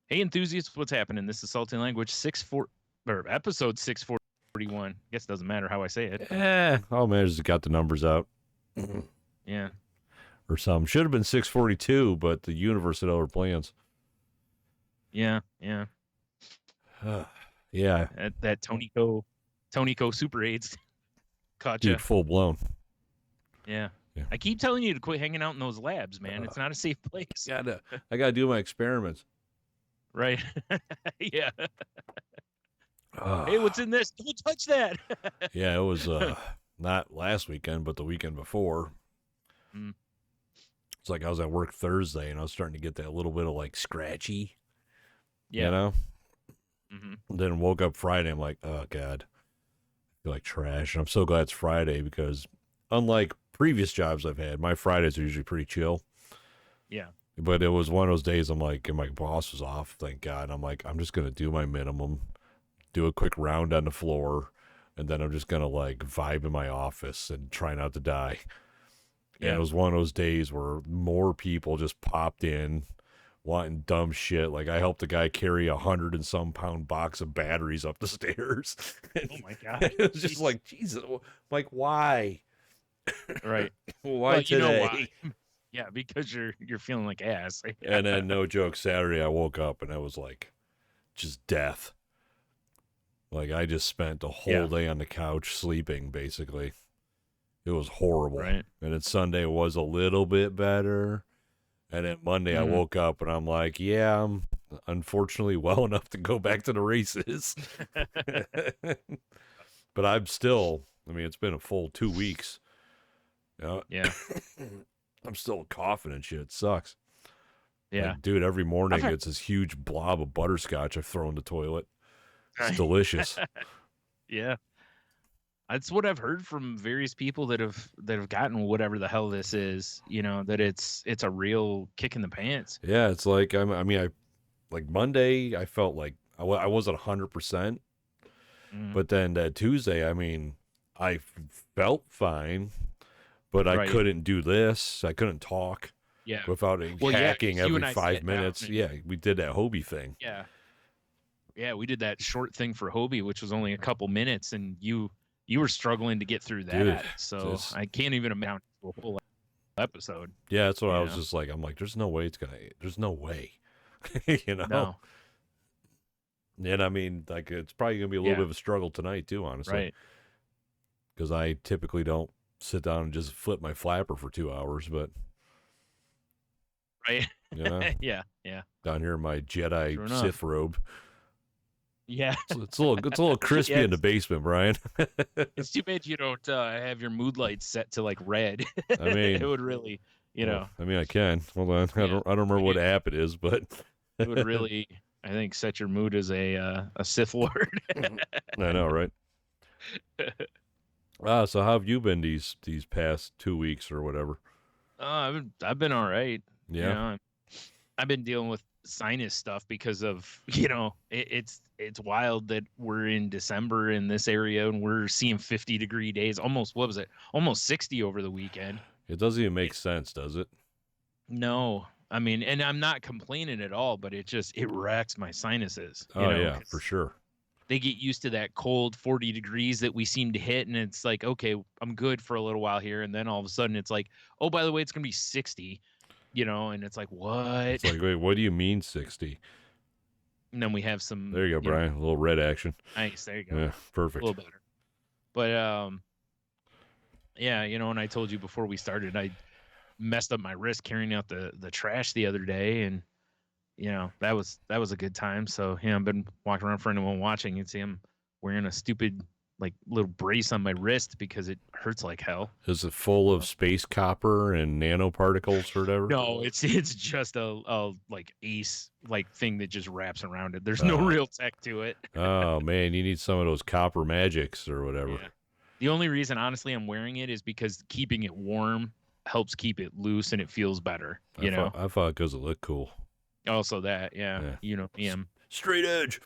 Hey, enthusiasts, what's happening? This is Salty Language episode 641. I guess it doesn't matter how I say it. Oh man, just got the numbers out. Yeah. Or some. Should have been 642, but the universe had other plans. Yeah. Yeah. That Tonyco Super AIDS caught you. Dude, full blown. Yeah. Yeah. I keep telling you to quit hanging out in those labs, man. It's not a safe place. I gotta do my experiments. Right. Yeah. Hey, what's in this? Don't touch that. Yeah, it was not last weekend, but the weekend before. Mm. It's like I was at work Thursday and I was starting to get that little bit of like scratchy. Yeah. You know? Mm-hmm. Then woke up Friday. I'm like, oh God, I feel like trash. And I'm so glad it's Friday because unlike previous jobs I've had, my Fridays are usually pretty chill. Yeah. But it was one of those days I'm like, and my boss was off, thank God. I'm like, I'm just going to do my minimum, do a quick round on the floor, and then I'm just going to like vibe in my office and try not to die. Yeah. And it was one of those days where more people just popped in wanting dumb shit. Like I helped a guy carry 100 and some pound box of batteries up the stairs. Oh my God. It was just like, Jesus, like why? Right. Why today? You know why? Yeah, because you're feeling like ass. And then no joke, Saturday I woke up and I was like, just death. Like I just spent the whole day on the couch sleeping, basically. It was horrible. Right. And then Sunday was a little bit better. And then Monday I woke up and I'm like, yeah, I'm unfortunately well enough to go back to the races. But I'm still, I mean, it's been a full 2 weeks. Yeah. I'm still coughing and shit. It sucks. Yeah. Like, dude, every morning it's this huge blob of butterscotch I throw in the toilet. It's Right. delicious. Yeah. That's what I've heard from various people that have gotten whatever the hell this is, that it's a real kick in the pants. Yeah, it's like, I like Monday, I felt like I wasn't 100%. But then that Tuesday, I mean, I felt fine, but I couldn't do this. I couldn't talk without hacking every 5 minutes. Yeah, we did that Hobie thing. Yeah. Yeah, we did that short thing for Hobie, which was only a couple minutes, and you were struggling to get through that. Dude, so I can't even imagine a whole episode. Yeah, that's what I was just like. I'm like, there's no way there's no way. No. And I mean, like, it's probably going to be a little bit of a struggle tonight, too, honestly. Right. Because I typically don't sit down and just flip my flapper for 2 hours, but. Right. Yeah. Yeah. Down here in my Jedi Sith robe. Yeah. It's a little crispy in the basement, Brian. It's too bad you don't have your mood lights set to like red. I mean, it would really, I mean, I can. Hold on. I don't remember what app it is, but it would really, I think, set your mood as a Sith Lord. I know, right? So how have you been these past 2 weeks or whatever? I've been all right. Yeah. I've been dealing with sinus stuff because of it's wild that we're in December in this area and we're seeing 50-degree days. Almost, what was it? Almost 60 over the weekend. It doesn't even make sense, does it? No. I mean, and I'm not complaining at all, but it wrecks my sinuses. Yeah, for sure. They get used to that cold 40 degrees that we seem to hit, and it's like, okay, I'm good for a little while here, and then all of a sudden it's like, oh, by the way, it's gonna be 60, and it's like, what? It's like, wait, what do you mean 60? And then we have some. There you go, Brian. A little red action. Nice. There you go. Yeah, perfect. A little better. But yeah, and I told you before we started, I messed up my wrist carrying out the trash the other day, and that was a good time. So I've been walking around for anyone watching. You'd see I'm wearing a stupid like little brace on my wrist because it hurts like hell. Is it full of space copper and nanoparticles or whatever? No, it's just a like ace like thing that just wraps around it. There's no real tech to it. Oh man, you need some of those copper magics or whatever. Yeah. The only reason, honestly, I'm wearing it is because keeping it warm helps keep it loose and it feels better. I thought because it looked cool. Also that, yeah. I'm straight edge.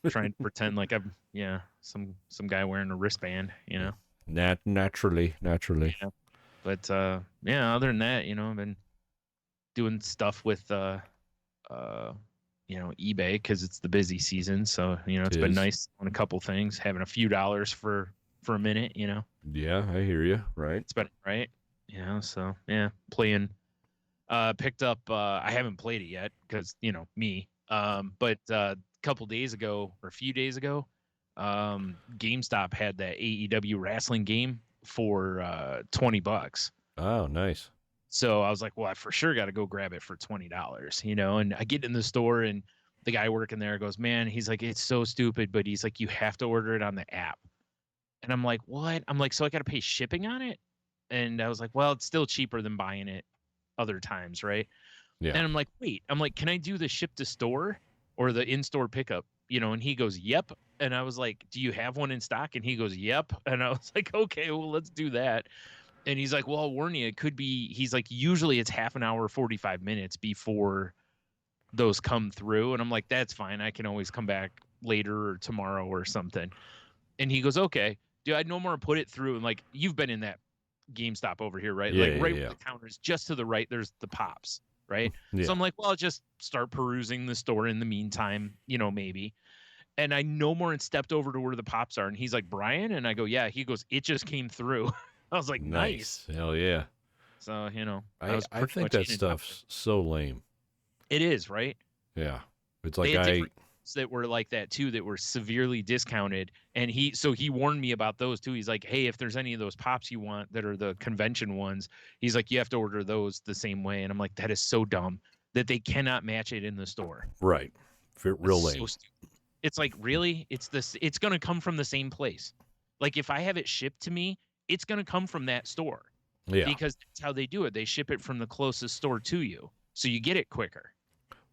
trying to pretend like I'm some guy wearing a wristband, Naturally. Yeah. But other than that, I've been doing stuff with eBay because it's the busy season. So, it's been Tis. nice on a couple things, having a few dollars for a minute, Yeah, I hear you. Right. it's been right. So yeah, playing, picked up, I haven't played it yet because, me. But a couple days ago or a few days ago, GameStop had that AEW wrestling game for $20. Oh, nice. So I was like, well, I for sure got to go grab it for $20, and I get in the store and the guy working there goes, man, he's like, it's so stupid, but he's like, you have to order it on the app. And I'm like, what? I'm like, so I got to pay shipping on it? And I was like, well, it's still cheaper than buying it other times, right? Yeah. And I'm like, wait, I'm like, can I do the ship to store or the in-store pickup? And he goes, yep. And I was like, do you have one in stock? And he goes, yep. And I was like, okay, well, let's do that. And he's like, well, I'll warn you, it could be, he's like, usually it's half an hour, 45 minutes before those come through. And I'm like, that's fine. I can always come back later or tomorrow or something. And he goes, okay. Dude, I'd no more put it through. And like, you've been in that GameStop over here, right? Yeah, Like right yeah. where the counters, just to the right, there's the pops, right? Yeah. So I'm like, well, I'll just start perusing the store in the meantime, maybe. And I no more and stepped over to where the pops are. And he's like, Brian? And I go, yeah. He goes, it just came through. I was like, nice. Hell yeah. So, I think that stuff's so lame. It is, right? Yeah. It's like that were like that too, that were severely discounted. And he warned me about those too. He's like, hey, if there's any of those pops you want that are the convention ones, he's like, you have to order those the same way. And I'm like, that is so dumb that they cannot match it in the store. Right. Real lame. So it's like, really? It's going to come from the same place. Like if I have it shipped to me, it's going to come from that store. Yeah. Because that's how they do it. They ship it from the closest store to you. So you get it quicker.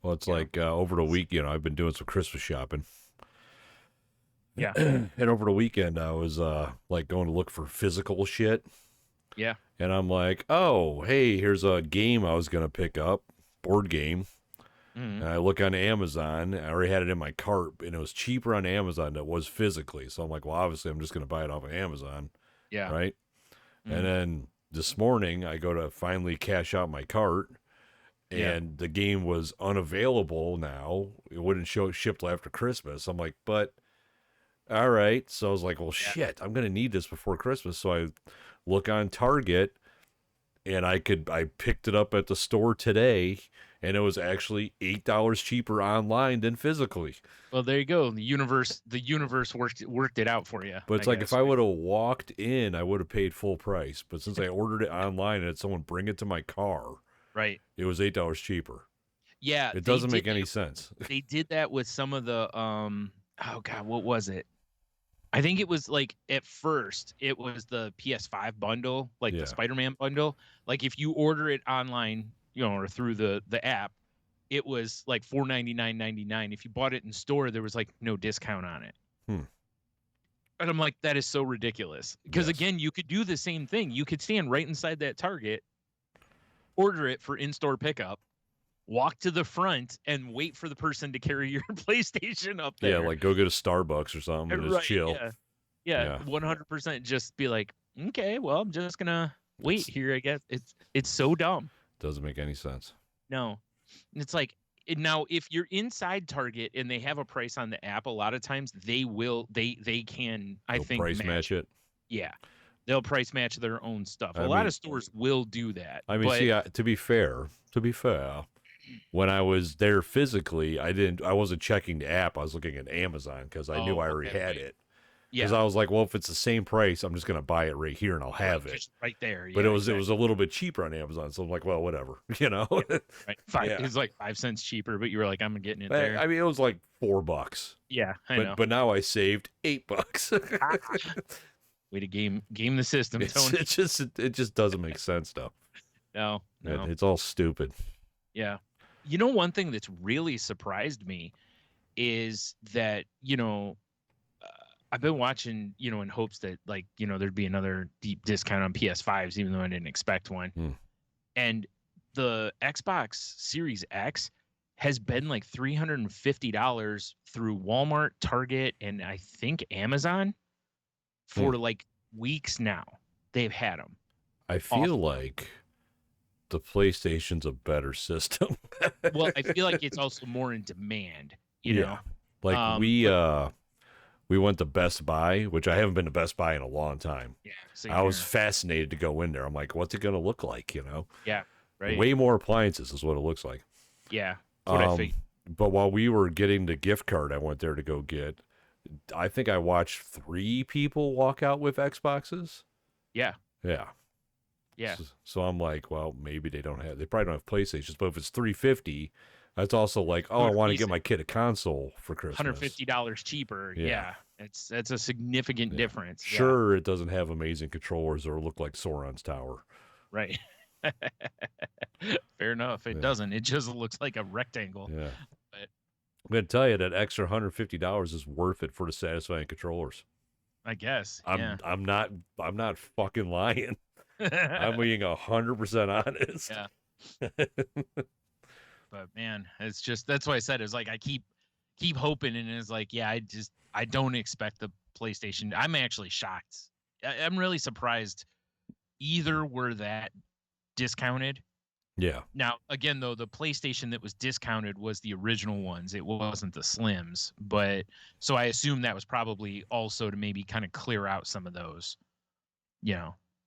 Well, it's like over the week, I've been doing some Christmas shopping. Yeah. And over the weekend, I was like going to look for physical shit. Yeah. And I'm like, oh, hey, here's a game I was going to pick up, board game. Mm-hmm. And I look on Amazon. I already had it in my cart, and it was cheaper on Amazon than it was physically. So I'm like, well, obviously, I'm just going to buy it off of Amazon. Yeah. Right? Mm-hmm. And then this morning, I go to finally cash out my cart. And the game was unavailable now. It wouldn't ship till after Christmas. I'm like, but all right. So I was like, well, shit, I'm going to need this before Christmas. So I look on Target, and I picked it up at the store today, and it was actually $8 cheaper online than physically. Well, there you go. The universe worked it out for you. But it's if I would have walked in, I would have paid full price. But since I ordered it online and had someone bring it to my car, right, it was $8 cheaper. Yeah, it doesn't make any sense. They did that with some of the oh god, what was it? I think it was like at first it was the PS5 bundle, like the Spider-Man bundle. Like if you order it online, or through the app, it was like $499.99. If you bought it in store, there was like no discount on it. And I'm like, that is so ridiculous. Because again, you could do the same thing. You could stand right inside that Target, order it for in-store pickup, walk to the front and wait for the person to carry your PlayStation up there. Yeah, like go get a Starbucks or something and just chill. Yeah, 100%. Just be like, okay, well, I'm just gonna wait here, I guess. It's so dumb. Doesn't make any sense. No. It's like, now if you're inside Target and they have a price on the app, a lot of times they can, I think, price match it. Yeah. They'll price match their own stuff. A lot of stores will do that. I mean, see, to be fair, when I was there physically, I wasn't checking the app. I was looking at Amazon because I knew I already had it. Because I was like, well, if it's the same price, I'm just going to buy it right here and I'll have it. Just right there. But it was a little bit cheaper on Amazon. So I'm like, well, whatever, Right. It was like 5 cents cheaper, but you were like, I'm getting it there. I mean, it was like $4. Yeah, I know. But now I saved $8. Way to game the system, Tony. It just doesn't make sense, though. No. It's all stupid. Yeah. One thing that's really surprised me is that, I've been watching, in hopes that there'd be another deep discount on PS5s, even though I didn't expect one. And the Xbox Series X has been like $350 through Walmart, Target, and I think Amazon for like weeks now. They've had them. I feel like the PlayStation's a better system. Well, I feel like it's also more in demand, you Yeah. know. Like But we went to Best Buy, which I haven't been to Best Buy in a long time. yeah, same I was here. fascinated to go in there. I'm like, what's it gonna look like? Yeah, right. Way more appliances is what it looks like. Yeah, that's what I Um, figured. but while we were getting the gift card, I went there to go get. I think I watched 3 people walk out with Xboxes. Yeah, Yeah. yeah. So I'm like, well, maybe they probably don't have PlayStations, but if it's 350, that's also like, oh, I want to get my kid a console for Christmas. $150 cheaper. Yeah. Yeah, that's a significant Yeah. difference. Sure, it doesn't have amazing controllers or look like Sauron's tower. Yeah, right. Fair enough. It Yeah. doesn't. It just looks like a rectangle. Yeah. But I'm gonna tell you that extra $150 is worth it for the satisfying controllers. I guess. I'm Yeah. I'm not fucking lying. I'm being 100% honest. Yeah. But man, it's just that's why I said it's like I keep hoping, and it's like, yeah, I don't expect the PlayStation. I'm actually shocked. I'm really surprised either were that discounted. Yeah. Now, again, though, the PlayStation that was discounted was the original ones. It wasn't the Slims. But so I assume that was probably also to maybe kind of clear out some of those,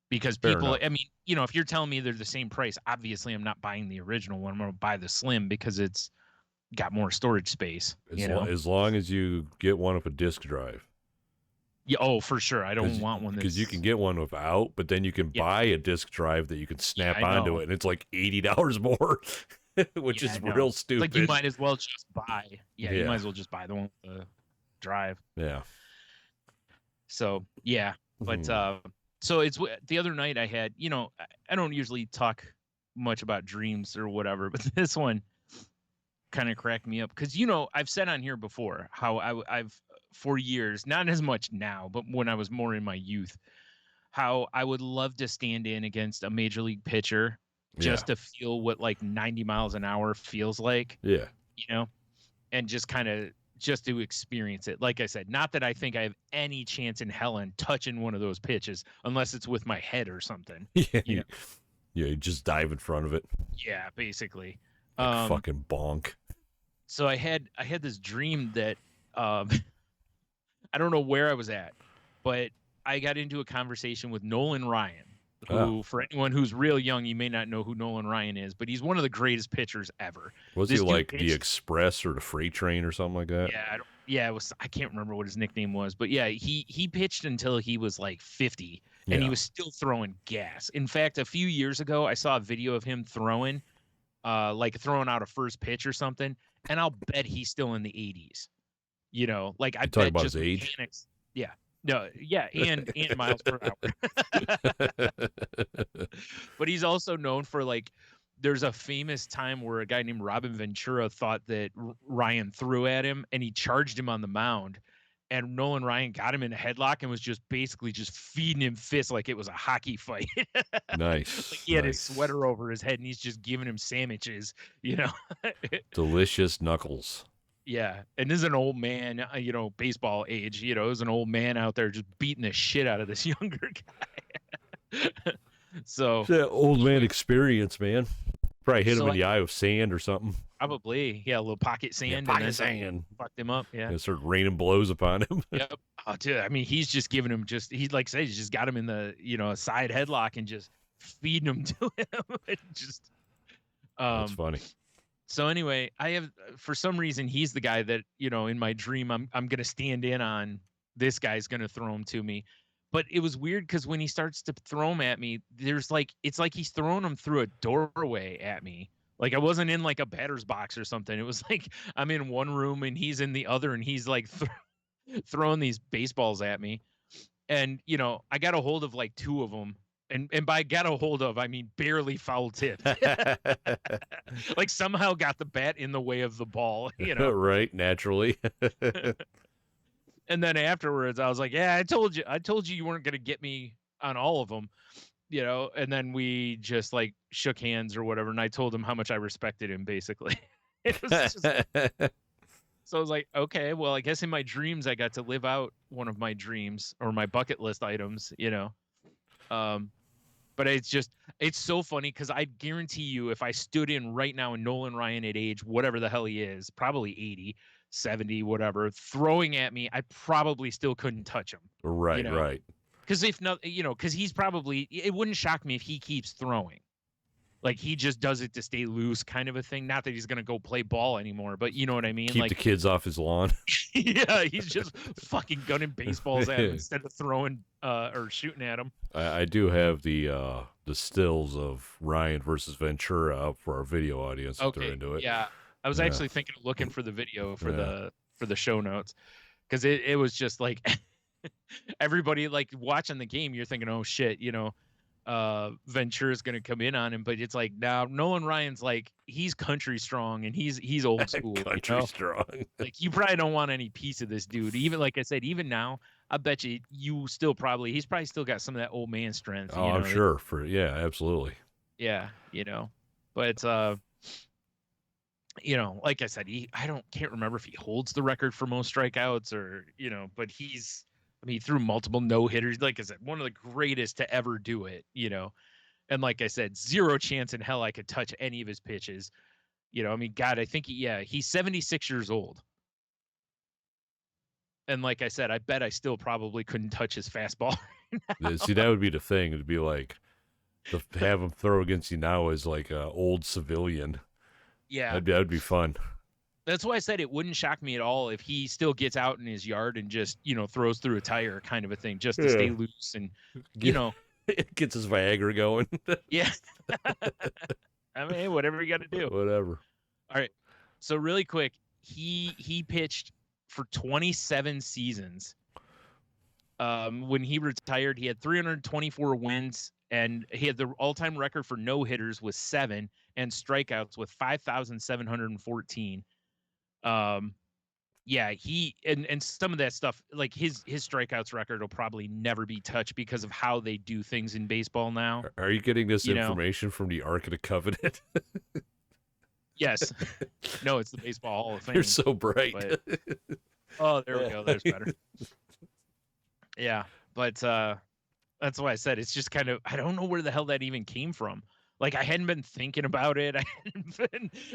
because Fair people, enough. I mean, if you're telling me they're the same price, obviously I'm not buying the original one. I'm going to buy the Slim because it's got more storage space, As long as you get one with a disk drive. Yeah, oh, for sure. I don't want one because you that's can get one without, but then you can Yeah. buy a disk drive that you can snap I onto know. it, and it's like $80 more, which Yeah, is I know. real stupid. Like you might as well just buy. Yeah, you Yeah. might as well just buy the one with the drive. Yeah. So yeah, but Mhm. so it's the other night I had, I don't usually talk much about dreams or whatever, but this one kind of cracked me up because I've said on here before how I've for years, not as much now, but when I was more in my youth, how I would love to stand in against a major league pitcher Yeah. just to feel what like 90 miles an hour feels like, Yeah. and just kind of just to experience it. Like I said, not that I think I have any chance in hell in touching one of those pitches unless it's with my head or something. Yeah. You know? You just dive in front of it Yeah, basically. like fucking bonk. So I had this dream that I don't know where I was at, but I got into a conversation with Nolan Ryan, who, for anyone who's real young, you may not know who Nolan Ryan is, but he's one of the greatest pitchers ever. Was This he dude like the pitched- Express or the Freight Train or something like that? Yeah, it was. I can't remember what his nickname was, but yeah, he pitched until he was like 50, and he Yeah. was still throwing gas. In fact, a few years ago, I saw a video of him throwing out a first pitch or something, and I'll bet he's still in the 80s. Like I You talking bet about just his age? mechanics. Yeah. No, yeah, and miles per hour. But he's also known for like there's a famous time where a guy named Robin Ventura thought that Ryan threw at him and he charged him on the mound, and Nolan Ryan got him in a headlock and was just basically just feeding him fists like it was a hockey fight. Nice. Like he had his Nice. sweater over his head and he's just giving him sandwiches, Delicious knuckles. Yeah, and this is an old man, baseball age. Is an old man out there just beating the shit out of this younger guy. So It's that old man experience, man. Probably hit him So in the eye with sand or something. probably, yeah, a little pocket sand, Yeah, and pocket then sand. fucked him up. Yeah, It started raining blows upon him. yep. Oh, dude, I mean, he's just giving him he's like I said, he's just got him in the a side headlock and just feeding him to him. Just That's funny. So anyway, I have for some reason he's the guy that in my dream I'm gonna stand in on. This guy's gonna throw him to me, but it was weird because when he starts to throw him at me, it's like he's throwing him through a doorway at me. Like I wasn't in like a batter's box or something. It was like I'm in one room and he's in the other, and he's like throwing these baseballs at me, and I got a hold of like 2 of them. And by got a hold of, I mean barely foul tipped. Like somehow got the bat in the way of the ball, Right, naturally. And then afterwards, I was like, "Yeah, I told you you weren't gonna get me on all of them," And then we just like shook hands or whatever, and I told him how much I respected him. Basically, it was just, so I was like, "Okay, well, I guess in my dreams I got to live out one of my dreams or my bucket list items," But it's so funny because I guarantee you, if I stood in right now and Nolan Ryan at age whatever the hell he is, probably 80, 70, whatever, throwing at me, I probably still couldn't touch him. Right, know? right. Because if not, because he's probably, it wouldn't shock me if he keeps throwing. Like he just does it to stay loose, kind of a thing. Not that he's gonna go play ball anymore, but you know what I mean. Keep like the kids off his lawn. yeah, he's just fucking gunning baseballs at him instead of throwing or shooting at him. I do have the stills of Ryan versus Ventura up for our video audience if they're into it. Yeah, I was actually thinking of looking for the video for the show notes because it was just like everybody like watching the game. You're thinking, oh shit, Ventura's gonna come in on him, but it's like now Nolan Ryan's like he's country strong and he's old school. Country strong. Like you probably don't want any piece of this dude. Even like I said, even now, I bet you still he's probably still got some of that old man strength. Oh, I'm sure absolutely. Yeah, but like I said, can't remember if he holds the record for most strikeouts or but he threw multiple no-hitters. Like I said, one of the greatest to ever do it, And like I said, zero chance in hell I could touch any of his pitches. God, I think he's 76 years old. And like I said, I bet I still probably couldn't touch his fastball. See, that would be the thing. It'd be like to have him throw against you now as like an old civilian. Yeah. That'd be fun. That's why I said it wouldn't shock me at all if he still gets out in his yard and just, throws through a tire kind of a thing just to stay loose and, It gets his Viagra going. Yeah. I mean, hey, whatever you got to do. Whatever. All right. So really quick, he pitched for 27 seasons. When he retired, he had 324 wins, and he had the all-time record for no-hitters with 7 and strikeouts with 5,714. He and some of that stuff, like his strikeouts record will probably never be touched because of how they do things in baseball now. Are you getting this information from the Ark of the Covenant? Yes. No, it's the Baseball Hall of Fame. You're so bright. But, oh, there we go. That's better. Yeah, but that's why I said it's just kind of, I don't know where the hell that even came from. Like I hadn't been thinking about it.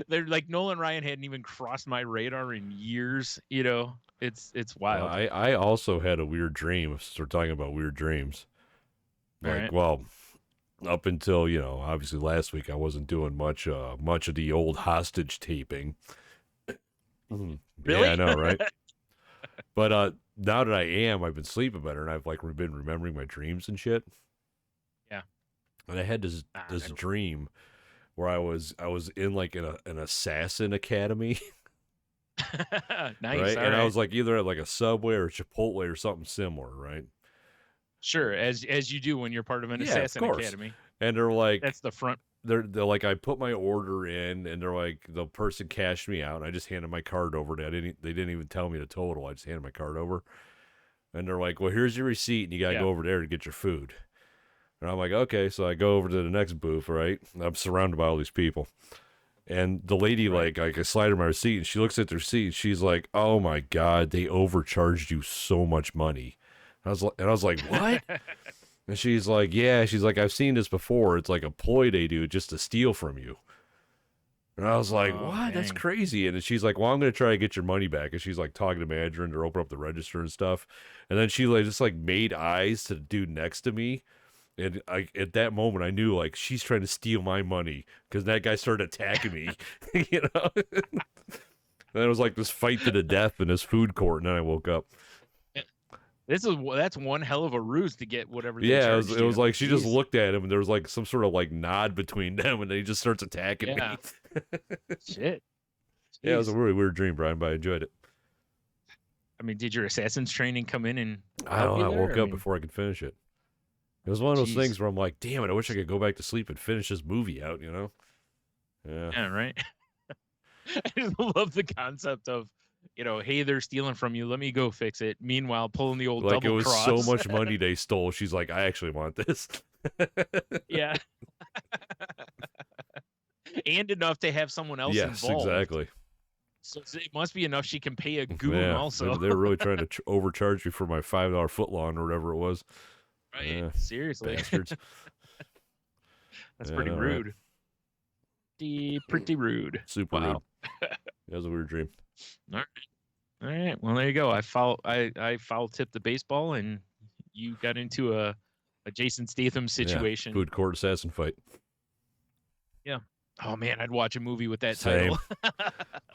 Like Nolan Ryan hadn't even crossed my radar in years. It's wild. I also had a weird dream. Since we're talking about weird dreams, up until obviously last week I wasn't doing much of the old hostage taping. Really? Yeah, I know, right? But now that I am, I've been sleeping better, and I've like been remembering my dreams and shit. Yeah. And I had this dream where I was in like an assassin academy. Nice. Right? And I was like either at like a Subway or Chipotle or something similar, right? Sure, as you do when you're part of an assassin academy. And they're like, that's the front. They're like, I put my order in, and they're like, the person cashed me out, and I just handed my card over. They didn't even tell me the total. I just handed my card over, and they're like, well, here's your receipt, and you gotta go over there to get your food. And I'm like, okay, so I go over to the next booth, right? I'm surrounded by all these people, and the lady like I slide her my receipt, and she looks at the receipt, and she's like, oh my god, they overcharged you so much money. I was like, what? And she's like, yeah. She's like, I've seen this before. It's like a ploy they do just to steal from you. And I was like, what? Dang. That's crazy. And she's like, well, I'm going to try to get your money back. And she's like talking to the manager and they're open up the register and stuff. And then she like just like made eyes to the dude next to me. And at that moment, I knew like she's trying to steal my money because that guy started attacking me, And it was like this fight to the death in this food court. And then I woke up. That's one hell of a ruse to get whatever. Yeah, it was like she just looked at him, and there was like some sort of like nod between them, and then he just starts attacking me. Shit. Yeah, it was a really weird dream, Brian, but I enjoyed it. I mean, did your assassin's training come in and? I woke up before I could finish it. It was one of those things where I'm like, damn it, I wish I could go back to sleep and finish this movie out. Yeah. Yeah. Right. I just love the concept of, hey, they're stealing from you. Let me go fix it. Meanwhile, pulling the old double cross. Like it was so much money they stole. She's like, I actually want this. Yeah. And enough to have someone else involved. Yes, exactly. So it must be enough she can pay a goon also. They're really trying to overcharge me for my $5 footlong or whatever it was. Right. Seriously. Bastards. That's Yeah, I pretty know, right? rude. Pretty rude. Super rude. Wow. That was a weird dream. All right. All right. Well, there you go. I foul tipped the baseball, and you got into a Jason Statham Yeah, situation. food court assassin fight. Yeah. Oh man, I'd watch a movie with that Same. title.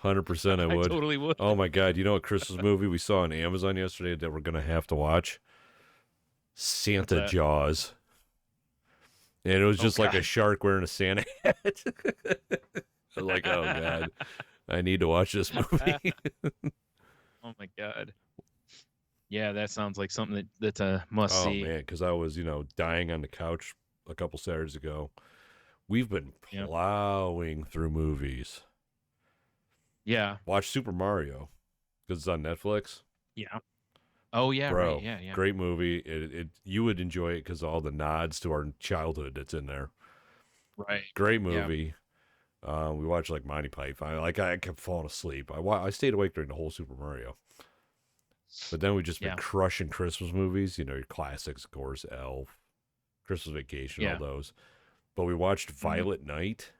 100% I I would. totally would. Oh my god, you know what Christmas movie we saw on Amazon yesterday that we're gonna have to watch? What's Santa that? Jaws. And it was Oh just like a God. shark wearing a Santa hat. I was like, oh god, I need to watch this movie. Oh my God. Yeah, that sounds like something that's a must Oh see. man, because I was, dying on the couch a couple Saturdays ago. We've been Yeah. plowing through movies. Yeah. Watch Super Mario because it's on Netflix. Yeah. Oh yeah, Bro, right. Yeah, yeah. great movie. It you would enjoy it because all the nods to our childhood that's in there. Right. Great Yeah. movie. We watched like Monty Python. I kept falling asleep. I stayed awake during the whole Super Mario. But then we just been Yeah. crushing Christmas movies. Your classics, of course, Elf, Christmas Vacation, Yeah. all those. But we watched Violet Night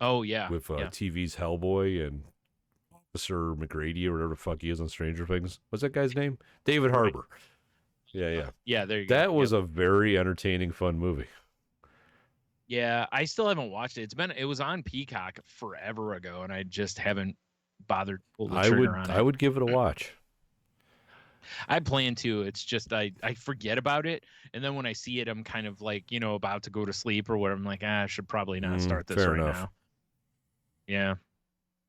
Oh yeah. with Yeah. TV's Hellboy and Officer McGrady or whatever the fuck he is on Stranger Things. What's that guy's name? David Right. Harbour. Yeah. Yeah, there you go. That was Yep. a very entertaining, fun movie. Yeah, I still haven't watched it. It was on Peacock forever ago, and I just haven't bothered to pull the trigger on it. I would give it a watch. I plan to. It's just I forget about it, and then when I see it, I'm kind of like about to go to sleep or whatever. I'm like, I should probably not start this fair right enough. now. Yeah,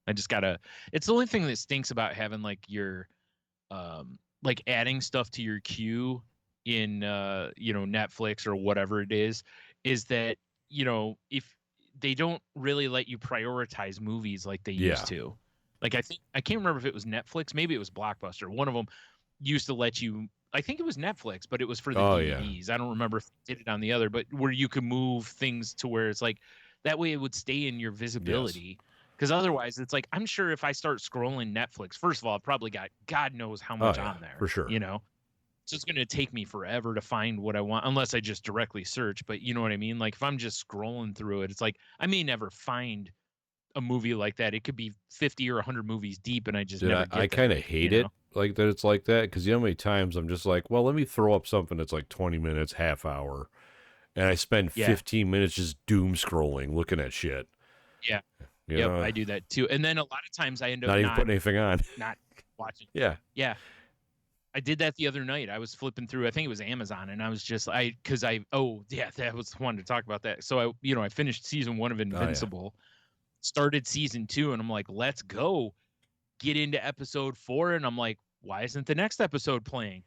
I just gotta. It's the only thing that stinks about having like your, like adding stuff to your queue in Netflix or whatever it is that if they don't really let you prioritize movies like they used to. Like I can't remember if it was Netflix, maybe it was Blockbuster. One of them used to let you, I think it was Netflix, but it was for the DVDs. I don't remember if they did it on the other, but where you could move things to where it's like that way it would stay in your visibility. Because otherwise it's like I'm sure if I start scrolling Netflix, first of all, I've probably got God knows how much on there. For sure. So it's going to take me forever to find what I want unless I just directly search. But you know what I mean? Like if I'm just scrolling through it, it's like I may never find a movie like that. It could be 50 or 100 movies deep and I just never get I kind of hate it like that it's like that because how many times I'm just like, well, let me throw up something that's like 20 minutes, half hour, and I spend 15 minutes just doom scrolling, looking at shit. Yeah. Yep, I do that too. And then a lot of times I end up not even putting anything on. Not watching. Yeah. I did that the other night. I was flipping through, I think it was Amazon, and I was just that was wanted to talk about that. So I finished season 1 of Invincible, started season 2, and I'm like, let's go. Get into episode 4, and I'm like, why isn't the next episode playing?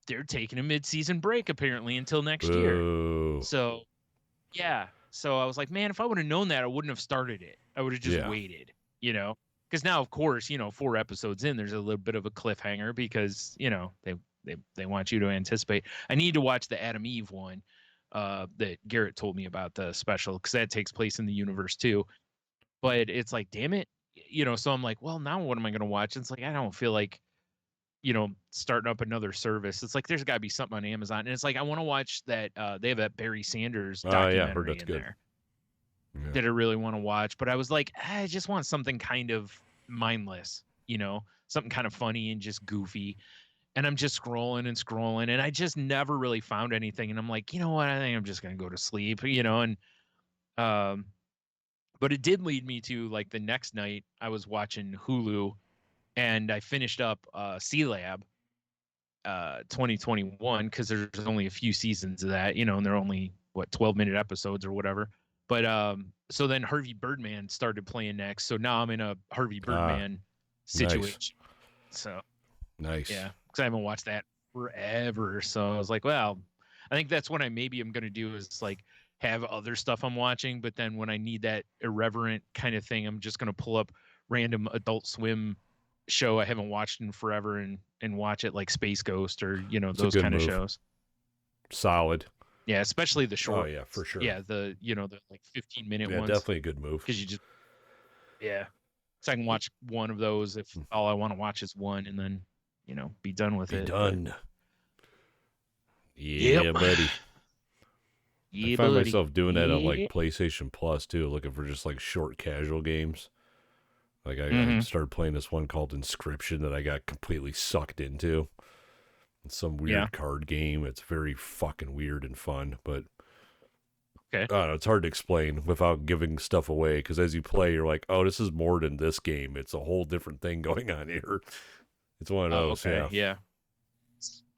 They're taking a mid-season break apparently until next year. So yeah. So I was like, man, if I would have known that, I wouldn't have started it. I would have just waited, because now, of course, 4 episodes in, there's a little bit of a cliffhanger because, they want you to anticipate. I need to watch the Adam Eve one that Garrett told me about, the special, because that takes place in the universe too. But it's like, damn it, so I'm like, well, now what am I going to watch? And it's like, I don't feel like, starting up another service. It's like, there's got to be something on Amazon. And it's like, I want to watch that. They have that Barry Sanders documentary in there that I really want to watch. But I was like, I just want something kind of mindless, something kind of funny and just goofy. And I'm just scrolling and scrolling, and I just never really found anything. And I'm like, you know what? I think I'm just going to go to sleep, and, but it did lead me to like the next night I was watching Hulu and I finished up C-Lab 2021 because there's only a few seasons of that, and they're only 12-minute episodes or whatever. But so then Harvey Birdman started playing next. So now I'm in a Harvey Birdman situation. So nice. Yeah, because I haven't watched that forever. So I was like, well, I think that's what I'm going to do is like have other stuff I'm watching. But then when I need that irreverent kind of thing, I'm just going to pull up random Adult Swim show I haven't watched in forever and watch it, like Space Ghost or those kind of shows. Solid. Yeah, especially the short. Oh yeah, for sure. Yeah, the like 15-minute ones. Definitely a good move. Because you just so I can watch one of those if all I want to watch is one, and then be done with it. Done. Yeah, buddy. I Yeah, find buddy. myself doing that on like Yeah. PlayStation Plus too, looking for just like short casual games. Like I Mm-hmm. started playing this one called Inscription that I got completely sucked into. It's some Yeah. weird card game. It's very fucking weird and fun, but Okay. I don't know, it's hard to explain without giving stuff away because as you play, you're like, oh, this is more than this game. It's a whole different thing going on here. It's one of Oh, those, okay. yeah. Yeah.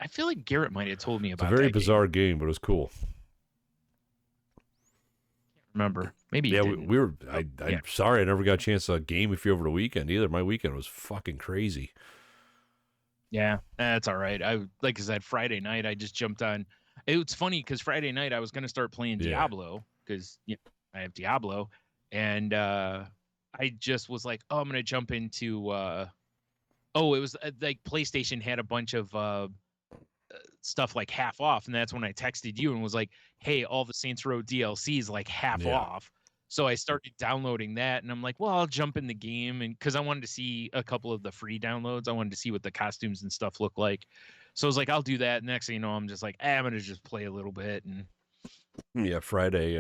I feel like Garrett might have told me It's a about very that game. bizarre game, but it was cool. Remember? Maybe you Yeah, didn't. we were. Oh, yeah. I'm sorry, I never got a chance to game with you over the weekend either. My weekend was fucking crazy. Yeah, that's all right. Like I said, Friday night I just jumped on. It's funny because Friday night I was gonna start playing Yeah, Diablo because I have Diablo, and I just was like, oh, I'm gonna jump into. Oh, it was like PlayStation had a bunch of stuff like half off, and that's when I texted you and was like, hey, all the Saints Row DLC is like half yeah, off. So I started downloading that, and I'm like, well, I'll jump in the game, and because I wanted to see a couple of the free downloads, I wanted to see what the costumes and stuff look like. So I was like, I'll do that. Next thing you know, I'm just like, I'm gonna just play a little bit, and yeah. Friday,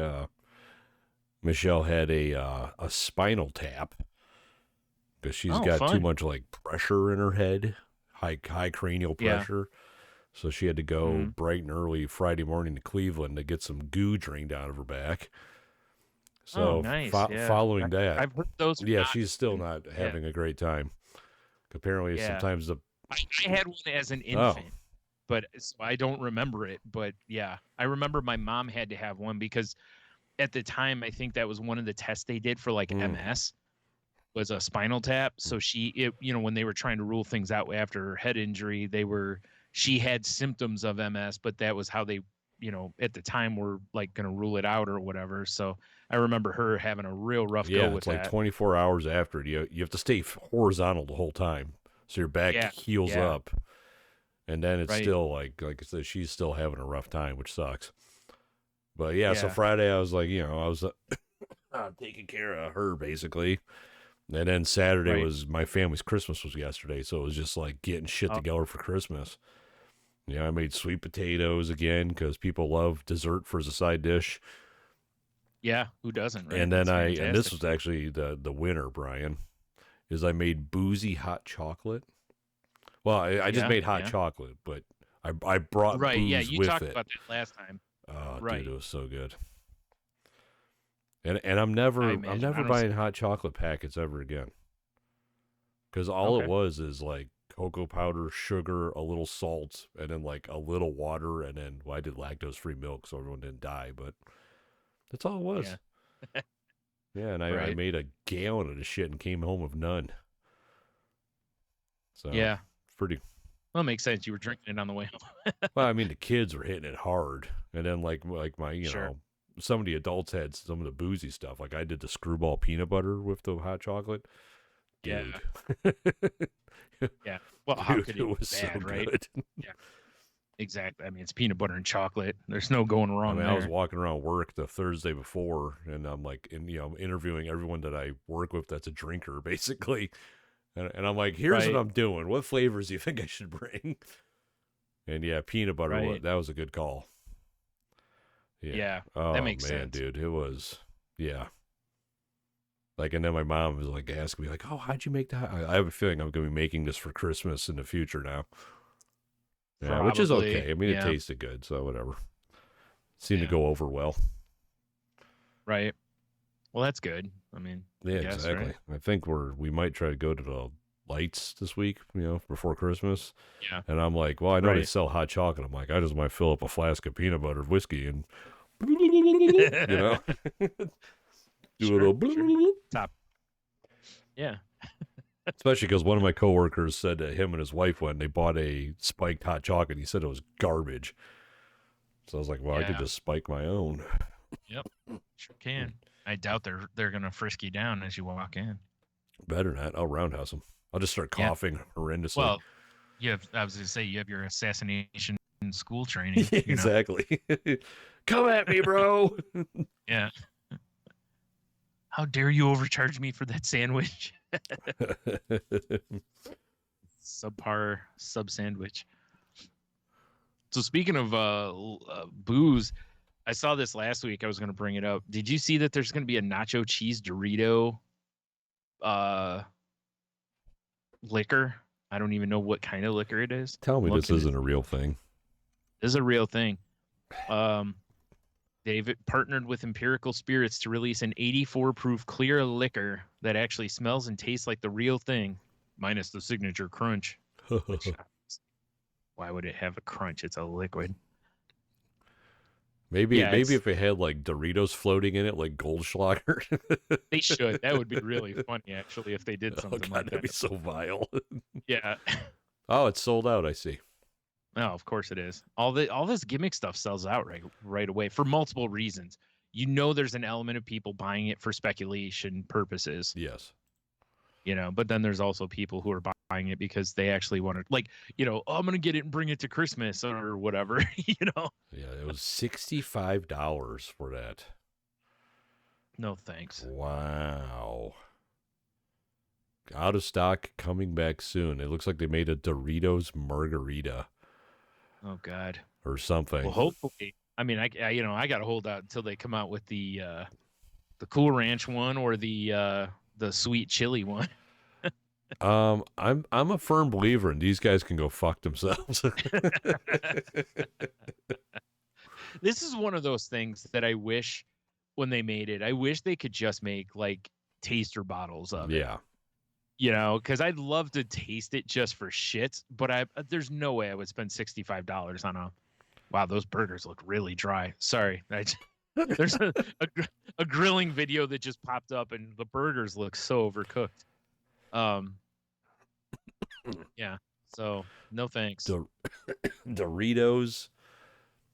Michelle had a spinal tap because she's oh, got too fun, much like pressure in her head, high cranial yeah, pressure. So she had to go mm-hmm. bright and early Friday morning to Cleveland to get some goo drained out of her back. Oh, So nice, yeah. following that, I've heard those are yeah, not she's still fun. not Yeah, having a great time. Apparently, yeah. sometimes the I had one as an oh infant, but so I don't remember it. But yeah, I remember my mom had to have one because at the time I think that was one of the tests they did for like mm, MS was a spinal tap. So when they were trying to rule things out after her head injury, she had symptoms of MS, but that was how they, at the time were like going to rule it out or whatever. So I remember her having a real rough go yeah, with it's like that. 24 hours after it. You have to stay horizontal the whole time, so your back Yeah. heals Yeah. up, and then it's Right. still like I said, she's still having a rough time, which sucks. But yeah, so Yeah. Friday I was like, I was taking care of her basically. And then Saturday Right. was my family's Christmas was yesterday, so it was just like getting shit Oh, together for Christmas. Yeah, I made sweet potatoes again because people love dessert for as a side dish. yeah. Who doesn't, right? And then That's and this fantastic. was actually the winner, Brian, is I made boozy hot chocolate. Well, I just Yeah. made hot Yeah. chocolate, but I brought Right. Yeah. booze You with talked it. about that last time. Oh, dude, it Right. was so good. And I'm I never imagine. Honestly. buying hot chocolate packets ever again. Because all it Okay. was is like cocoa powder, sugar, a little salt, and then like a little water, and then I did lactose free milk so everyone didn't die, but that's all it was. Yeah. Yeah, and I Right. made a gallon of the shit and came home with none. So Yeah. pretty Well, it makes sense. You were drinking it on the way home. well, I mean the kids were hitting it hard. And then like my Sure. some of the adults had some of the boozy stuff. Like I did the screwball peanut butter with the hot chocolate. Yeah. Dude. Yeah. Well, how Dude, could it it be was so bad, right? good. Yeah. Exactly. I mean, it's peanut butter and chocolate. There's no going I wrong mean, I was there. walking around work the Thursday before, and I'm like, I'm interviewing everyone that I work with that's a drinker, basically. And I'm like, here's what Right. I'm doing. What flavors do you think I should bring? And yeah, peanut butter Right. that was a good call. Yeah. Yeah. That Oh makes man, sense. dude, it was yeah. Like, and then my mom was like asking me, like, "Oh, how'd you make that?" I have a feeling I'm going to be making this for Christmas in the future now. Yeah, which is Probably. okay. I mean, it Yeah. tasted good, so whatever. Seemed to Yeah. go over well. Right. Well, that's good. I mean, I Yeah, guess, exactly. right? I think we might try to go to the lights this week, before Christmas. Yeah. And I'm like, well, I know they Right. sell hot chocolate. I'm like, I just might fill up a flask of peanut butter whiskey and do a Sure. little Top. Yeah. especially because one of my coworkers said that him and his wife went and they bought a spiked hot chocolate. He said it was garbage. So I was like, well, I could Yeah. just spike my own. Yep. Sure can. I doubt they're gonna frisk you down as you walk in. Better not. I'll roundhouse him. I'll just start Yeah. coughing horrendously. Well, I was gonna say you have your assassination school training. Exactly. Come at me, bro. Yeah. How dare you overcharge me for that sandwich? Subpar sub sandwich. So speaking of booze, I saw this last week. I was going to bring it up. Did you see that there's going to be a nacho cheese Dorito liquor? I don't even know what kind of liquor it is. Tell me this isn't a real thing. This is a real thing. They've partnered with Empirical Spirits to release an 84 proof clear liquor that actually smells and tastes like the real thing, minus the signature crunch. Which, why would it have a crunch? It's a liquid. Maybe if it had like Doritos floating in it, like Goldschlager. They should. That would be really funny, actually, if they did something like that. That'd be so vile. Yeah. Oh, it's sold out. I see. Oh, of course it is. All this gimmick stuff sells out right away for multiple reasons. You know, there's an element of people buying it for speculation purposes. Yes. You know, but then there's also people who are buying it because they actually want to, like, you know, oh, I'm gonna get it and bring it to Christmas or whatever. You know. Yeah, it was $65 for that. No thanks. Wow. Out of stock, coming back soon. It looks like they made a Doritos margarita. Oh God. Or something. Well, hopefully. I mean, I got to hold out until they come out with the Cool Ranch one or the sweet chili one. I'm a firm believer in these guys can go fuck themselves. This is one of those things that I wish when they made it, I wish they could just make like taster bottles of it. Yeah. You know, because I'd love to taste it just for shits, but there's no way I would spend $65 on a. Wow, those burgers look really dry. Sorry, there's a grilling video that just popped up, and the burgers look so overcooked. Yeah. So no thanks. Doritos.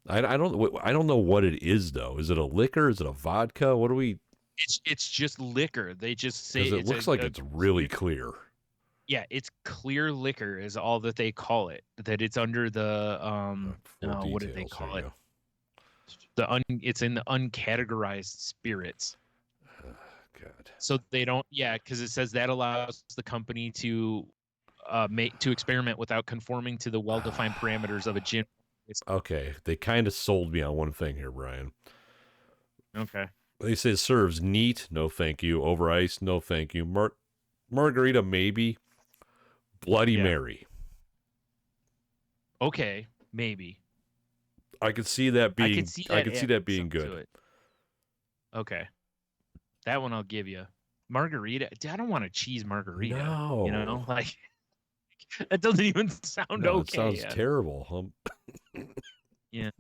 I don't know what it is though. Is it a liquor? Is it a vodka? What do we? It's just liquor. They just say it looks like it's really clear. Yeah, it's clear liquor is all that they call it. That it's under the what did they call it? It's in the uncategorized spirits. God. So they don't, because it says that allows the company to experiment without conforming to the well-defined parameters of a gin. Okay, they kind of sold me on one thing here, Brian. Okay. They say it serves neat, no thank you. Over ice, no thank you. Margarita, maybe. Bloody Mary. Okay, maybe. I could see that being. I could see that being good. Okay, that one I'll give you. Margarita. I don't want a cheese margarita. No, you know, like that doesn't even sound okay. It sounds terrible. Yeah.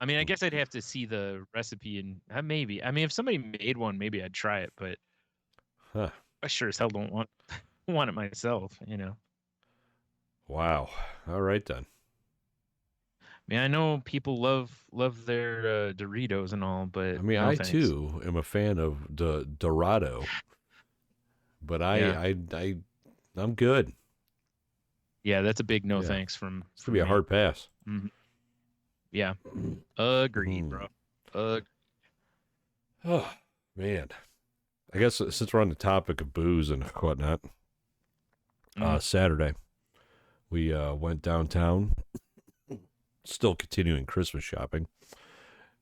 I mean, I guess I'd have to see the recipe and maybe. I mean, if somebody made one, maybe I'd try it. But I sure as hell don't want it myself. You know. Wow. All right then. I mean, I know people love their Doritos and all, but I mean, too am a fan of the Dorado, but I'm good. Yeah, that's a big no thanks from. It's gonna be a hard pass. Mm-hmm. Yeah, agreed, bro. Oh man, I guess since we're on the topic of booze and whatnot, Saturday we went downtown. Still continuing Christmas shopping,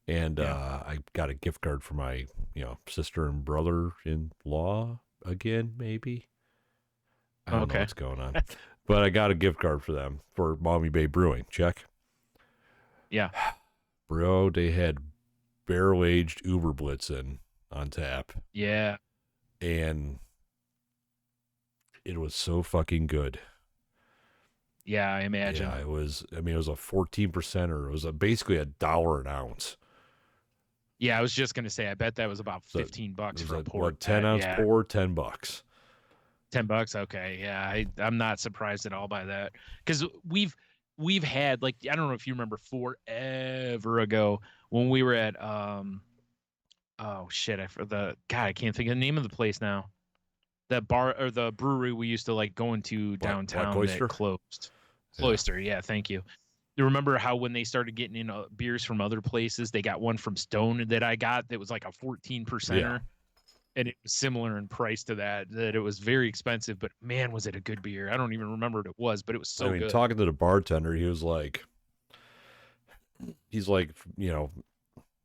and I got a gift card for my sister and brother-in-law again. Maybe I don't know what's going on, but I got a gift card for them for Maumee Bay Brewing. Check. Yeah, bro, they had barrel-aged Uberblitzen on tap. Yeah, and it was so fucking good. Yeah, I imagine. Yeah, it was. I mean, it was a 14%, or it was basically $1 an ounce. Yeah, I was just gonna say. I bet that was about $15 for a pour. What, 10-ounce pour, $10. $10. Okay, yeah, I'm not surprised at all by that, because we've had, like, I don't know if you remember forever ago when we were at oh shit, I can't think of the name of the place now. That bar or the brewery we used to like going to downtown that closed. Cloister, yeah, thank you. You remember how when they started getting in beers from other places, they got one from Stone that I got that was like a 14%er, and it was similar in price to that it was very expensive, but man, was it a good beer. I don't even remember what it was, but it was so good. Talking to the bartender, he's like,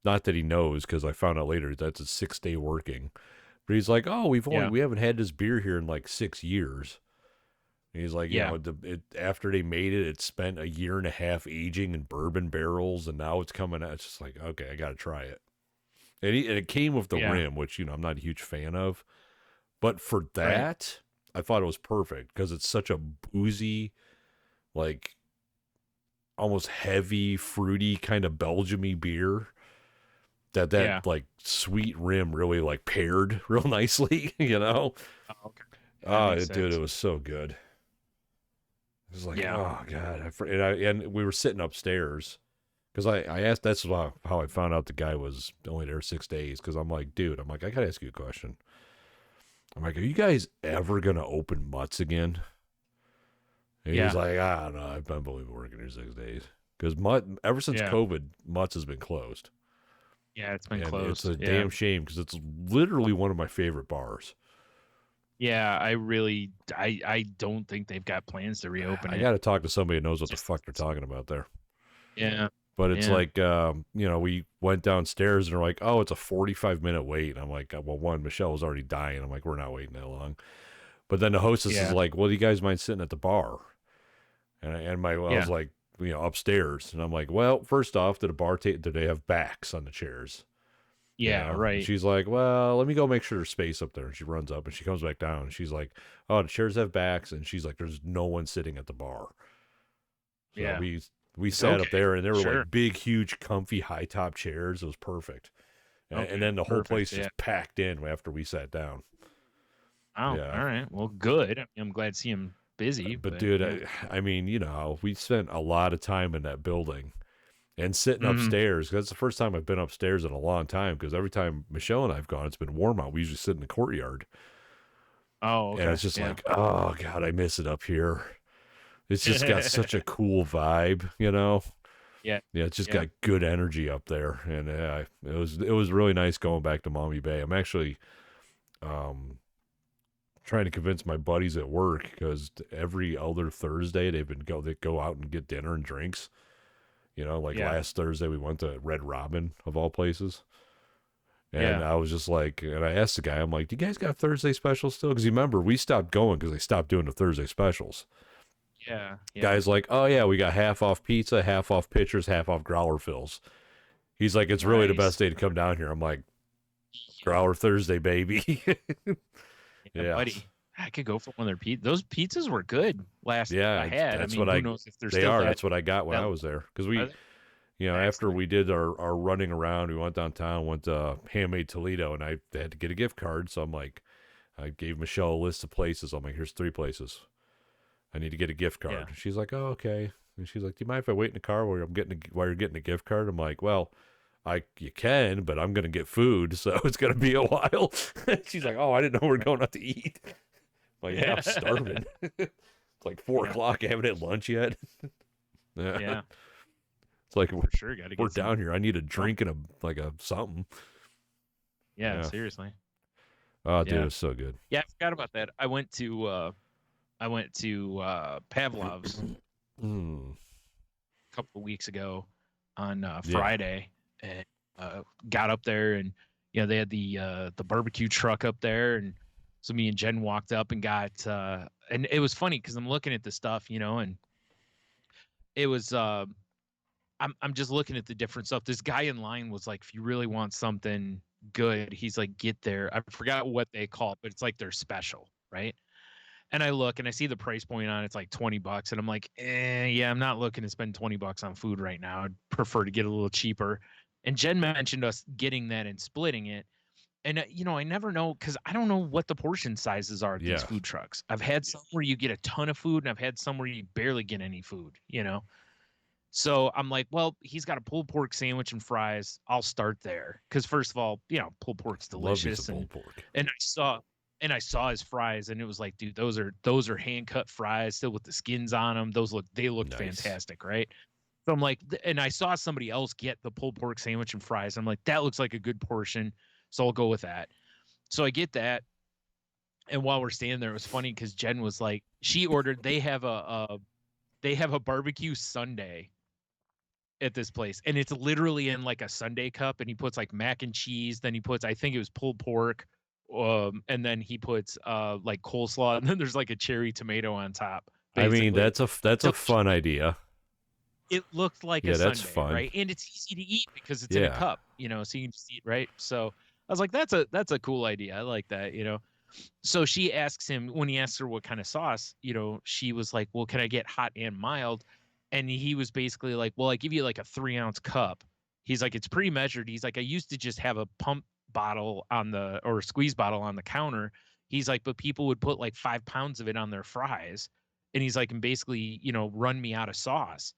Not that he knows, because I found out later that's a 6-day working. But he's like, oh, Yeah. we haven't had this beer here in like 6 years. And he's like, Yeah. after they made it, it spent a year and a half aging in bourbon barrels, and now it's coming out. It's just like, okay, I got to try it. And it came with the Yeah. rim, which I'm not a huge fan of. But for Right. that, I thought it was perfect because it's such a boozy, like almost heavy, fruity kind of Belgium-y beer that Yeah. like sweet rim really like paired real nicely, you know? Oh, okay. That makes Dude, sense. it was so good. It was like, Yeah. oh God. And we were sitting upstairs because I asked, that's how I found out the guy was only there 6 days. Cause I'm like, dude, I got to ask you a question. I'm like, are you guys ever going to open Mutts again? And Yeah. he's like, I don't know. I've been working here 6 days. Because ever since Yeah. COVID, Mutts has been closed. Yeah. It's been And closed. it's a Yeah. damn shame because it's literally one of my favorite bars. Yeah. I don't think they've got plans to reopen I it. got to talk to somebody who knows what the Just- fuck they're talking about there. Yeah. But it's Yeah. like, we went downstairs and they're like, oh, it's a 45-minute wait. And I'm like, well, one, Michelle was already dying. I'm like, we're not waiting that long. But then the hostess is Yeah. like, well, do you guys mind sitting at the bar? And I Yeah. was like, upstairs. And I'm like, well, first off, do they have backs on the chairs? Yeah. And Right. she's like, well, let me go make sure there's space up there. And she runs up and she comes back down. And she's like, oh, the chairs have backs. And she's like, there's no one sitting at the bar. So Yeah. we sat up okay. there and there were Sure. like big, huge, comfy, high top chairs. It was perfect. Okay, And then the whole perfect, place yeah. just packed in after we sat down. Oh, Yeah. all right. Well, good. I'm glad to see him busy. But dude, yeah. I mean, we spent a lot of time in that building and sitting Mhm. upstairs. That's the first time I've been upstairs in a long time because every time Michelle and I've gone, it's been warm out. We usually sit in the courtyard. Oh, okay. And it's just yeah. like, oh God, I miss it up here. It's just got such a cool vibe, you know? Yeah. Yeah, it's just Yeah. got good energy up there. And it was really nice going back to Maumee Bay. I'm actually trying to convince my buddies at work because every other Thursday they go out and get dinner and drinks. Like Yeah. last Thursday we went to Red Robin of all places. And Yeah. I was just like, and I asked the guy, I'm like, do you guys got Thursday specials still? Because you remember, we stopped going because they stopped doing the Thursday specials. Yeah. Guy's like, oh yeah, we got half off pizza, half off pitchers, half off growler fills. He's like, it's really the Nice. best day to come down here. I'm like, growler Thursday, baby. Yeah, buddy. I could go for one of their pizzas. Those pizzas were good last I had. That's I mean, what who knows if they're they still are. that, That's what I got when that- I was there. Because we, are they? after Excellent. we did our running around, we went downtown, went to Handmade Toledo, and I had to get a gift card. So I'm like, I gave Michelle a list of places. I'm like, here's 3 places. I need to get a gift card. Yeah. She's like, oh, okay. And she's like, do you mind if I wait in the car while you're getting a gift card? I'm like, well, you can, but I'm gonna get food, so it's gonna be a while. She's like, oh, I didn't know we were going out to eat. I'm like, yeah, I'm starving. It's like 4:00. I haven't had lunch yet. Yeah. It's like For sure. Got to we're get some. down here. I need a drink and a something. Yeah, Yeah. seriously. Oh, dude, Yeah. it was so good. Yeah, I forgot about that. I went to Pavlov's Mm. a couple of weeks ago on Friday, and got up there, and they had the barbecue truck up there, and so me and Jen walked up and got and it was funny because I'm looking at the stuff, and it was I'm just looking at the different stuff. This guy in line was like, if you really want something good, he's like, get there. I forgot what they call it, but it's like their special, right? And I look and I see the price point on it's like $20, and I'm like, yeah, I'm not looking to spend $20 on food right now. I'd prefer to get a little cheaper. And Jen mentioned us getting that and splitting it. And I never know because I don't know what the portion sizes are at these Yeah. food trucks. I've had some where you get a ton of food, and I've had some where you barely get any food. So I'm like, well, he's got a pulled pork sandwich and fries. I'll start there because first of all, pulled pork's Love me delicious, some and pulled pork. I saw his fries, and it was like, dude, those are hand cut fries, still with the skins on them. They look Nice. fantastic, right? So I'm like, and I saw somebody else get the pulled pork sandwich and fries. I'm like, that looks like a good portion, so I'll go with that. So I get that, and while we're standing there, it was funny because Jen was like, she ordered. They have a barbecue sundae. at this place, and it's literally in like a sundae cup, and he puts like mac and cheese, then he puts, I think it was pulled pork, and then he puts like coleslaw, and then there's like a cherry tomato on top, I mean, basically. that's a So fun idea. it looked like a Yeah, that's sundae, fun. right? And it's easy to eat because it's in a Yeah. cup, so you can just eat, right? So I was like, that's a cool idea. I like that. So she asks him, when he asks her what kind of sauce, she was like, well, can I get hot and mild? And he was basically like, well, I give you like a 3-ounce cup. He's like, it's pretty measured. He's like, I used to just have a pump bottle or a squeeze bottle on the counter. He's like, but people would put like 5 pounds of it on their fries. And he's like, and basically, run me out of sauce.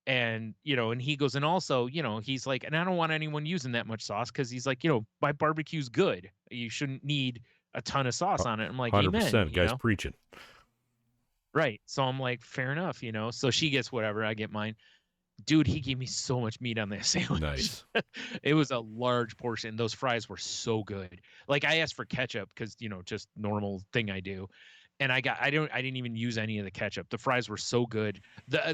And he goes, and also, he's like, and I don't want anyone using that much sauce, because he's like, my barbecue's good. You shouldn't need a ton of sauce on it. I'm like, amen, 100%. Guy's preaching. right. So I'm like, fair enough, so she gets whatever, I get mine. Dude, he gave me so much meat on that sandwich. Nice. It was a large portion. Those fries were so good. Like, I asked for ketchup because, just normal thing I do. And I didn't even use any of the ketchup. The fries were so good.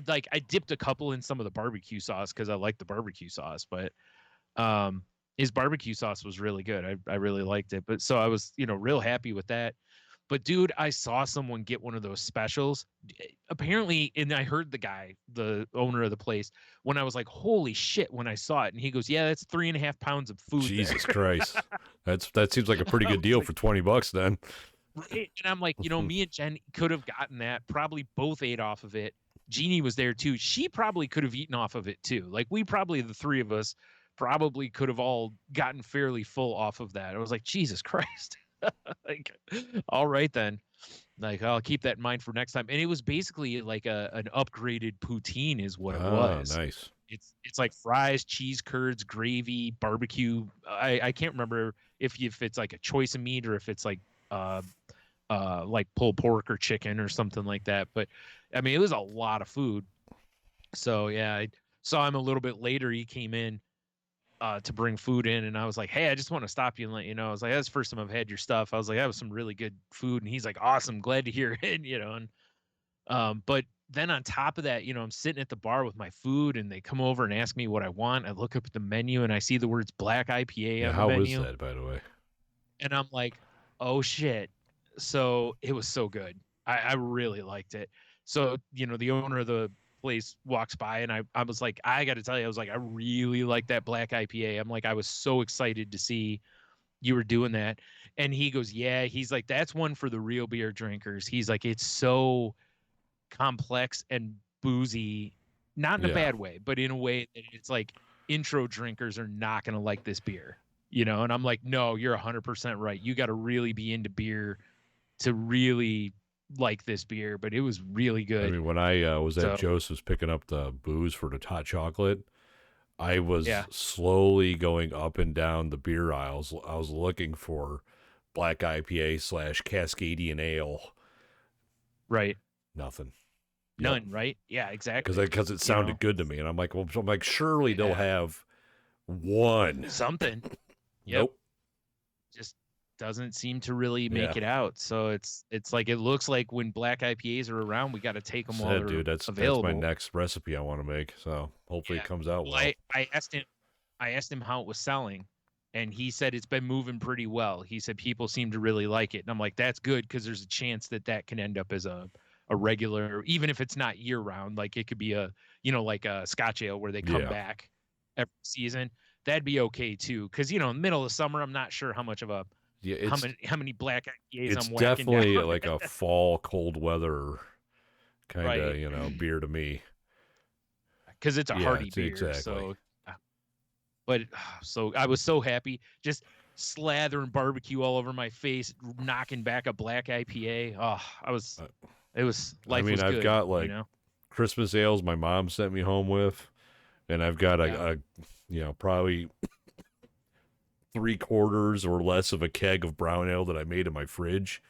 Like, I dipped a couple in some of the barbecue sauce because I like the barbecue sauce, but his barbecue sauce was really good. I really liked it. But so I was, real happy with that. But dude, I saw someone get one of those specials. Apparently, and I heard the guy, the owner of the place, when I was like, holy shit, when I saw it. And he goes, yeah, that's 3.5 pounds of food. Jesus there. Christ. That seems like a pretty good deal for $20 then. Right. And I'm like, me and Jen could have gotten that. Probably both ate off of it. Jeannie was there too. She probably could have eaten off of it too. Like, the three of us probably could have all gotten fairly full off of that. I was like, Jesus Christ. Like, all right then. Like, I'll keep that in mind for next time. And it was basically like an upgraded poutine is what it was. Nice. It's like fries, cheese curds, gravy, barbecue. I can't remember if it's like a choice of meat or if it's like pulled pork or chicken or something like that. But I mean, it was a lot of food. So yeah, I saw him a little bit later. He came in to bring food in, and I was like, hey, I just want to stop you and let you know. I was like, that's the first time I've had your stuff. I was like, that was some really good food. And he's like, awesome, glad to hear it. And but then on top of that, I'm sitting at the bar with my food, and they come over and ask me what I want. I look up at the menu and I see the words black IPA on the menu. How is that, by the way? And I'm like, oh shit. So it was so good. I really liked it. So, the owner of the place walks by, and I was like, I got to tell you, I was like, I really like that black IPA. I'm like, I was so excited to see you were doing that. And he goes, yeah, he's like, that's one for the real beer drinkers. He's like, it's so complex and boozy, not in a bad way, but in a way that it's like intro drinkers are not going to like this beer, And I'm like, no, you're 100% right. You got to really be into beer to really like this beer, but it was really good. I mean, when I was at Joseph's picking up the booze for the hot chocolate, I was slowly going up and down the beer aisles. I was looking for black IPA / Cascadian Ale. Right. Nothing. None, right? Yeah, exactly. Because it sounded good to me, and I'm like, surely they'll have one something. Yep. Nope. Just doesn't seem to really make it out. So it's like, it looks like when black IPAs are around, we got to take them while they're available. That's my next recipe I want to make. So hopefully it comes out well. I asked him how it was selling, and he said it's been moving pretty well. He said people seem to really like it, and I'm like, that's good, because there's a chance that can end up as a regular, even if it's not year round. Like, it could be like a Scotch ale where they come back every season. That'd be okay too, because in the middle of summer, I'm not sure how much of a how many black IPAs I'm whacking down. It's definitely like a fall cold weather kind of beer to me, because it's a hearty beer. Exactly. So I was so happy, just slathering barbecue all over my face, knocking back a black IPA. It was life. I mean, I've got like Christmas ales my mom sent me home with, and I've got a probably 3/4 or less of a keg of brown ale that I made in my fridge.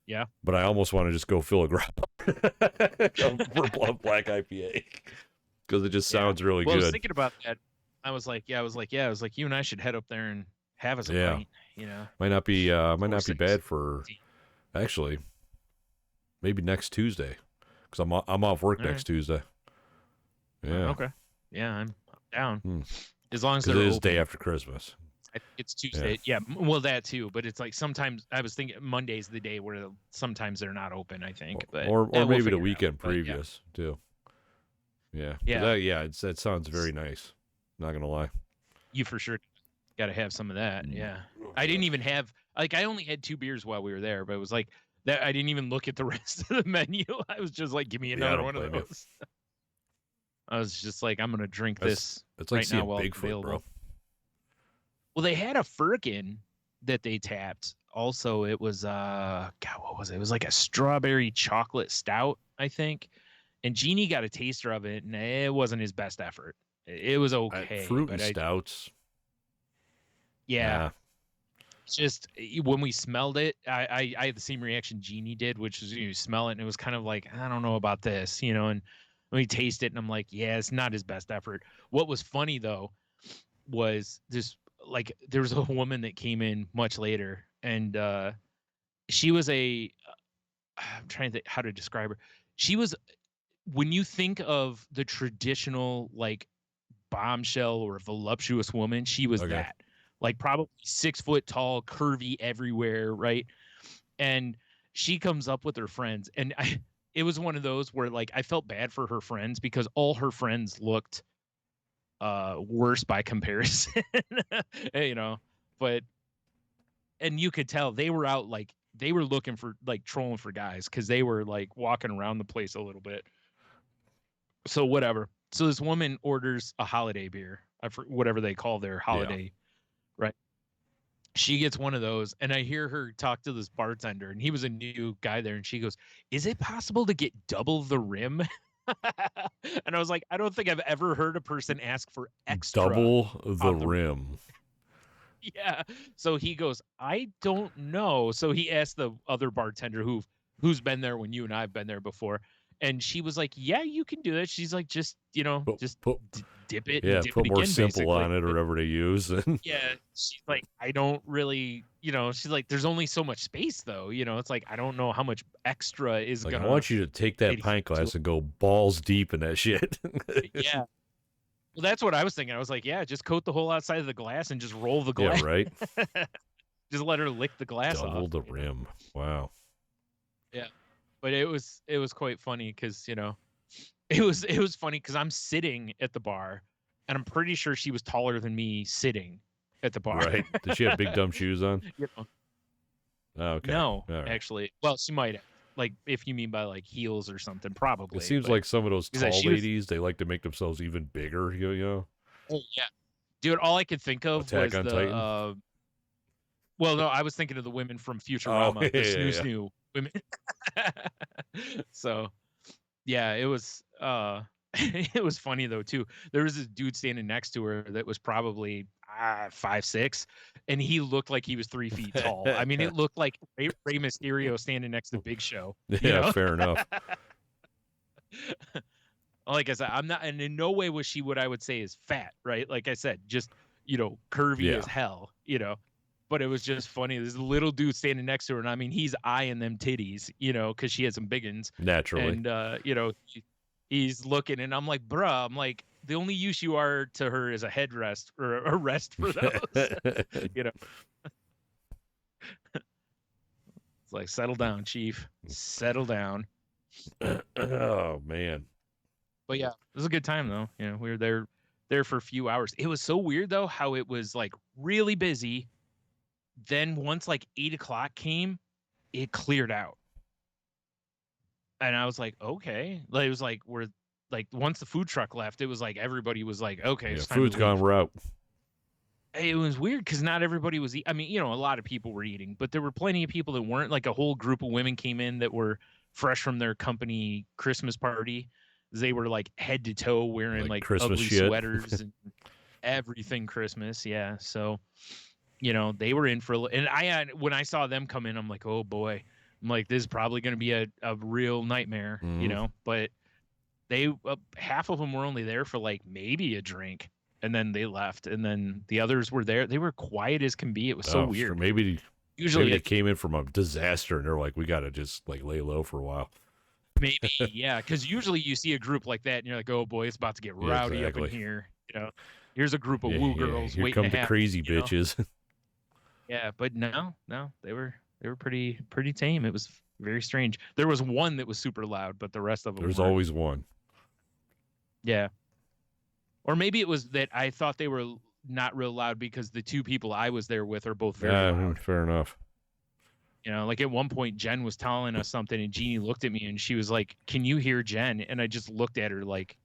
Yeah. But I almost want to just go fill a growler for black IPA, because it just sounds really good. I was thinking about that. I was like, you and I should head up there and have us a pint. Might not be bad for, actually, maybe next Tuesday, because I'm off work next Tuesday. Yeah. Okay. Yeah, I'm down. Hmm. As long as Because they're it is open. day after Christmas. I think it's Tuesday. Yeah. Well, that too. But it's like sometimes I was thinking Monday's the day where sometimes they're not open. I think, but Or we'll maybe the figure it out. weekend But yeah, previous too. Yeah. But yeah, that sounds very nice. Not gonna lie. you for sure got to have some of that. Mm. Yeah, Oh, I didn't God. even have like I only had 2 beers while we were there, but it was like that. I didn't even look at the rest of the menu. I was just like, give me Yeah, I another don't one of blame you. those. I was just like, I'm gonna drink That's this it's like right now seeing while it's Bigfoot, available. bro. Well, they had a firkin that they tapped. Also, it was God, what was it? It was like a strawberry chocolate stout, I think. And Jeannie got a taster of it, and it wasn't his best effort. It was okay, Fruit but and stouts. yeah, Nah. it's just when we smelled it, I had the same reaction Jeannie did, which is you smell it and it was kind of like I don't know about this, and when we taste it, and I'm like, yeah, it's not his best effort. What was funny though was this like there was a woman that came in much later, and she was I'm trying to think how to describe her. She was when you think of the traditional like bombshell or voluptuous woman, she was Okay. that. Like probably 6 foot tall, curvy everywhere, right? And she comes up with her friends, and it was one of those where like I felt bad for her friends because all her friends looked worse by comparison, you know. But and you could tell they were out like they were looking for like trolling for guys because they were like walking around the place a little bit. So whatever. So this woman orders a holiday beer, whatever they call their holiday, right? She gets one of those, and I hear her talk to this bartender, and he was a new guy there, and she goes, "Is it possible to get double the rim?" And I was like, I don't think I've ever heard a person ask for extra Double the on the rim. yeah. So he goes, I don't know. So he asked the other bartender who's been there when you and I've been there before. And she was like, yeah, you can do that. She's like, just, just Put dip it and yeah, dip it put more again, simple basically. on it or whatever they use. Yeah. She's like, I don't really, she's like, there's only so much space though. It's like, I don't know how much extra is Like, going I to want you to take that pint glass and go balls deep in that shit. yeah. Well, that's what I was thinking. I was like, yeah, just coat the whole outside of the glass and just roll the glass. Yeah, right. Just let her lick the glass off. Double the rim. Wow. Yeah. But it was quite funny because, it was funny because I'm sitting at the bar and I'm pretty sure she was taller than me sitting at the bar. Right. Did she have big dumb shoes on? Oh, okay. No, right. Actually. Well, she might have. Like, if you mean by like heels or something, probably. It seems like some of those tall ladies, they like to make themselves even bigger, you know? Oh, yeah. Dude, all I could think of Attack was on Titan? Well, no, I was thinking of the women from Futurama, the snoo women. So, yeah, it was it was funny though too. There was this dude standing next to her that was probably 5'6", and he looked like he was 3 feet tall. I mean, it looked like Rey Mysterio standing next to Big Show. Yeah, fair enough. Like I said, I'm not, and in no way was she what I would say is fat, right? Like I said, just curvy as hell, But it was just funny. This little dude standing next to her, and I mean, he's eyeing them titties, because she had some big ones. Naturally. And he's looking, and I'm like, bruh, the only use you are to her is a headrest or a rest for those. It's like, settle down, Chief. Settle down. Oh man. But yeah, it was a good time though. We were there for a few hours. It was so weird though how it was like really busy. Then once like 8:00 came, it cleared out. And I was like, okay. Like, it was like once the food truck left, it was like everybody was like, okay, it's time food's to gone, leave. we're out. It was weird because not everybody was I mean, a lot of people were eating, but there were plenty of people that weren't. Like a whole group of women came in that were fresh from their company Christmas party. They were like head to toe wearing like Christmas ugly shit. sweaters and everything Christmas. Yeah. So, they were in for and when I saw them come in, I'm like, oh boy. I'm like, this is probably going to be a real nightmare, but they half of them were only there for like maybe a drink, and then they left, and then the others were there. They were quiet as can be. It was so weird. Sure. Maybe usually they came in from a disaster and they're like, we got to just like lay low for a while. Maybe, yeah, because usually you see a group like that, and you're like, "Oh boy, it's about to get rowdy up in here." Here's a group of woo girls Here waiting come to the have, crazy bitches. Yeah, but no, they were pretty tame. It was very strange. There was one that was super loud, but the rest of them There's weren't. always one. Yeah. Or maybe it was that I thought they were not real loud because the two people I was there with are both very loud. Fair enough. Like at one point Jen was telling us something and Jeannie looked at me and she was like, "Can you hear Jen?" And I just looked at her like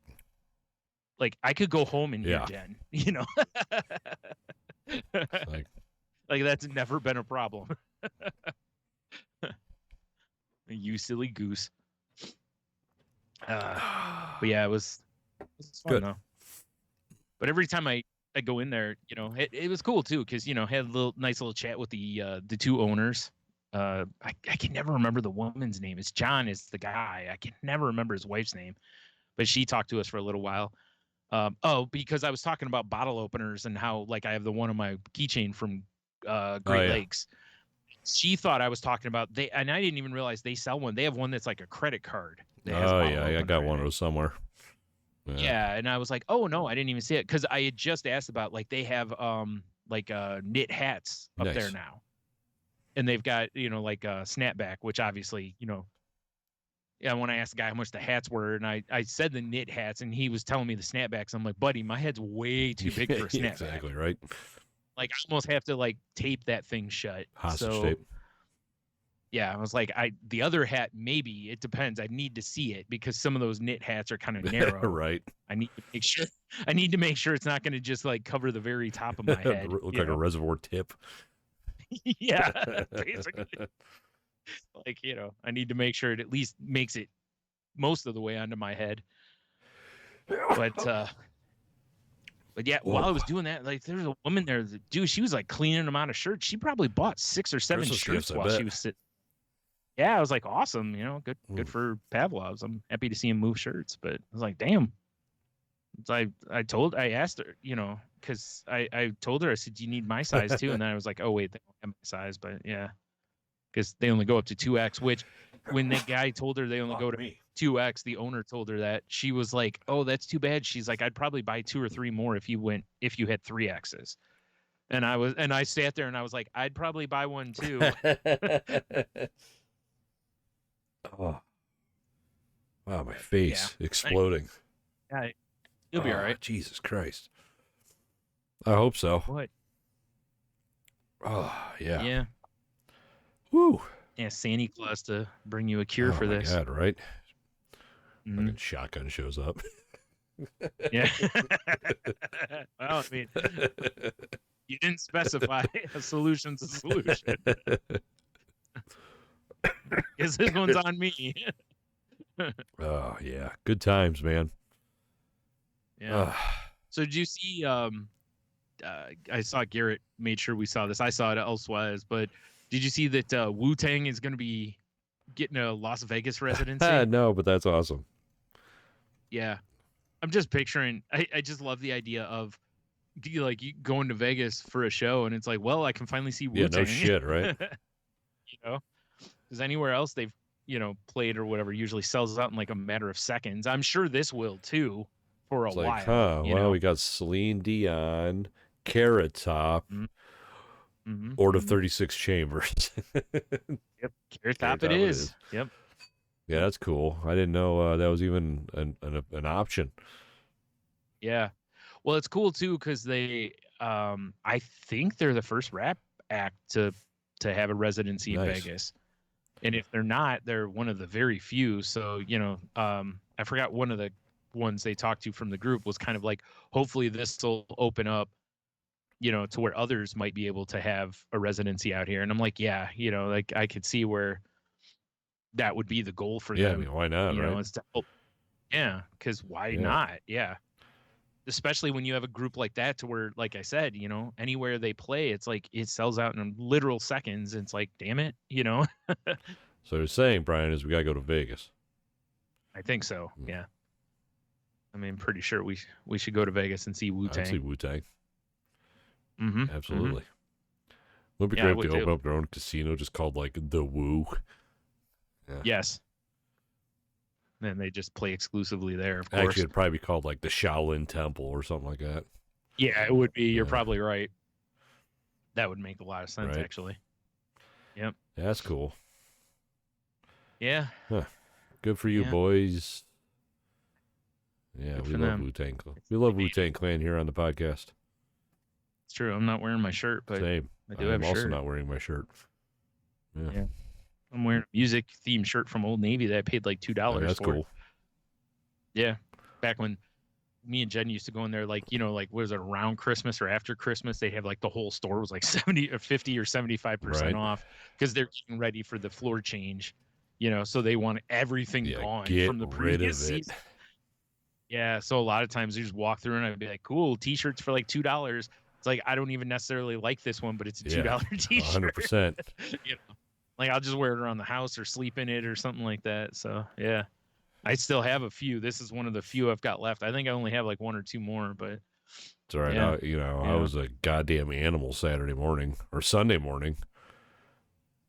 I could go home and hear Jen, like that's never been a problem. You silly goose. But yeah, it was fun good though. But every time I go in there, it was cool too because had a nice little chat with the two owners. I can never remember the woman's name. It's John is the guy. I can never remember his wife's name, but she talked to us for a little while. Because I was talking about bottle openers and how I have the one on my keychain from Great Lakes. She thought I was talking about and I didn't even realize they sell one. They have one that's like a credit card. I got one of those somewhere. Yeah, and I was like, oh no, I didn't even see it because I had just asked about they have knit hats up there now, and they've got snapback, which obviously yeah. When I asked the guy how much the hats were, and I said the knit hats, and he was telling me the snapbacks, I'm like, buddy, my head's way too big for a snapback. Exactly right. I almost have to tape that thing shut. Hostage tape. Yeah, I was like, the other hat, maybe it depends. I need to see it because some of those knit hats are kind of narrow. Right. I need to make sure it's not going to just cover the very top of my head. Look like a reservoir tip. Yeah, basically. I need to make sure it at least makes it most of the way onto my head. But yeah, while I was doing that, there was a woman there, dude, she was cleaning them out of shirts. She probably bought 6 or 7 shirts while she was sitting. Yeah, I was like, awesome, good for Pavlov's. I'm happy to see him move shirts, but I was like, damn. I asked her, because I told her, I said, do you need my size too? And then I was like, oh wait, they don't have my size, but yeah, because they only go up to 2X. Which, when the guy told her they only go to 2X, the owner told her that, she was like, oh, that's too bad. She's like, I'd probably buy 2 or 3 more if you had 3Xs. And I sat there and I was like, I'd probably buy one too. Oh. Wow, my face exploding. Yeah, you'll be all right. Jesus Christ. I hope so. What? Oh, yeah. Yeah. Woo. Yeah, Santa Claus to bring you a cure for this. God, right? Mm-hmm. Shotgun shows up. Yeah. Well, I mean, you didn't specify a solution's a solution. Because this one's on me. Oh, yeah. Good times, man. Yeah. So did you see, I saw Garrett made sure we saw this. I saw it elsewise, but did you see that Wu-Tang is going to be getting a Las Vegas residency? No, but that's awesome. Yeah. I'm just picturing, I just love the idea of you going to Vegas for a show and it's like, well, I can finally see Wu-Tang. Yeah, no shit, right? Because anywhere else they've, played or whatever usually sells out in a matter of seconds. I'm sure this will too for a while. Well, we got Celine Dion, Carrot Top, Order of 36 Chambers. Yep, Carrot Top it is. Yep. Yeah, that's cool. I didn't know that was even an option. Yeah. Well, it's cool too because they, I think they're the first rap act to have a residency in Vegas. And if they're not, they're one of the very few. So, I forgot one of the ones they talked to from the group was kind of hopefully this will open up, to where others might be able to have a residency out here. And I'm like, yeah, I could see where that would be the goal for them. Yeah, I mean, why not, right? It's yeah, because why not? Yeah. Especially when you have a group like that to where, like I said, anywhere they play, it's it sells out in literal seconds. And it's damn it, So you're saying, Brian, is we got to go to Vegas. I think so, yeah. I mean, pretty sure we should go to Vegas and see Wu-Tang. I'd see Wu-Tang. Mm-hmm. Absolutely. Would be great to open up their own casino just called, the Wu. Yeah. Yes. and they just play exclusively there, of Actually, course. it'd probably be called like the Shaolin Temple or something like that. Yeah, it would be. You're Yeah. probably right. That would make a lot of sense, Right. actually. Yep. Yeah, that's cool. Yeah. Huh. Good for you, Yeah. boys. Yeah, Good we for love them. Wu-Tang Clan. It's We love like, Wu-Tang Clan here on the podcast. it's true. I'm not wearing my shirt, but Same. I do have I'm a also shirt. not wearing my shirt. Yeah. Yeah. I'm wearing a music themed shirt from Old Navy that I paid like $2 That's for. cool. Yeah. Back when me and Jen used to go in there, like, what was it, around Christmas or after Christmas, they'd have like the whole store was like 70 or 50 or 75% Right. off because they're getting ready for the floor change, so they want everything gone get from the rid previous of it. season. Yeah. So a lot of times you just walk through and I'd be like, cool, t-shirts for like $2. It's like, I don't even necessarily like this one, but it's a $2 t-shirt. 100%. Like I'll just wear it around the house or sleep in it or something like that. So yeah. I still have a few. This is one of the few I've got left. I think I only have like one or two more, but It's all right. Yeah. I was a goddamn animal Saturday morning or Sunday morning.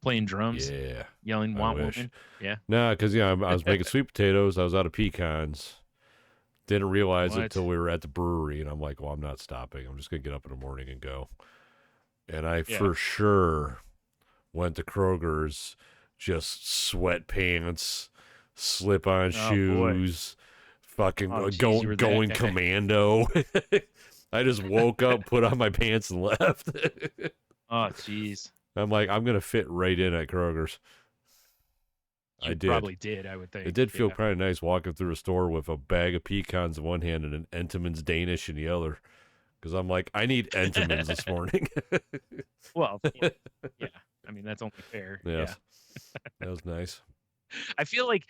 Playing drums, Yeah. yelling I "Want wish. Woman." Yeah. Nah, because I was making sweet potatoes. I was out of pecans. Didn't realize it What? until we were at the brewery, and I'm like, well, I'm not stopping. I'm just gonna get up in the morning and go. And I for sure went to Kroger's, just sweatpants, slip-on shoes, fucking going commando. I just woke up, put on my pants, and left. Oh, jeez. I'm like, I'm gonna fit right in at Kroger's. You probably did, I would think. It did feel kind of nice walking through a store with a bag of pecans in one hand and an Entenmann's Danish in the other. Because I'm like, I need Entenmann's this morning. Well, yeah. I mean, that's only fair. Yes. Yeah. That was nice. I feel like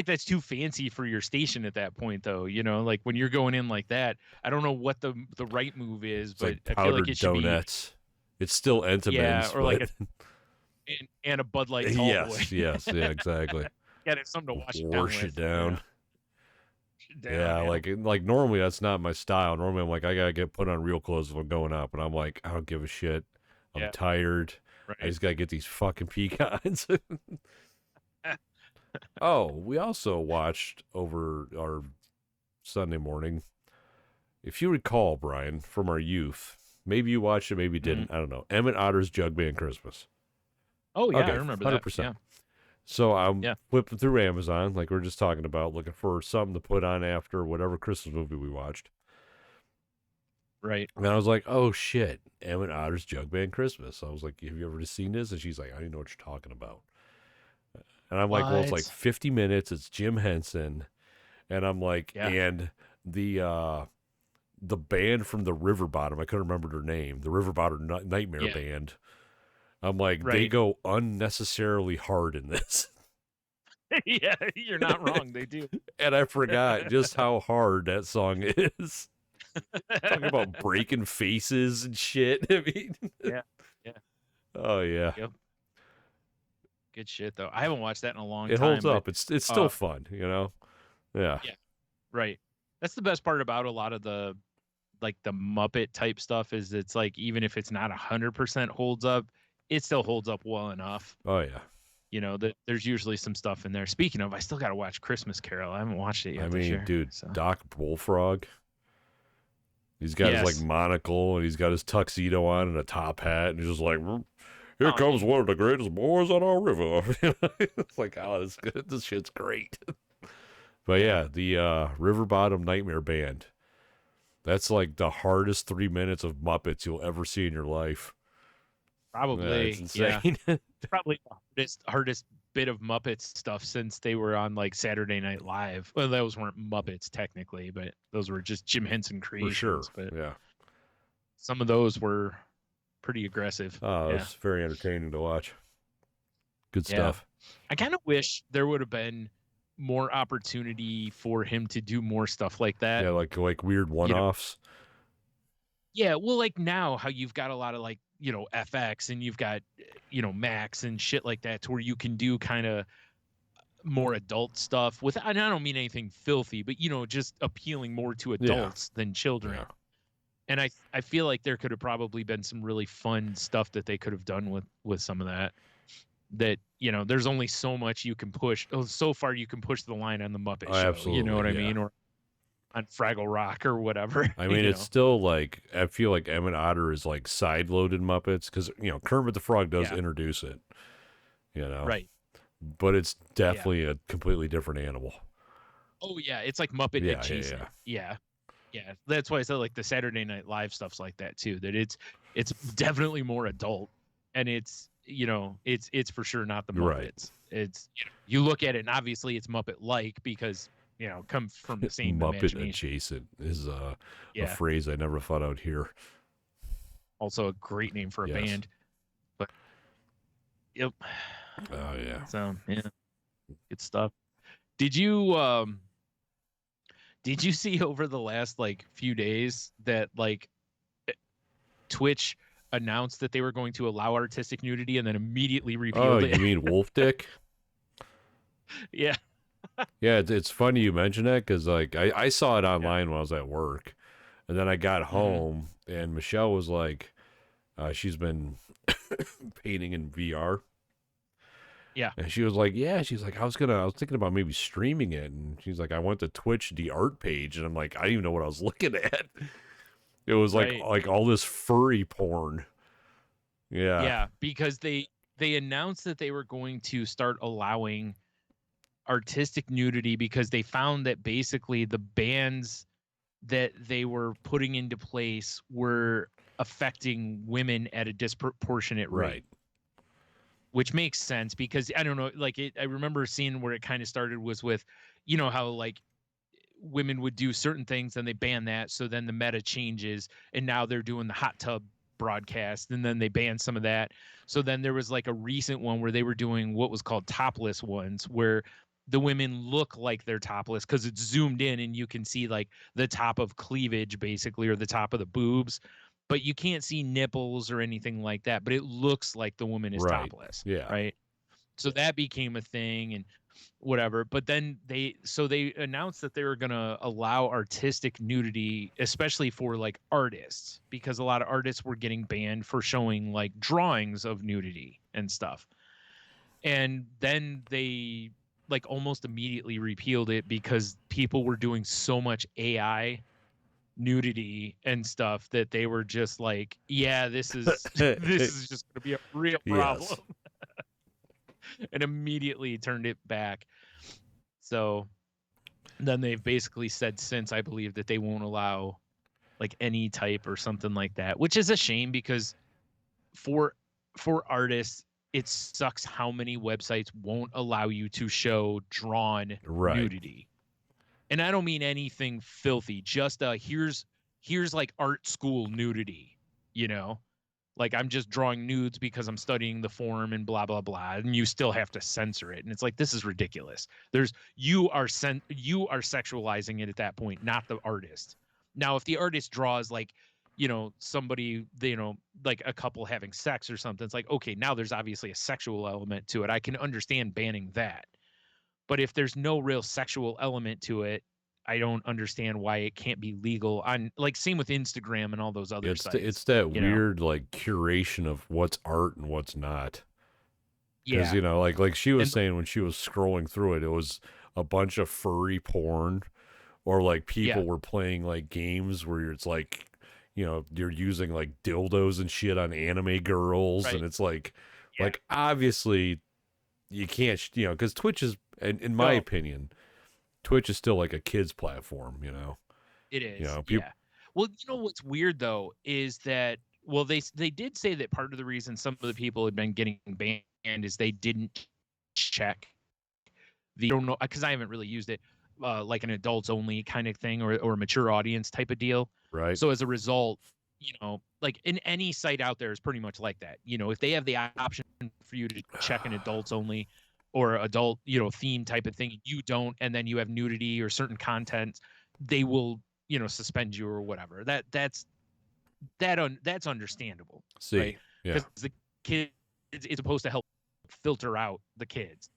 that's too fancy for your station at that point, though. Like when you're going in like that, I don't know what the right move is, It's but like I feel like powdered it should donuts. It's still Entenmann's. Yeah, or like but... and a Bud Light tall boy. Yes, yeah, exactly. Yeah, it's something to wash it down. Yeah, yeah. like normally that's not my style. Normally I'm like, I gotta get put on real clothes if I'm going out, but I'm like, I don't give a shit. I'm tired. Right. I just gotta get these fucking pecans. Oh, we also watched over our Sunday morning. If you recall, Brian, from our youth, maybe you watched it, maybe you didn't. I don't know. Emmett Otter's Jug Band Christmas. Oh, yeah, okay, I remember 100%. that. Yeah. So I'm flipping through Amazon, like we were just talking about, looking for something to put on after whatever Christmas movie we watched. Right. And I was like, oh, shit, Emmett Otter's Jug Band Christmas. I was like, have you ever seen this? And she's like, I don't even know what you're talking about. And I'm like, well, it's like 50 minutes. It's Jim Henson. And I'm like, and the band from the River Bottom, I couldn't remember their name, the River Bottom Nightmare Band. I'm like, they go unnecessarily hard in this. Yeah, you're not wrong. They do. And I forgot just how hard that song is. Talking about breaking faces and shit. I mean, yeah. Oh, yeah. Yep. Good shit, though. I haven't watched that in a long time. It holds up. It's still fun, Yeah. Yeah. Right. That's the best part about a lot of the Muppet type stuff is it's like, even if it's not 100% holds up, it still holds up well enough. Oh, yeah. There's usually some stuff in there. Speaking of, I still got to watch Christmas Carol. I haven't watched it yet. I this mean, year, dude, so. Doc Bullfrog. He's got his like monocle and he's got his tuxedo on and a top hat and he's just like, here comes one of the greatest boys on our river. It's like, oh, this good. This shit's great. But yeah, the River Bottom Nightmare Band. That's like the hardest 3 minutes of Muppets you'll ever see in your life. Probably, it's insane. Probably the hardest bit of Muppets stuff since they were on like Saturday Night Live. Well, those weren't Muppets technically, but those were just Jim Henson creations. For sure, but some of those were pretty aggressive. Oh, it was very entertaining to watch. Good stuff. I kind of wish there would have been more opportunity for him to do more stuff like that. Yeah, like weird one-offs. Yeah, well, like now how you've got a lot of like, FX and you've got, Max and shit like that to where you can do kind of more adult stuff with, and I don't mean anything filthy, but, just appealing more to adults than children. Yeah. And I feel like there could have probably been some really fun stuff that they could have done with some of that. that, you know, there's only so much you can push. Oh, so far you can push the line on the Muppet Oh, Show. You know what I absolutely, yeah. mean? Or on Fraggle Rock or whatever. I mean, You it's know? still like I feel like Emmett Otter is like side-loaded Muppets because Kermit the Frog does Yeah. introduce it, Right. but it's Yeah. definitely a completely different animal. Oh yeah, it's like Muppet Yeah, yeah, adjacent. yeah. Yeah. Yeah. That's why I said like the Saturday Night Live stuff's like that too. That it's definitely more adult, and it's, you know, it's for sure not the Right. Muppets. It's, you know, you look at it and obviously it's Muppet like because, you know, comes from the same Muppet imagination. adjacent is a Yeah. phrase I never thought I'd hear. Also a great name for a Yes. band. But yep. Oh yeah. So yeah, good stuff. Did you see over the last like few days that like Twitch announced that they were going to allow artistic nudity and then immediately Oh, repealed it? you mean Wolf Dick? Yeah. Yeah, it's funny you mention that because like I saw it online when I was at work, and then I got home and Michelle was like, she's been painting in VR. Yeah. And she was like, yeah, she's like, I was thinking about maybe streaming it. And she's like, I went to Twitch, the art page. And I'm like, I didn't even know what I was looking at. It was Right. like all this furry porn. Yeah. Yeah, because they announced that they were going to start allowing artistic nudity because they found that basically the bans that they were putting into place were affecting women at a disproportionate rate. Right. Which makes sense because I don't know, like I remember seeing where it kind of started was with, you know, how like women would do certain things and they ban that, so then the meta changes and now they're doing the hot tub broadcast and then they banned some of that. So then there was like a recent one where they were doing what was called topless ones, where the women look like they're topless because it's zoomed in and you can see like the top of cleavage basically, or the top of the boobs, but you can't see nipples or anything like that, but it looks like the woman is Right. topless. Yeah. Right. So that became a thing and whatever. But then they announced that they were going to allow artistic nudity, especially for like artists, because a lot of artists were getting banned for showing like drawings of nudity and stuff. And then they like almost immediately repealed it because people were doing so much AI nudity and stuff that they were just like, yeah, this is this is just going to be a real problem. Yes. And immediately turned it back. So then they've basically said since, I believe, that they won't allow like any type or something like that, which is a shame because for artists, it sucks how many websites won't allow you to show drawn Right. nudity. And I don't mean anything filthy, just here's like art school nudity, you know? Like I'm just drawing nudes because I'm studying the form and blah blah blah, and you still have to censor it, and it's like, this is ridiculous. You are sexualizing it at that point, not the artist. Now if the artist draws like, you know, somebody, you know, like a couple having sex or something, it's like, okay, now there's obviously a sexual element to it. I can understand banning that. But if there's no real sexual element to it, I don't understand why it can't be legal on, like, same with Instagram and all those other sites. It's that you know? weird like curation of what's art and what's not. Because Yeah. like she was And saying when she was scrolling through it, it was a bunch of furry porn, or like people yeah, were playing like games where it's like, you're using like dildos and shit on anime girls, right. and it's like, Yeah. obviously you can't, because Twitch is, in my No, opinion, Twitch is still like a kid's platform. it is. People. Yeah. Well, you know what's weird though is that, well, they did say that part of the reason some of the people had been getting banned is they didn't check the, I don't know, because I haven't really used it, like an adults only kind of thing, or a mature audience type of deal. Right. So as a result, you know, like in any site out there is pretty much like that. You know, if they have the option for you to check an adults only or adult, you know, theme type of thing, you don't, and then you have nudity or certain content, they will, you know, suspend you or whatever. That's understandable, See, right? yeah, Because the kids, it's supposed to help filter out the kids.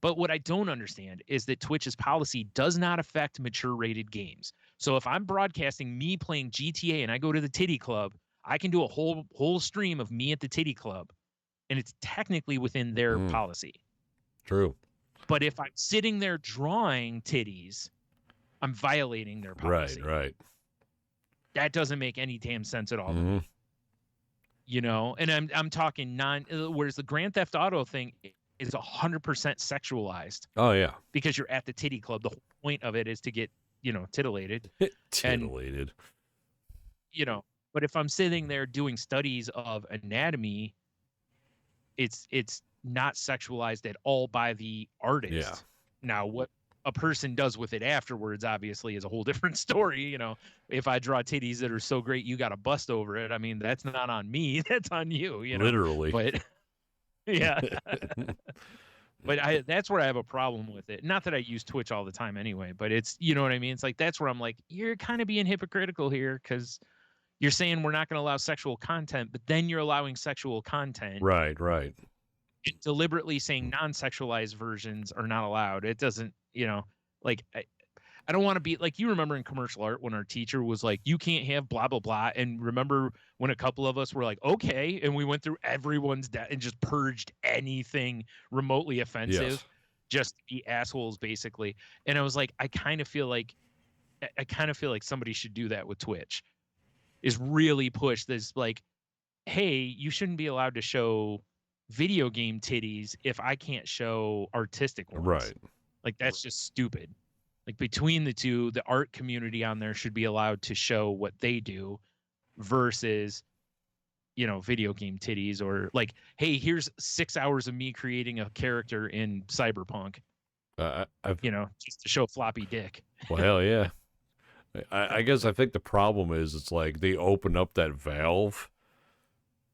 But what I don't understand is that Twitch's policy does not affect mature rated games. So if I'm broadcasting me playing GTA and I go to the Titty Club, I can do a whole stream of me at the Titty Club and it's technically within their Mm. policy. True. But if I'm sitting there drawing titties, I'm violating their policy. Right. That doesn't make any damn sense at all to Mhm. me. You know, and I'm talking whereas the Grand Theft Auto thing is 100% sexualized Oh yeah. because you're at the titty club. The whole point of it is to get, you know, titillated. Titillated. You know, but if I'm sitting there doing studies of anatomy, it's not sexualized at all by the artist. Yeah. Now, what a person does with it afterwards, obviously, is a whole different story. You know, if I draw titties that are so great you got to bust over it, I mean, that's not on me. That's on you. You know, Literally. But yeah, but that's where I have a problem with it. Not that I use Twitch all the time anyway, but it's, you know what I mean. It's like that's where I'm like, you're kind of being hypocritical here because you're saying we're not going to allow sexual content, but then you're allowing sexual content. Right. And deliberately saying non-sexualized versions are not allowed. It doesn't, you know, like I don't want to be like, you remember in commercial art when our teacher was like, you can't have blah, blah, blah. And remember when a couple of us were like, okay. And we went through everyone's and just purged anything remotely offensive, just to be assholes basically. And I was like, I kind of feel like somebody should do that with Twitch, is really push this, like, hey, you shouldn't be allowed to show video game titties if I can't show artistic ones. Right. Like, that's just stupid. Like, between the two, the art community on there should be allowed to show what they do versus, you know, video game titties, or like, hey, here's 6 hours of me creating a character in Cyberpunk, you know, just to show floppy dick. Well, hell yeah. I guess I think the problem is it's like they open up that valve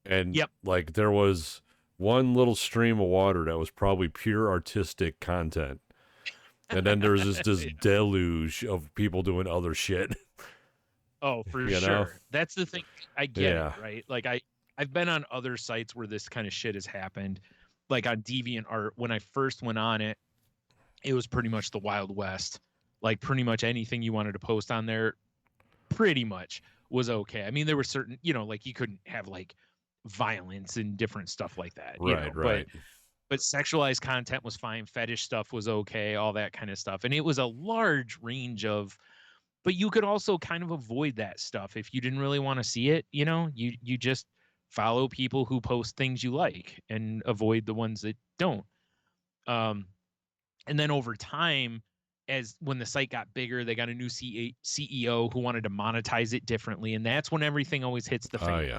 and like there was one little stream of water that was probably pure artistic content. And then there's this deluge of people doing other shit. Oh, for sure. Know? That's the thing. I get it, right? Like I've been on other sites where this kind of shit has happened. Like on DeviantArt, when I first went on it, it was pretty much the Wild West. Like pretty much anything you wanted to post on there pretty much was okay. I mean, there were certain, you know, like you couldn't have like violence and different stuff like that. You know? Right. But sexualized content was fine. Fetish stuff was okay. All that kind of stuff. And it was a large range of, but you could also kind of avoid that stuff if you didn't really want to see it. You know, you just follow people who post things you like and avoid the ones that don't. And then over time, as when the site got bigger, they got a new CEO who wanted to monetize it differently. And that's when everything always hits the fan. Oh, yeah.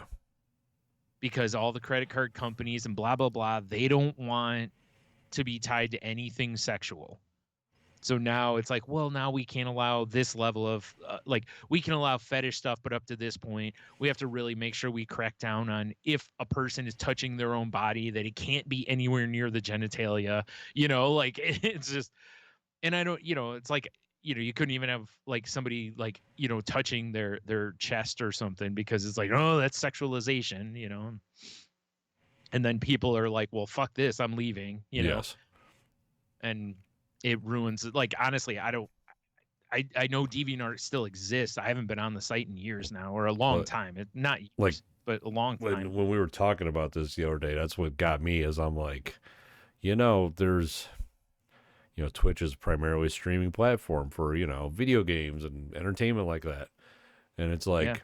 Because all the credit card companies and blah, blah, blah, they don't want to be tied to anything sexual. So now it's like, well, now we can't allow this level of like, we can allow fetish stuff, but up to this point, we have to really make sure we crack down on if a person is touching their own body, that it can't be anywhere near the genitalia, you know, like it's just, and I don't, you know, it's like, you know, you couldn't even have like somebody like, you know, touching their chest or something because it's like, oh, that's sexualization, you know. And then people are like, well, fuck this, I'm leaving, you know. And it ruins it. Like, honestly, I know DeviantArt still exists. I haven't been on the site in years now, or a long time. Not years, like, but a long time. When we were talking about this the other day, that's what got me, is I'm like, you know, there's, you know, Twitch is primarily a streaming platform for, you know, video games and entertainment like that. And it's like,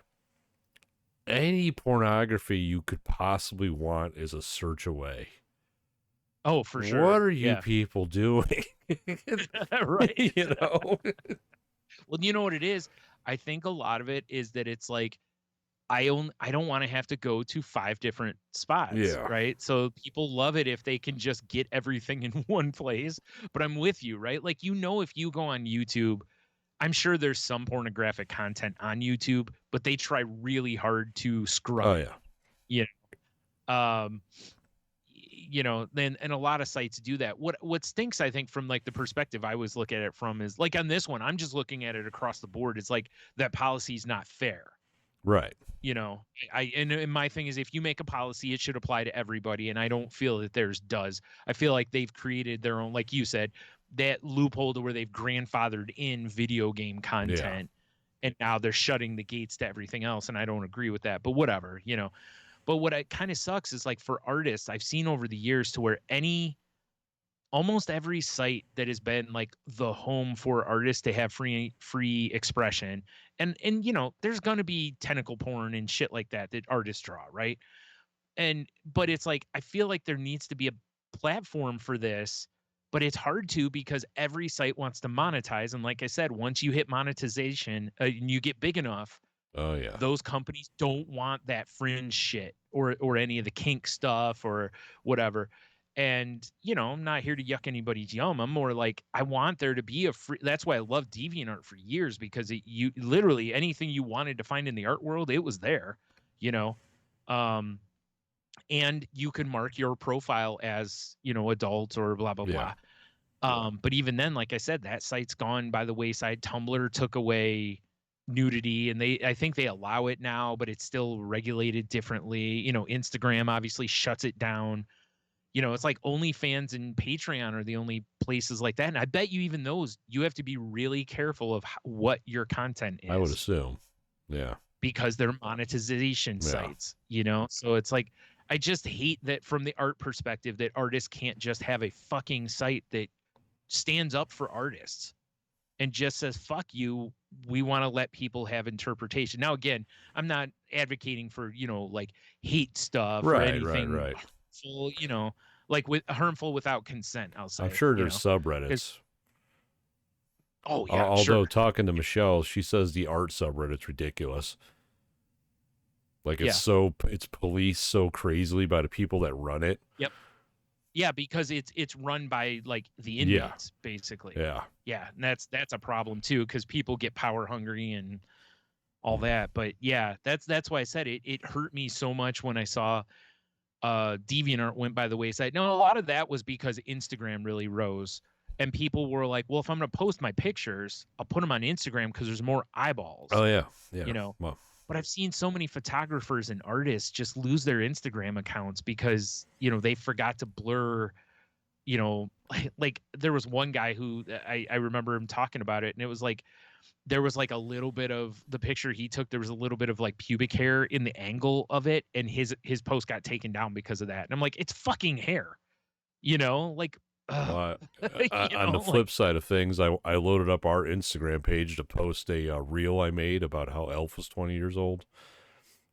any pornography you could possibly want is a search away. Oh, for sure. What are you people doing? Right. You know? Well, you know what it is? I think a lot of it is that it's like, I don't want to have to go to 5 different spots, right? So people love it if they can just get everything in one place. But I'm with you, right? Like, you know, if you go on YouTube, I'm sure there's some pornographic content on YouTube, but they try really hard to scrub it. You know, then, and a lot of sites do that. What stinks, I think, from like the perspective I always look at it from, is like on this one, I'm just looking at it across the board. It's like that policy is not fair. Right. You know, and my thing is, if you make a policy, it should apply to everybody. And I don't feel that theirs does. I feel like they've created their own, like you said, that loophole to where they've grandfathered in video game content, and now they're shutting the gates to everything else. And I don't agree with that, but whatever, you know. But what it kind of sucks is like for artists, I've seen over the years to where almost every site that has been like the home for artists to have free expression, and there's gonna be tentacle porn and shit like that artists draw, right? But it's like I feel like there needs to be a platform for this, but it's hard to because every site wants to monetize. And like I said, once you hit monetization and you get big enough, Oh yeah. those companies don't want that fringe shit or any of the kink stuff or whatever. And I'm not here to yuck anybody's yum. I'm more like I want there to be a free. That's why I love DeviantArt for years, because you literally anything you wanted to find in the art world, it was there. You know, um, and you can mark your profile as adult or blah blah Yeah. blah. But even then, like I said, that site's gone by the wayside. Tumblr took away nudity, and I think they allow it now, but it's still regulated differently. Instagram obviously shuts it down. It's like OnlyFans and Patreon are the only places like that. And I bet you even those, you have to be really careful of what your content I would is, assume. Yeah. because they're monetization Yeah. sites, So it's like, I just hate that from the art perspective that artists can't just have a fucking site that stands up for artists and just says, fuck you. We want to let people have interpretation. Now, again, I'm not advocating for, like hate stuff or anything Right. harmful, like with harmful without consent, I'll say. I'm sure there's subreddits. Oh yeah, Although sure. talking to Michelle, she says the art subreddit's ridiculous. Like it's it's policed so crazily by the people that run it. Yep. Yeah, because it's run by like the inmates, basically. Yeah. Yeah, and that's a problem too, because people get power hungry and all that. But yeah, that's why I said it hurt me so much when I saw DeviantArt went by the wayside. Now, a lot of that was because Instagram really rose, and people were like, well, if I'm going to post my pictures, I'll put them on Instagram because there's more eyeballs. Oh yeah. Well, but I've seen so many photographers and artists just lose their Instagram accounts because they forgot to blur. Like there was one guy who I remember him talking about it, and it was like there was like a little bit of the picture he took, there was a little bit of like pubic hair in the angle of it, and his post got taken down because of that. And I'm like, it's fucking hair, like on the flip side of things, I loaded up our Instagram page to post a reel I made about how Elf was 20 years old,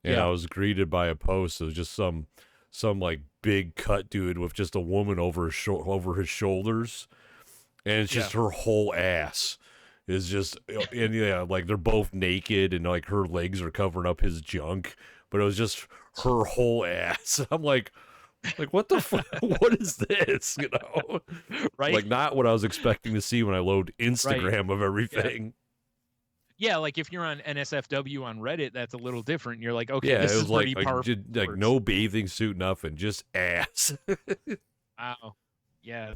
and I was greeted by a post. It was just some like big cut dude with just a woman over his shoulders, and it's just her whole ass is just, and like they're both naked, and like her legs are covering up his junk, but it was just her whole ass. I'm like what the fuck? What is this? Right? Like not what I was expecting to see when I load Instagram of everything. Yeah, like if you're on NSFW on Reddit, that's a little different. You're like, okay, this is is pretty powerful. Like no bathing suit, nothing, just ass. Wow. Yeah.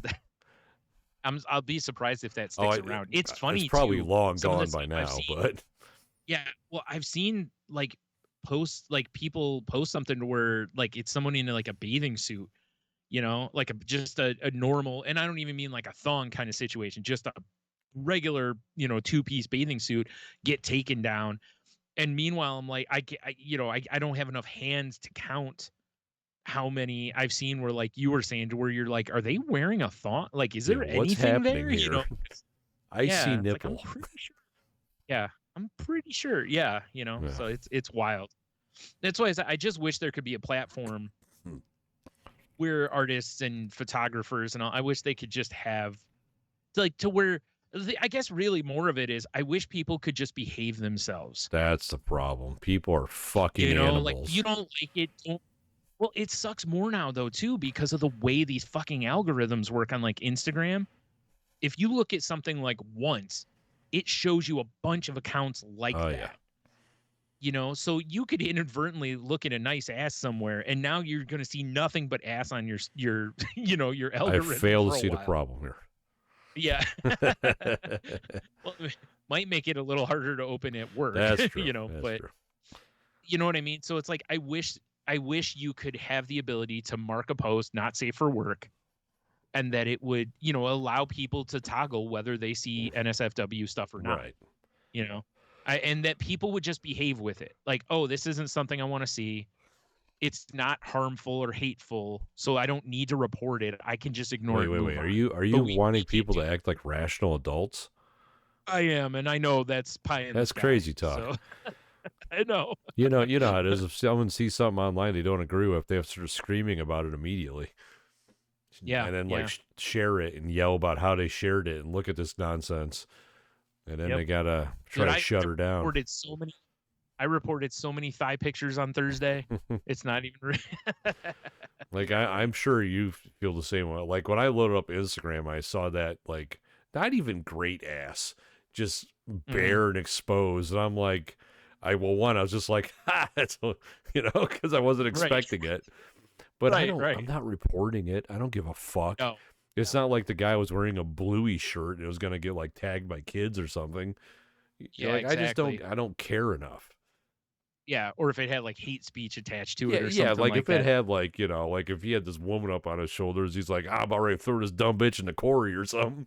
I'll be surprised if that sticks around. It's funny. It's probably too, long gone by now, but yeah. Well, I've seen like posts, like people post something where like it's someone in like a bathing suit, like just a normal, and I don't even mean like a thong kind of situation, just a regular, 2-piece bathing suit get taken down. And meanwhile, I'm like, I don't have enough hands to count how many I've seen where, like you were saying, to where you're like, are they wearing a thong? Like, is there anything there? Here? I see nipple. Like, I'm pretty sure. Yeah, I'm pretty sure. Yeah, so it's wild. That's why I just wish there could be a platform where artists and photographers and all, I wish they could just have to where, I guess really more of it is, I wish people could just behave themselves. That's the problem. People are fucking animals. Like, you don't like it. Well, it sucks more now though too, because of the way these fucking algorithms work on like Instagram. If you look at something like once, it shows you a bunch of accounts like that. So you could inadvertently look at a nice ass somewhere, and now you're going to see nothing but ass on your your algorithm. I fail to see the problem here. Yeah. Well, it might make it a little harder to open at work. That's true. But true. You know what I mean? So it's like, I wish you could have the ability to mark a post not safe for work, and that it would, allow people to toggle whether they see NSFW stuff or not. Right. And that people would just behave with it. Like, oh, this isn't something I want to see. it's not harmful or hateful, so I don't need to report it. I can just ignore it. Wait, And wait. move Are on. you But wanting we can't people do to that. act like rational adults? I am, and I know that's pie in the That's sky. crazy talk. So I know. You know how it is. If someone sees something online they don't agree with, they have to start screaming about it immediately. Yeah, And then yeah. like share it and yell about how they shared it and look at this nonsense. And then Yep. they gotta try Dude, to shut her down. I reported so many thigh pictures on Thursday. It's not even real. Like I'm sure you feel the same way. Like when I loaded up Instagram, I saw that like not even great ass, just bare and exposed, and I'm like, I was just like, ha, that's because I wasn't expecting it. But Right. I'm not reporting it. I don't give a fuck. No. It's not like the guy was wearing a bluey shirt and it was gonna get like tagged by kids or something. Yeah, Like exactly. I don't care enough. Yeah, or if it had like hate speech attached to Yeah, it or yeah. something Like like if it that. had like like if he had this woman up on his shoulders, he's like, I'm about ready to throw this dumb bitch in the quarry or something.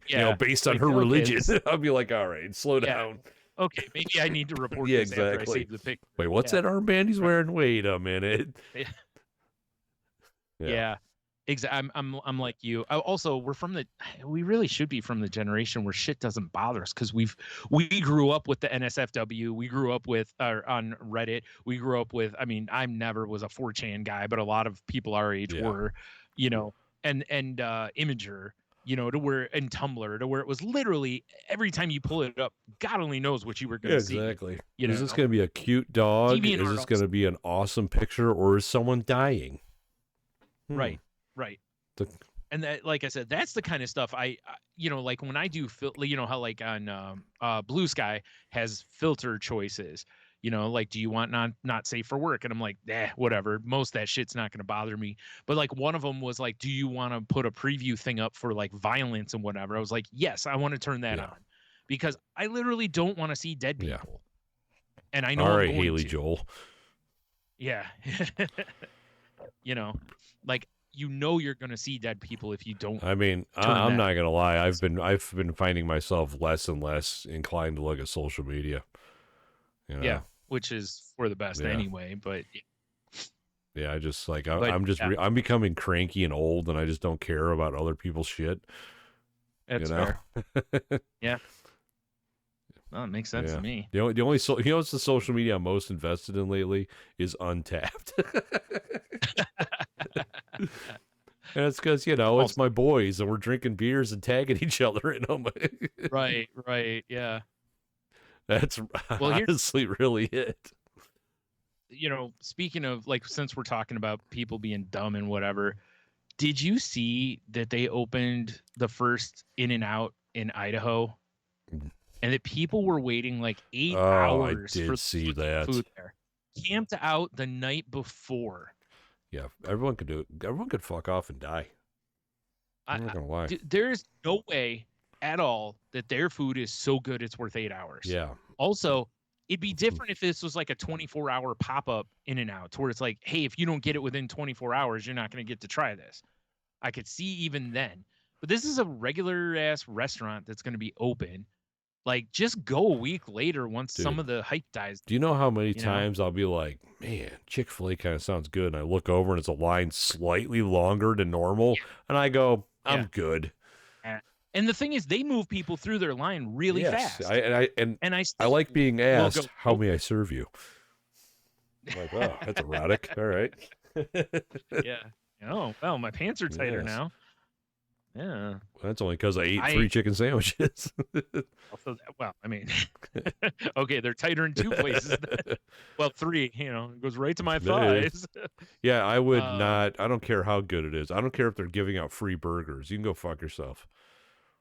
Yeah. Based on Like, her okay, religion. I'll be like, all right, slow yeah. down. Okay, maybe I need to report Yeah, this after I exactly. save the pic. Wait, what's Yeah. that armband he's Right. wearing? Wait a minute. Yeah. Yeah. Exactly. I'm like you. Also, we really should be from the generation where shit doesn't bother us because we grew up with the NSFW. We grew up with on Reddit. We grew up with. I mean, I never was a 4chan guy, but a lot of people our age Yeah. were, and Imager, to where and Tumblr to where it was literally every time you pull it up, God only knows what you were going to see. Exactly. You Is this know, going to be a cute dog? Is DeviantArt this going to also. be an awesome picture, or is someone dying? Right. The- And that, like I said, that's the kind of stuff like when I do how like on Blue Sky has filter choices, like do you want not safe for work, and I'm like, whatever, most of that shit's not going to bother me. But like one of them was like, do you want to put a preview thing up for like violence and whatever? I was like, yes, I want to turn that on because I literally don't want to see dead people, and I know all I'm right, going Haley to. Joel. Yeah. Like you're going to see dead people if you don't. I mean, I'm not gonna lie. I've been finding myself less and less inclined to look at social media. Yeah, which is for the best anyway. But yeah, I just like I'm becoming cranky and old, and I just don't care about other people's shit. That's fair. Yeah. Well, it makes sense to me. The only what's the social media I'm most invested in lately is Untapped. And it's because it's my boys and we're drinking beers and tagging each other in them. Right, yeah. That's honestly really it. Speaking of like, since we're talking about people being dumb and whatever, did you see that they opened the first In-N-Out in Idaho, and that people were waiting like 8 hours for see that food there, camped out the night before? Yeah, everyone could do it. Everyone could fuck off and die. I'm not gonna lie. There's no way at all that their food is so good it's worth 8 hours. Yeah. Also, it'd be different if this was like a 24-hour pop-up In-N-Out, to where it's like, hey, if you don't get it within 24 hours, you're not going to get to try this. I could see even then. But this is a regular-ass restaurant that's going to be open. Like, just go a week later once some of the hype dies. Do you know how many times I'll be like, man, Chick-fil-A kind of sounds good, and I look over and it's a line slightly longer than normal, and I go, I'm good. And the thing is, they move people through their line really fast. I like being asked, how may I serve you? I'm like, oh, that's erotic. All right. Yeah. Oh, well, my pants are tighter now. Yeah. Well, that's only because I ate 3 chicken sandwiches. Well, I mean, okay, they're tighter in 2 places. Well, 3, it goes right to my thighs. Yeah, I would not. I don't care how good it is. I don't care if they're giving out free burgers. You can go fuck yourself.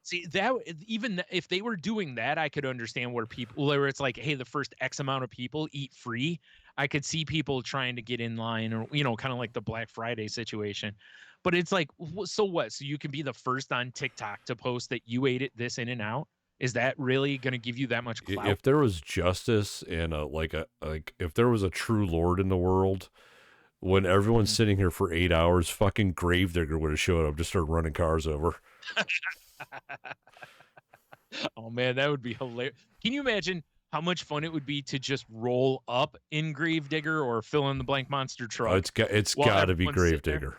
See, that even if they were doing that, I could understand where it's like, hey, the first X amount of people eat free. I could see people trying to get in line, or kind of like the Black Friday situation. But it's like, so what? So you can be the first on TikTok to post that you ate this In-N-Out? Is that really going to give you that much clout? If there was justice and if there was a true Lord in the world, when everyone's sitting here for 8 hours, fucking Gravedigger would have showed up, just started running cars over. Oh man, that would be hilarious. Can you imagine how much fun it would be to just roll up in Gravedigger or fill in the blank monster truck. Oh, it's while got to be everyone's sitting there. Gravedigger.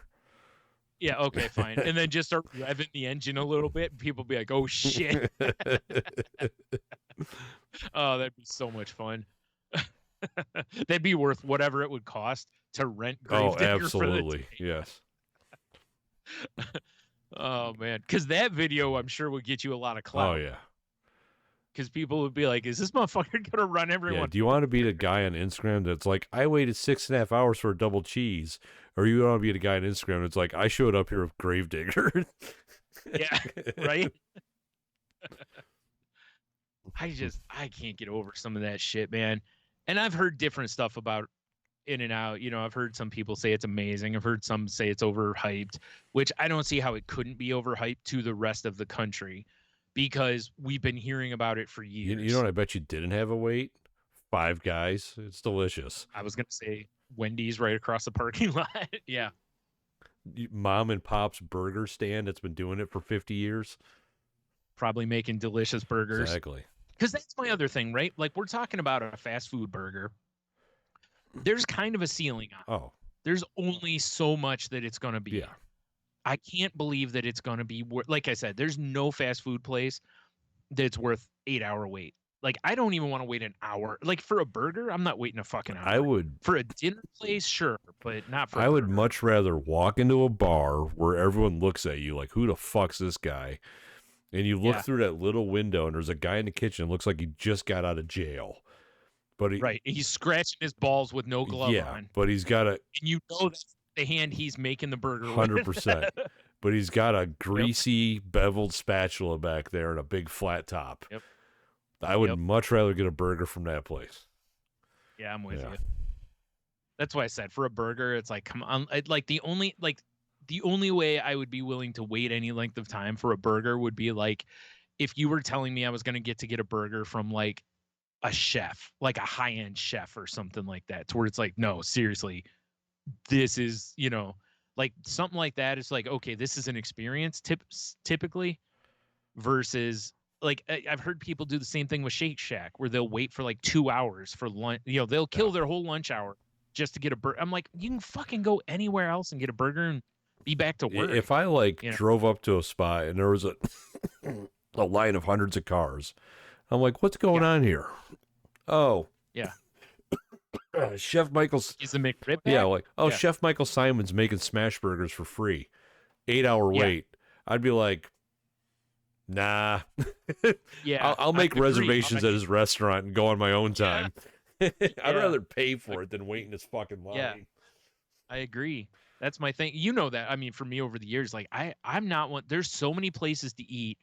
Yeah, okay, fine. And then just start revving the engine a little bit, and people be like, "Oh shit!" Oh, that'd be so much fun. That'd be worth whatever it would cost to rent Gravedigger. Absolutely, for the yes. Oh man, because that video I'm sure would get you a lot of clout. Oh yeah. Because people would be like, "Is this motherfucker gonna run everyone?" Yeah. Do you want to be the guy on Instagram that's like, I waited 6.5 hours for a double cheese, or you want to be the guy on Instagram that's like, I showed up here with Gravedigger? Yeah, right. I can't get over some of that shit, man. And I've heard different stuff about In-N-Out. You know, I've heard some people say it's amazing. I've heard some say it's overhyped, which I don't see how it couldn't be overhyped to the rest of the country, because we've been hearing about it for years. You know what I bet you didn't have a wait? Five Guys. It's delicious. I was gonna say Wendy's right across the parking lot. Yeah. Mom and Pop's burger stand that's been doing it for 50 years. Probably making delicious burgers. Exactly. Because that's my other thing, right? Like, we're talking about a fast food burger. There's kind of a ceiling on it. Oh. There's only so much that it's going to be. Yeah. I can't believe that it's going to be like I said, there's no fast food place that's worth 8-hour wait. Like, I don't even want to wait an hour. Like, for a burger, I'm not waiting a fucking hour. I would. For a dinner place, sure, but not for a I would burger. much rather walk into a bar where everyone looks at you like, who the fuck's this guy? And you look through that little window and there's a guy in the kitchen. It looks like he just got out of jail. But he's scratching his balls with no glove on. But he's got a. And you know that's the hand he's making the burger 100%. But he's got a greasy, beveled spatula back there and a big flat top. Yep. I would much rather get a burger from that place. Yeah, I'm with you. That's why I said for a burger, it's like, come on. The only way I would be willing to wait any length of time for a burger would be like if you were telling me I was going to get a burger from like a chef, like a high-end chef or something like that, to where it's like, no, seriously, this is, you know, like something like that. It's like, okay, this is an experience typically, versus like I've heard people do the same thing with Shake Shack where they'll wait for like 2 hours for lunch. You know, they'll kill their whole lunch hour just to get a burger. I'm like, you can fucking go anywhere else and get a burger and be back to work. If I drove up to a spot and there was a line of hundreds of cars, I'm like, what's going on here? Oh, yeah. Chef Michael's. He's a McRib. Yeah, like, Chef Michael Simon's making smash burgers for free. 8-hour wait. I'd be like, nah. Yeah, I'll make reservations at his restaurant and go on my own time. I'd rather pay for it than wait in this fucking line. Yeah, I agree. That's my thing. You know that. I mean, for me over the years, like I'm not one. There's so many places to eat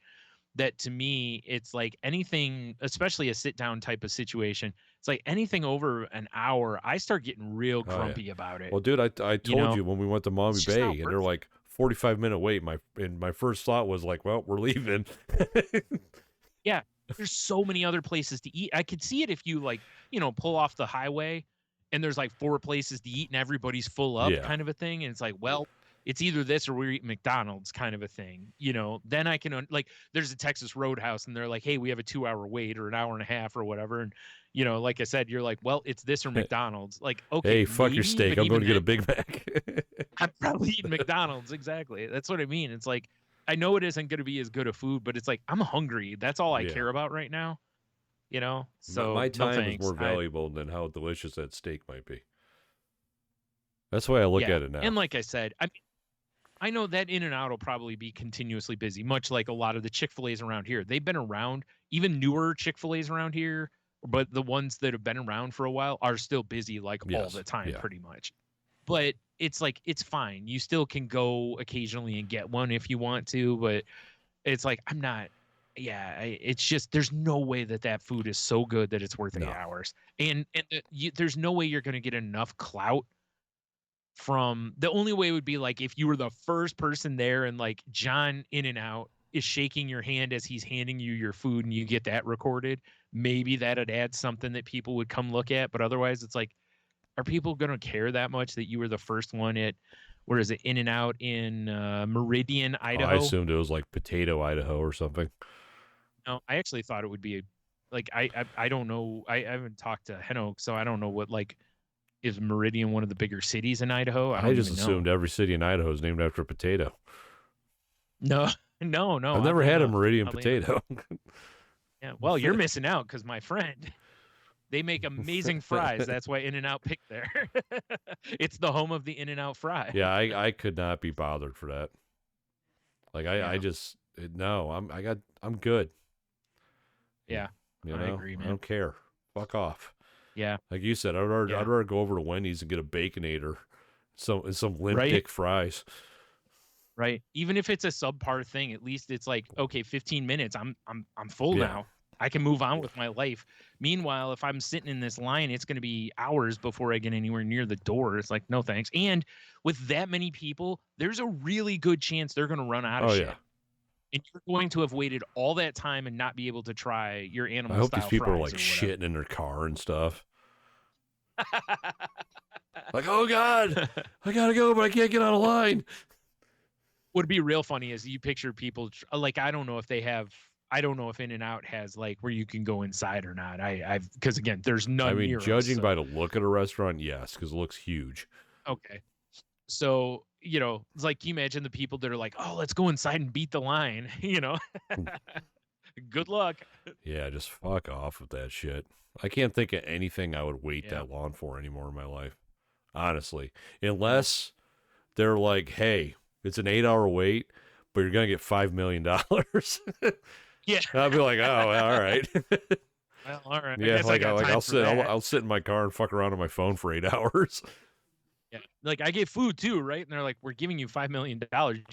that to me, it's like anything, especially a sit down type of situation. It's like anything over an hour, I start getting real grumpy about it. Well, dude, I told you when we went to Mommy Bay and they're like 45-minute wait. My first thought was like, well, we're leaving. Yeah. There's so many other places to eat. I could see it if you pull off the highway and there's like 4 places to eat and everybody's full up kind of a thing. And it's like, well, it's either this or we're eating McDonald's kind of a thing, then I can there's a Texas Roadhouse and they're like, hey, we have a 2-hour wait or an hour and a half or whatever. And, like I said, you're like, well, it's this or McDonald's. Like, okay. Hey, fuck your steak. I'm going to get a Big Mac. I'm probably eating McDonald's. Exactly. That's what I mean. It's like, I know it isn't going to be as good a food, but it's like, I'm hungry. That's all I care about right now. So my time is more valuable than how delicious that steak might be. That's the way I look at it now. And like I said, I know that In-N-Out will probably be continuously busy, much like a lot of the Chick-fil-A's around here. They've been around, even newer Chick-fil-A's around here, but the ones that have been around for a while are still busy all the time, pretty much. But it's like, it's fine. You still can go occasionally and get one if you want to, but it's like, I'm not. Yeah, it's just there's no way that food is so good that it's worth 8 hours, and there's no way you're going to get enough clout from. The only way would be like if you were the first person there and like John In-N-Out is shaking your hand as he's handing you your food and you get that recorded. Maybe that'd add something that people would come look at, but otherwise it's like, are people going to care that much that you were the first one at? Where is it? In-N-Out in Meridian, Idaho. I assumed it was like Potato, Idaho, or something. No, I actually thought it would be like I don't know. I haven't talked to Heno, so I don't know what like is Meridian one of the bigger cities in Idaho. I I don't just even know. assumed every city in Idaho is named after a potato. No, no. I've never Oddly had a enough, Meridian oddly enough. potato. Yeah. Well, you're missing out because my friend, they make amazing fries. That's why In-N-Out picked there. It's the home of the In-N-Out fry. Yeah, I could not be bothered for that. Like I Yeah. just no, I'm good. Yeah. You I know, agree, I man. don't care. Fuck off. Yeah. Like you said, I'd rather go over to Wendy's and get a Baconator, some limp Right. dick fries. Right. Even if it's a subpar thing, at least it's like, okay, 15 minutes. I'm full Yeah. now. I can move on with my life. Meanwhile, if I'm sitting in this line, it's going to be hours before I get anywhere near the door. It's like, no thanks. And with that many people, there's a really good chance they're going to run out of Oh shit. yeah. And you're going to have waited all that time and not be able to try your I animal hope these style people are fries like or whatever. shitting in their car and stuff. Like, oh God, I gotta go, but I can't get on a line. What'd be real funny is you picture people like I don't know if In-N-Out has like where you can go inside or not. I've because again, there's none I mean, near us, judging so. by the look at a restaurant, yes, because it looks huge. Okay. So, it's like you imagine the people that are like, oh, let's go inside and beat the line, Good luck. Yeah, just fuck off with that shit. I can't think of anything I would wait Yeah. that long for anymore in my life. Honestly. Unless they're like, hey, it's an 8-hour wait, but you're going to get $5 million. Yeah. I'll be like, oh, all right. Well, all right. Yeah, I'll I'll sit in my car and fuck around on my phone for 8 hours. Yeah. Like I get food too, right? And they're like, we're giving you $5 million.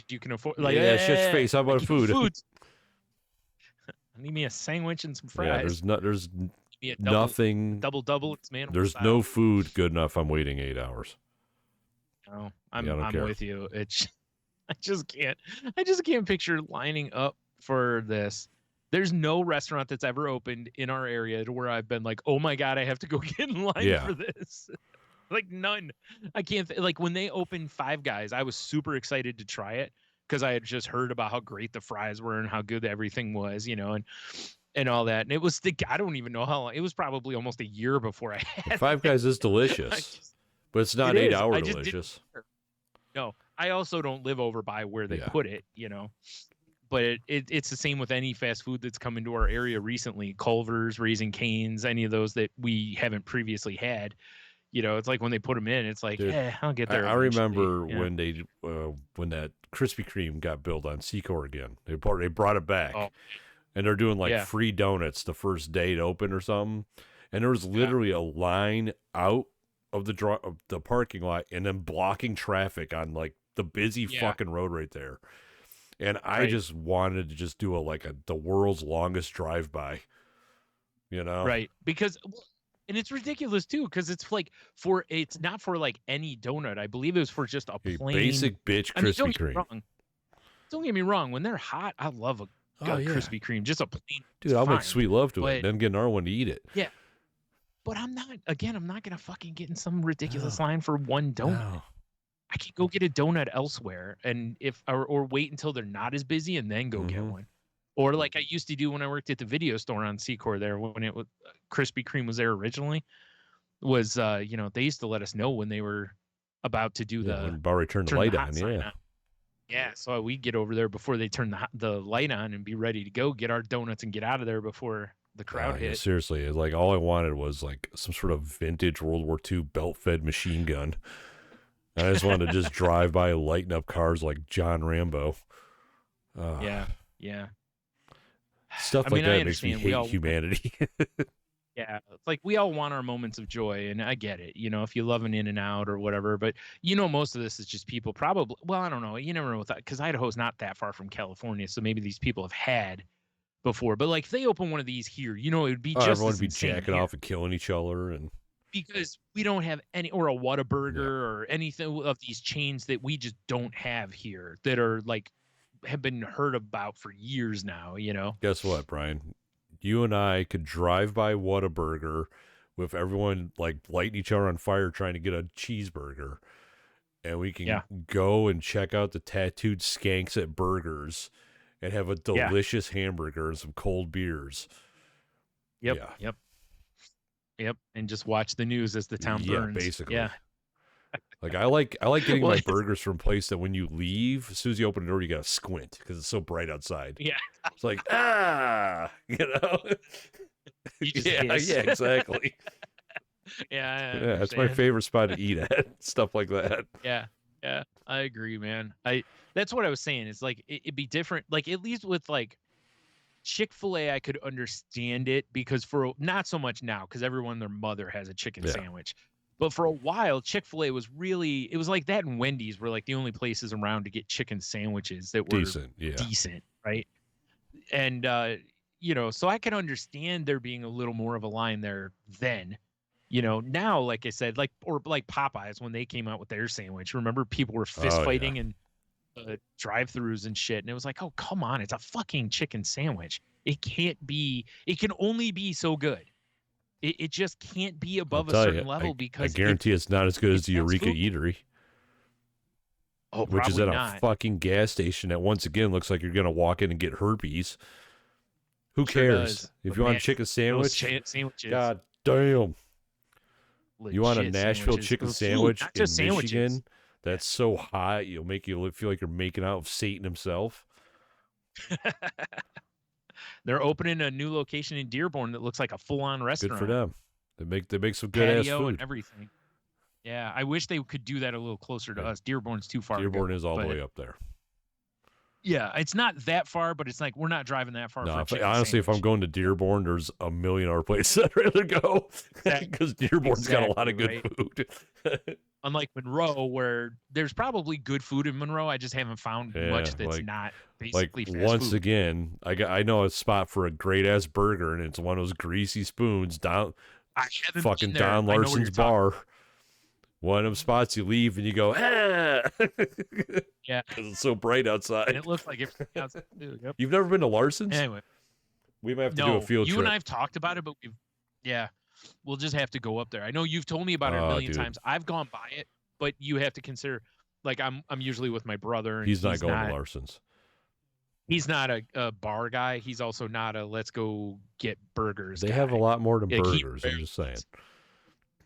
You can afford like, Yeah, shut your face. How about food? I need me a sandwich and some fries. Yeah, there's me a nothing. Double. It's man. There's no food good enough. I'm waiting 8 hours. No, I don't I'm care. with you. It's I just can't picture lining up for this. There's no restaurant that's ever opened in our area to where I've been like, oh my God, I have to go get in line for this. Like none. I can't like when they opened Five Guys, I was super excited to try it because I had just heard about how great the fries were and how good everything was, and all that. And it was I don't even know how long. It was probably almost a year before I had Five Guys is delicious, but it's not 8-hour delicious. No, I also don't live over by where they put it, But it's the same with any fast food that's come into our area recently. Culver's, Raising Cane's, any of those that we haven't previously had. It's like when they put them in, it's like, Dude, I'll get there. I remember when they when that Krispy Kreme got built on Secor again. They brought it back, and they're doing like free donuts the first day it opened or something. And there was literally a line out of the parking lot, and then blocking traffic on like the busy fucking road right there. And I just wanted to just do the world's longest drive-by, Right, because. And it's ridiculous too, because it's it's not for like any donut. I believe it was for just a plain basic bitch Krispy Kreme. Don't get me wrong. When they're hot, I love a Krispy Kreme. Just a plain. Dude, I'll make sweet love to it, then get another one to eat it. Yeah, but I'm not gonna fucking get in some ridiculous line for one donut. No. I can go get a donut elsewhere, and or wait until they're not as busy and then go get one. Or like I used to do when I worked at the video store on Secor there when it was Krispy Kreme was there originally, was they used to let us know when they were about to do when Barry turned the light on, Yeah, so we'd get over there before they turn the light on and be ready to go get our donuts and get out of there before the crowd hit. Yeah, seriously, like all I wanted was like some sort of vintage World War II belt-fed machine gun. And I just wanted to just drive by lighting up cars like John Rambo. Yeah. Stuff like that makes me hate humanity. Yeah, it's like we all want our moments of joy, and I get it. If you love an In-N-Out or whatever, but most of this is just people probably. Well, I don't know. You never know with that because Idaho's not that far from California, so maybe these people have had before. But like, if they open one of these here, it would be just everyone would be insane jacking off and killing each other, and because we don't have any or a Whataburger or anything of these chains that we just don't have here that are like. Have been heard about for years now, Guess what, Brian? You and I could drive by Whataburger with everyone like lighting each other on fire trying to get a cheeseburger. And we can go and check out the tattooed skanks at Burgers and have a delicious hamburger and some cold beers. Yep. Yeah. Yep. Yep. And just watch the news as the town Yeah, burns. basically. Yeah. Like I like getting Well, my burgers from a place that when you leave, as soon as you open the door, you gotta squint because it's so bright outside. yeah. It's like you know. You just Yeah, hiss. yeah, exactly. Yeah, I Yeah, that's my understand. favorite spot to eat at. Stuff like that. Yeah. Yeah. I agree, man. That's what I was saying. It's like it'd be different. Like at least with like Chick-fil-A, I could understand it because not so much now because everyone their mother has a chicken Yeah. sandwich. But for a while, Chick-fil-A was really it was like that, and Wendy's were like the only places around to get chicken sandwiches that were decent, right? And so I can understand there being a little more of a line there then. Now, like I said, like Popeyes when they came out with their sandwich, remember people were fist fighting and drive-throughs and shit, and it was like, oh come on, it's a fucking chicken sandwich. It can only be so good. It just can't be above a certain level because I guarantee it's not as good as the Eureka food. Eatery. Oh, which is at not. a fucking gas station that once again looks like you're gonna walk in and get herpes. Who cares? If you want a chicken sandwich, sandwiches. God damn. Legit you want a Nashville sandwiches. chicken sandwich in sandwiches. Michigan that's so hot you'll make you feel like you're making out with Satan himself. They're opening a new location in Dearborn that looks like a full-on restaurant. Good for them. They make some good ass food and everything. Yeah, I wish they could do that a little closer to us. Dearborn's too far. Dearborn is all the way up there. Yeah, it's not that far, but it's like we're not driving that far. No, honestly, if I'm going to Dearborn, there's a million other places I'd rather go because Dearborn's got a lot of good food. Unlike Monroe, where there's probably good food in Monroe, I just haven't found much that's not basically fast once food. Again, I know a spot for a great ass burger, and it's one of those greasy spoons down fucking Don Larson's bar. One of them spots you leave and you go, ah! Yeah, because it's so bright outside. And it looks like everything outside too. Yep. You've never been to Larson's? Anyway, we might have to do a field trip. You and I have talked about it, but we'll just have to go up there. I know you've told me about it a million times. I've gone by it, but you have to consider, like I'm usually with my brother. And he's not going to Larson's. He's not a bar guy. He's also not a let's go get burgers. They have a lot more than burgers. I'm just saying.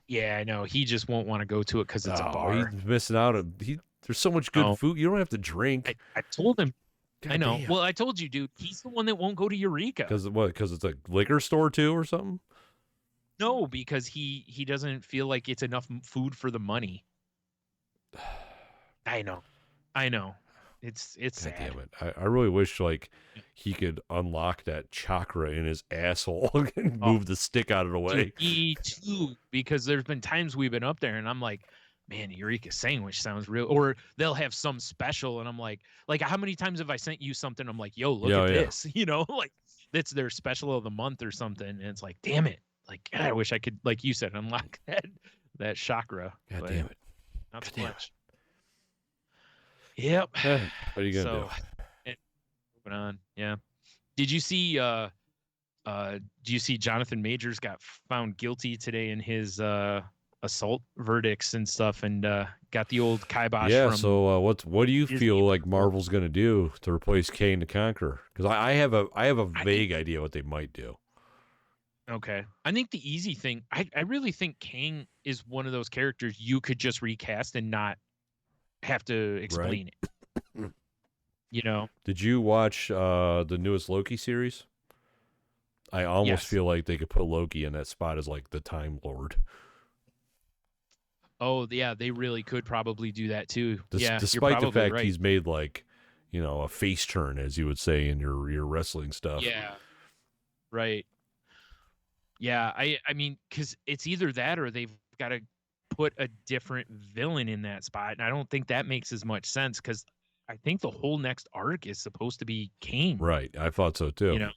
Yeah, I know. He just won't want to go to it because it's a bar. He's missing out. There's so much good food. You don't have to drink. I told him. God I know. Damn. Well, I told you, dude. He's the one that won't go to Eureka. Because what? Because it's a liquor store too, or something? No, because he doesn't feel like it's enough food for the money. I know. It's God sad. Damn it! I really wish like he could unlock that chakra in his asshole and move the stick out of the way. Dude, me too, because there's been times we've been up there and I'm like, man, Eureka sandwich sounds real. Or they'll have some special and I'm like how many times have I sent you something? I'm like, yo, look at this. Like that's their special of the month or something. And it's like, damn it. Like, God, I wish I could, like you said, unlock that chakra. God damn it. Not so much. Yep. What are you gonna do? Moving on. Yeah. Did you see Jonathan Majors got found guilty today in his assault verdicts and stuff, and got the old kibosh? Yeah. From so what do you Disney. feel like Marvel's gonna do to replace Kang the Conqueror? Because I have a vague idea what they might do. Okay. I think the easy thing, I really think Kang is one of those characters you could just recast and not have to explain it. Did you watch the newest Loki series? I almost feel like they could put Loki in that spot as like the Time Lord. Oh yeah, they really could probably do that too. Despite the fact he's made like, a face turn, as you would say in your wrestling stuff. Yeah. Right. Yeah, I mean, because it's either that or they've got to put a different villain in that spot, and I don't think that makes as much sense because I think the whole next arc is supposed to be Kang. Right, I thought so too.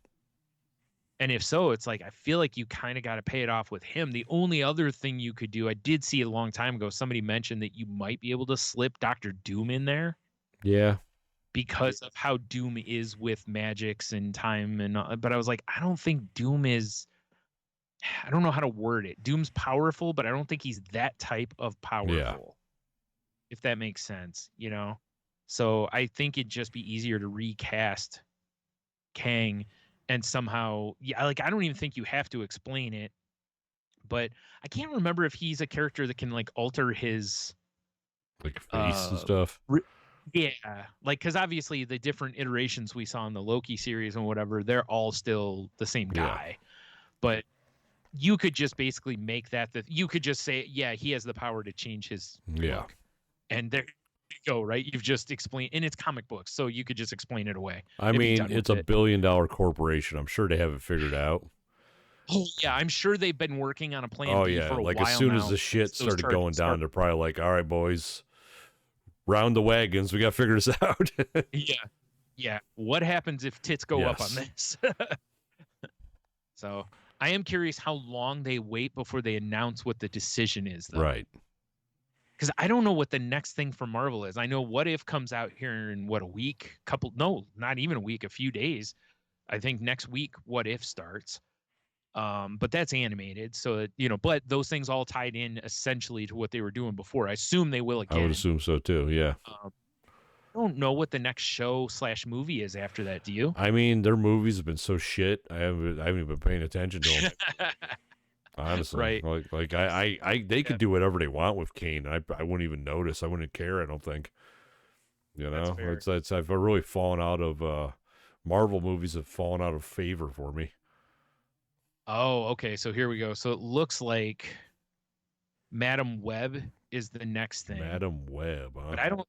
And if so, it's like I feel like you kind of got to pay it off with him. The only other thing you could do, I did see a long time ago, somebody mentioned that you might be able to slip Dr. Doom in there. Yeah. Because of how Doom is with magics and time but I was like, I don't think Doom is. I don't know how to word it. Doom's powerful, but I don't think he's that type of powerful. Yeah. If that makes sense, So I think it'd just be easier to recast Kang and somehow, yeah, like I don't even think you have to explain it, but I can't remember if he's a character that can like alter his like face and uh stuff. yeah, like because obviously the different iterations we saw in the Loki series and whatever, they're all still the same Yeah. guy, but you could just basically make that you could just say, yeah, he has the power to change his Yeah. look, and there you go, right? You've just explained, and it's comic books, so you could just explain it away I and be mean, done it's with a it. billion-dollar corporation. I'm sure they have it figured out. Oh yeah, I'm sure they've been working on a plan Oh B yeah, for a like as while soon now. as the shit Since those started going charges down, started. they're probably like, "All right, boys, round the wagons. We got to figure this out." Yeah, yeah. What happens if tits go up on Yes. this? So I am curious how long they wait before they announce what the decision is, though. Right. Because I don't know what the next thing for Marvel is. I know What If comes out here in what, a week, no, not even a week, a few days. I think next week What If starts. But that's animated, so but those things all tied in essentially to what they were doing before. I assume they will I would again. assume so too. Yeah. I don't know what the next show/movie is after that. Do you? I mean, their movies have been so shit. I haven't even been paying attention to them. Honestly, Right. they Yeah. could do whatever they want with Kane. I wouldn't even notice. I wouldn't care. I don't think. You That's know, fair. it's I've really fallen out of Marvel movies have fallen out of favor for me. Oh, okay. So here we go. So it looks like Madam Web is the next thing. Madam Web, huh? But I don't.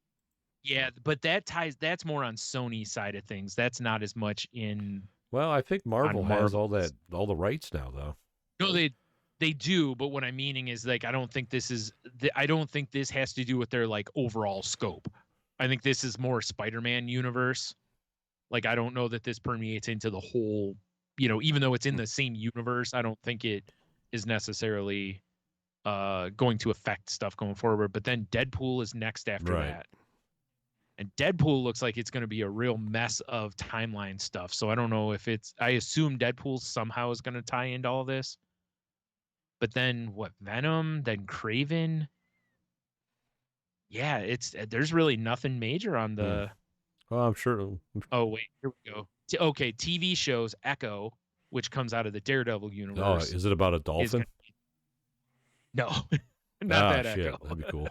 Yeah, but that's more on Sony's side of things. That's not as much in. Well, I think Marvel has all Marvel's. all the rights now, though. No, they do, but what I'm meaning is like I don't think this is I don't think this has to do with their like overall scope. I think this is more Spider-Man universe. Like I don't know that this permeates into the whole, even though it's in the same universe, I don't think it is necessarily going to affect stuff going forward. But then Deadpool is next after Right. that. And Deadpool looks like it's going to be a real mess of timeline stuff. So I don't know if I assume Deadpool somehow is going to tie into all this. But then what, Venom, then Craven? Yeah, there's really nothing major on the. Well, I'm sure. Oh wait, here we go. Okay, TV shows Echo, which comes out of the Daredevil Oh, universe. is it about a dolphin? No, not that shit, Echo. that'd be cool.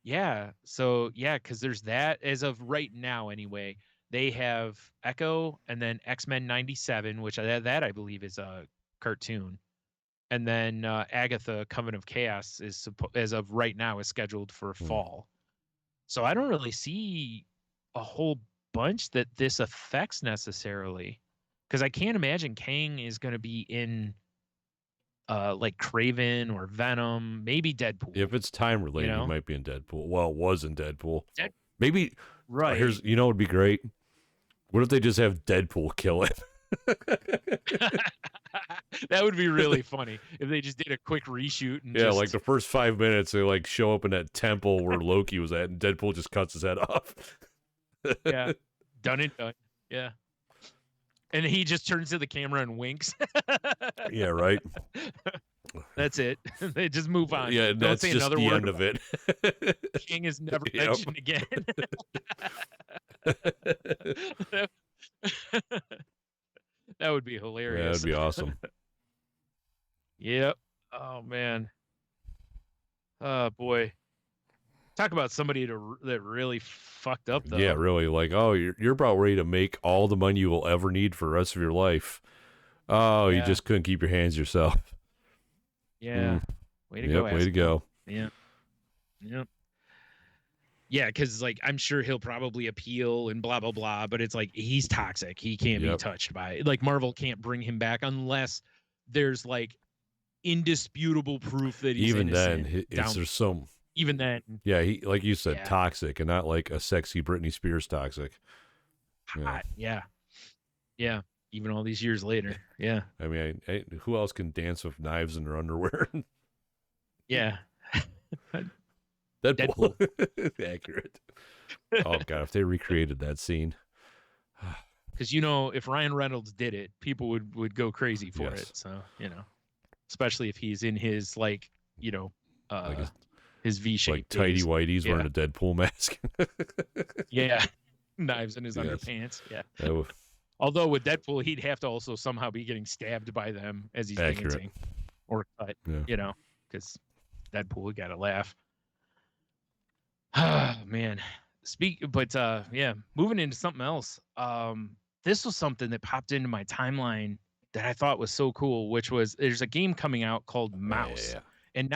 Yeah. So yeah, because there's that as of right now. Anyway, they have Echo and then X-Men '97, which that I believe is a cartoon, and then Agatha Coven of Chaos is as of right now is scheduled for fall. So I don't really see a whole bunch that this affects necessarily, because I can't imagine Kang is going to be in like Craven or Venom, maybe Deadpool. If it's time related, he might be in Deadpool. Well, was in Deadpool. Maybe. Right. Here's, what would be great? What if they just have Deadpool kill it? That would be really funny if they just did a quick reshoot and like the first 5 minutes, they like show up in that temple where Loki was at, and Deadpool just cuts his head off. Yeah, done and done. Yeah, and he just turns to the camera and winks. Yeah, right. That's it. They just move on. Yeah, Don't that's say just another the word. end of it. King is never Yep. mentioned again. That would be hilarious. Yeah, that'd be awesome. Yep. Oh man. Oh boy. Talk about somebody that really fucked up though. Yeah, really. Like, oh, you're about ready to make all the money you will ever need for the rest of your life. Oh, you just couldn't keep your hands to yourself. Yeah. Way to go. Way to go. Yeah. Yep. Yeah, because like I'm sure he'll probably appeal and blah blah blah, but it's like he's toxic. He can't be touched by it. Like Marvel can't bring him back unless there's like indisputable proof that he's even innocent. then, there's some. Even then, yeah, he, like you said, toxic, and not like a sexy Britney Spears toxic. Hot. Yeah. Even all these years later, yeah. I mean, who else can dance with knives in their underwear? Yeah. Deadpool. Accurate. Oh god, if they recreated that scene. Because if Ryan Reynolds did it, people would go crazy for it. So especially if he's in his like his V shape, like tighty whities wearing a Deadpool mask. Yeah. knives in his Yes. underpants. Yeah. That was Although with Deadpool, he'd have to also somehow be getting stabbed by them as he's accurate. dancing or cut, Yeah. because Deadpool got to laugh. Man. Moving into something else. This was something that popped into my timeline that I thought was so cool, which was there's a game coming out called Mouse. Yeah. And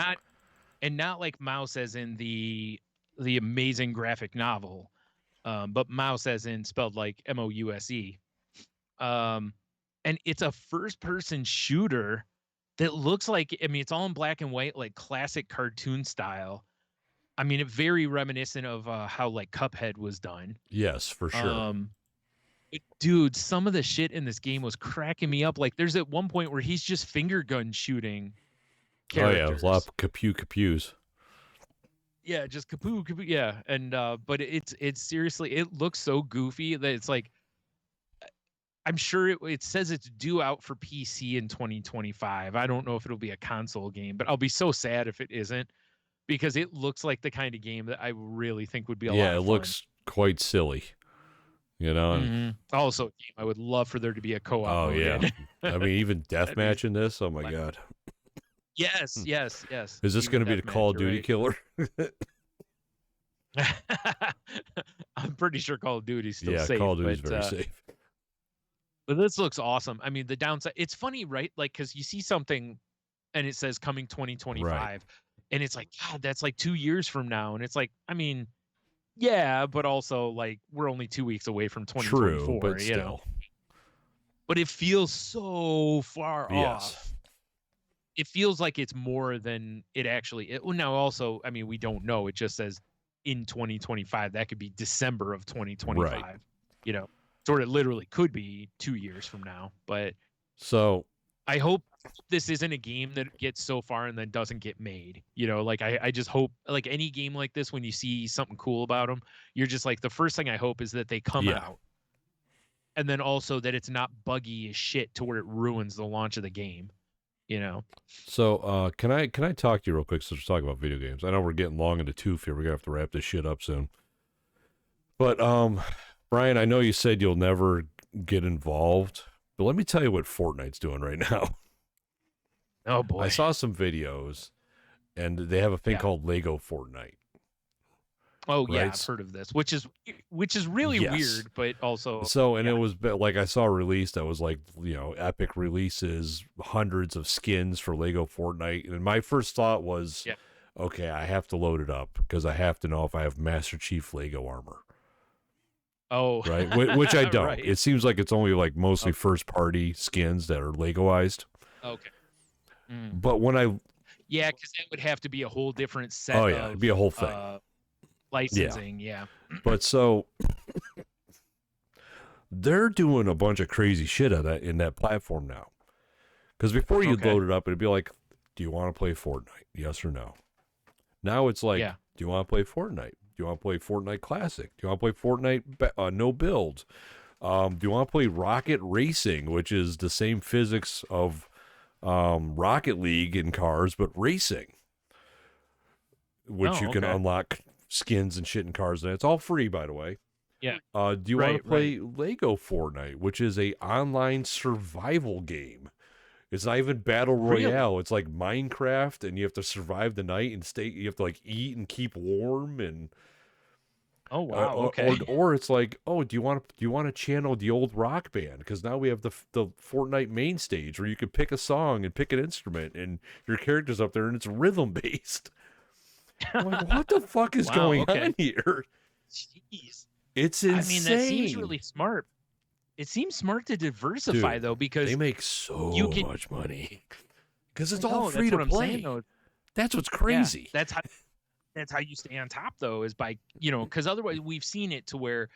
not like Mouse as in the amazing graphic novel, but Mouse as in spelled like Mouse. And it's a first person shooter that looks like, I mean, it's all in black and white, like classic cartoon style. I mean, it very reminiscent of how like Cuphead was done. Yes, for sure. Dude, some of the shit in this game was cracking me up. Like, there's at one point where he's just finger gun shooting characters. Oh yeah, a lot of capews. Yeah, just kapoo. Yeah, and but it's seriously, it looks so goofy that it's like, I'm sure it says it's due out for PC in 2025. I don't know if it'll be a console game, but I'll be so sad if it isn't, because it looks like the kind of game that I really think would be a lot of fun. Yeah, it looks quite silly. You know. And also a game I would love for there to be a co-op. Oh mode yeah. in. I mean, even deathmatch in this. Oh my god. Yes. Is this going to be the Call of Duty killer? I'm pretty sure Call of Duty's still safe. Yeah, Call of Duty's very safe. But this looks awesome. I mean, the downside, it's funny, right? Like, because you see something and it says coming 2025, right, and it's like, God, that's like 2 years from now. And it's like, I mean, yeah, but also like we're only 2 weeks away from 2024. True, but you still. know? But it feels so far off. It feels like it's more than it actually. Well, now also, I mean, we don't know. It just says in 2025. That could be December of 2025. Right. You know, sort of literally could be 2 years from now. But so I hope this isn't a game that gets so far and then doesn't get made. You know, like I just hope, like any game like this, when you see something cool about them, you're just like, the first thing I hope is that they come out. And then also that it's not buggy as shit to where it ruins the launch of the game. You know. So can I talk to you real quick since we're talking about video games? I know we're getting long in the tooth here. We're gonna have to wrap this shit up soon. But Brian, I know you said you'll never get involved, but let me tell you what Fortnite's doing right now. Oh boy. I saw some videos and they have a thing called Lego Fortnite. Oh yeah, I've heard of this, which is really weird, but also it was like, I saw a release that was like, you know, epic releases, hundreds of skins for Lego Fortnite, and my first thought was, okay, I have to load it up because I have to know if I have Master Chief Lego armor. Oh, right, which I don't. Right. It seems like it's only like mostly first party skins that are Legoized. Okay. But when I because that would have to be a whole different set. Oh yeah, it'd be a whole thing. Licensing, But so they're doing a bunch of crazy shit in that platform now. Because before you'd load it up, it'd be like, do you want to play Fortnite? Yes or no? Now it's like, do you want to play Fortnite? Do you want to play Fortnite Classic? Do you want to play Fortnite no build? Do you want to play Rocket Racing, which is the same physics of Rocket League in cars, but racing, which you can unlock skins and shit in cars, and it's all free, by the way. Yeah. Do you want to play Lego Fortnite, which is a online survival game? It's not even battle royale. Really? It's like Minecraft, and you have to survive the night and stay. You have to like eat and keep warm, and oh wow, okay. Or it's like, oh, do you want to channel the old Rock Band? Because now we have the Fortnite main stage where you can pick a song and pick an instrument, and your character's up there, and it's rhythm based. I'm like, what the fuck is going on here? Jeez. It's insane. I mean, that seems really smart. It seems smart to diversify, though, because they make so much money. Because it's all free to play. That's what's crazy. Yeah, that's how you stay on top, though, is by, because otherwise we've seen it to where,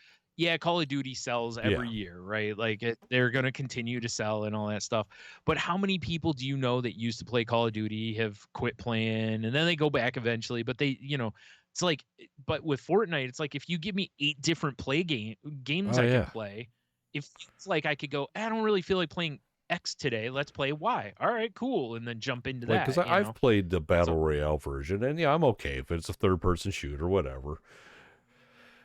Call of Duty sells every year, right? Like they're going to continue to sell and all that stuff. But how many people do you know that used to play Call of Duty have quit playing and then they go back eventually? But they, it's like, but with Fortnite, it's like, if you give me 8 different games I can play, if it's like I could go, I don't really feel like playing X today, let's play Y. All right, cool. And then jump into that. Because I've played the Battle Royale version, and I'm okay if it's a third-person shooter, whatever.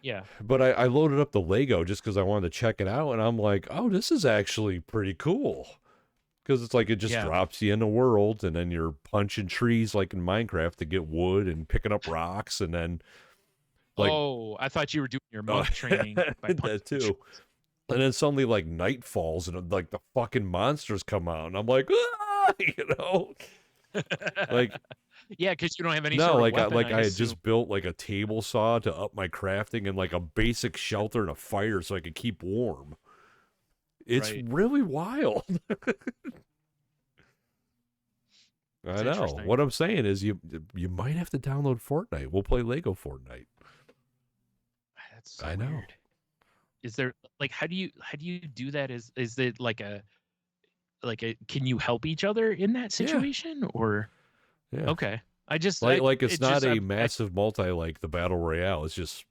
Yeah. But I loaded up the Lego just because I wanted to check it out, and I'm like, oh, this is actually pretty cool. Because it's like it just Yeah. drops you in the world, and then you're punching trees like in Minecraft to get wood and picking up rocks, and then like Oh, I thought you were doing your monk training by punching that too. And then suddenly like night falls and like the fucking monsters come out, and I'm like, ah! You know, like yeah, because you don't have any no, sort of like weapon. I had assume. just built like a table saw to up my crafting and like a basic shelter and a fire so I could keep warm. It's Right. really wild. I know. interesting. What I'm saying is you might have to download Fortnite. We'll play Lego Fortnite. That's so I know. weird. Is there like how do you do that? Is it like a can you help each other in that situation or Yeah. okay? I just like it's it not just, a massive multi like the Battle Royale. It's just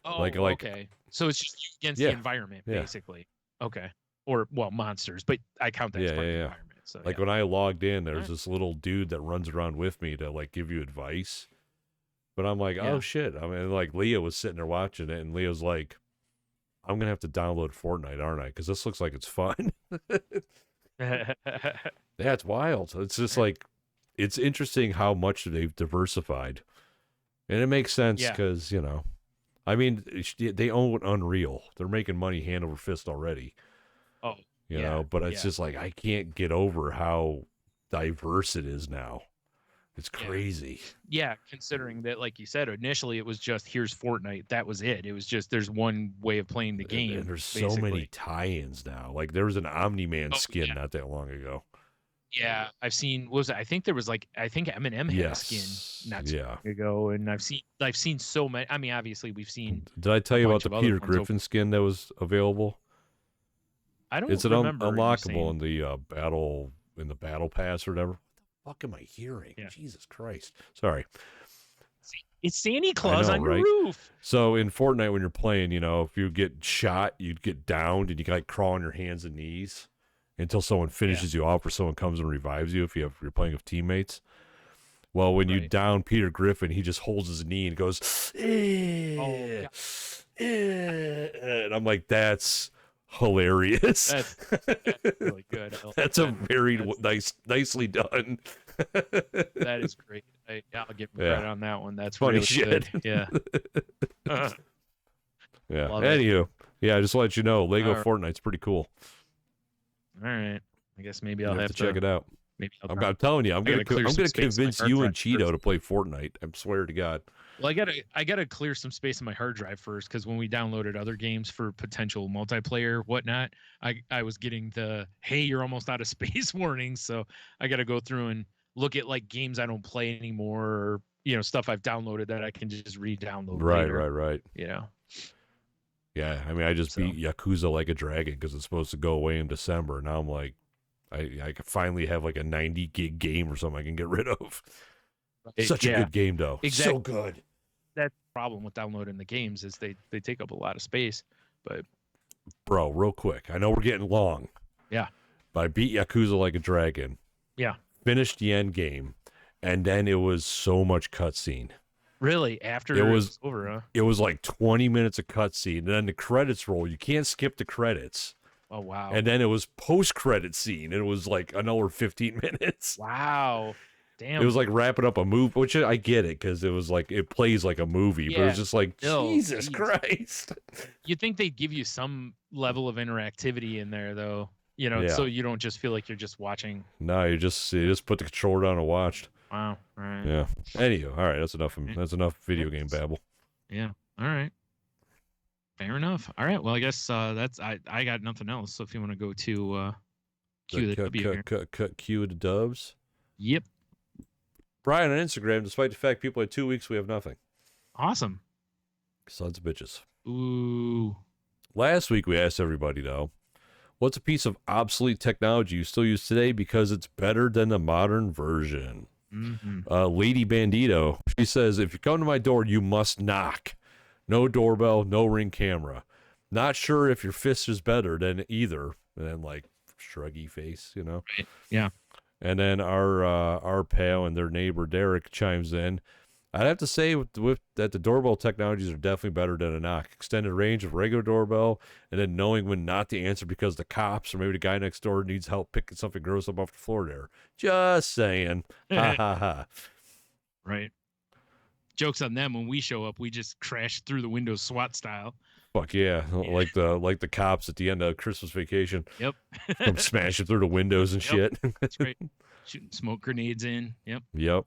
like okay. So it's just you against the environment basically. Okay. Or well, monsters, but I count that as part of the environment. So like when I logged in, there's this little dude that runs around with me to like give you advice. But I'm like, oh shit. I mean, like Leah was sitting there watching it, and Leah's like, I'm gonna have to download Fortnite, aren't I? Because this looks like it's fun. Yeah, it's wild. It's just like, it's interesting how much they've diversified, and it makes sense because you know, I mean, they own Unreal. They're making money hand over fist already. Oh, you know, but it's just like I can't get over how diverse it is now. It's crazy. Yeah, considering that, like you said, initially it was just here's Fortnite. That was it. It was just there's one way of playing the game. And there's so many tie-ins now. Like there was an Omni-Man skin not that long ago. Yeah, I've seen. What was it? I think there was like I think Eminem had a skin not too long ago, and I've seen so many. I mean, obviously we've seen. Did I tell you about the Peter Griffin skin that was available? I don't. It's remember unlockable in the battle pass or whatever. What the fuck am I hearing? Yeah. Jesus Christ! Sorry. It's Santa Claus on your roof. So in Fortnite, when you're playing, you know, if you get shot, you'd get downed, and you like crawl on your hands and knees until someone finishes you off, or someone comes and revives you if you're playing with teammates. Well, when you down Peter Griffin, he just holds his knee and goes, and I'm like, that's hilarious. That's really good. That's a very nicely done. That is great. I'll give him credit on that one. That's funny really shit. Good. Yeah. Yeah. Love Anywho, it. Just to let you know, Lego Fortnite's pretty cool. All right. I guess maybe I'll have to check it out. Maybe I'm telling you, I'm gonna convince you and Cheeto to play Fortnite. I swear to God. Well, I gotta clear some space on my hard drive first, because when we downloaded other games for potential multiplayer whatnot, I was getting the hey, you're almost out of space warnings. So I gotta go through and look at like games I don't play anymore, or you know, stuff I've downloaded that I can just re-download later. Right. You know. Yeah, I mean, I just beat Yakuza Like a Dragon because it's supposed to go away in December. Now I'm like, I could finally have like a 90 gig game or something I can get rid of. Such a good game, though. Exactly. So good. That's the problem with downloading the games is they take up a lot of space. But bro, real quick, I know we're getting long. Yeah. But I beat Yakuza Like a Dragon. Yeah. Finished the end game, and then it was so much cutscene. Really? After it was over, huh? It was like 20 minutes of cutscene, and then the credits roll. You can't skip the credits. Oh, wow. And then it was post-credit scene, and it was like another 15 minutes. Wow. Damn. It was like wrapping up a movie, which I get it, because it was like, it plays like a movie, but it was just like, Jesus Christ. You'd think they'd give you some level of interactivity in there, though, you know, so you don't just feel like you're just watching. No, you just put the controller down and watched. Wow. All right. Yeah. Anywho, all right, that's enough video game babble. Yeah. All right. Fair enough. All right. Well, I guess that's I got nothing else. So if you want to go to Q the dubs. Yep. Brian on Instagram, despite the fact people had 2 weeks, we have nothing. Awesome. Sons of bitches. Ooh. Last week we asked everybody though, what's a piece of obsolete technology you still use today because it's better than the modern version? Mm-hmm. Lady Bandito, she says, if you come to my door, you must knock. No doorbell, no Ring camera. Not sure if your fist is better than either. And then like shruggy face, you know? Right. Yeah. And then our pal and their neighbor Derek chimes in. I'd have to say that the doorbell technologies are definitely better than a knock. Extended range of regular doorbell, and then knowing when not to answer because the cops or maybe the guy next door needs help picking something gross up off the floor there. Just saying. Ha ha ha. Right. Joke's on them. When we show up, we just crash through the windows SWAT style. Fuck yeah. Like the cops at the end of Christmas Vacation. Yep. Come smashing through the windows and shit. That's great. Shooting smoke grenades in. Yep. Yep.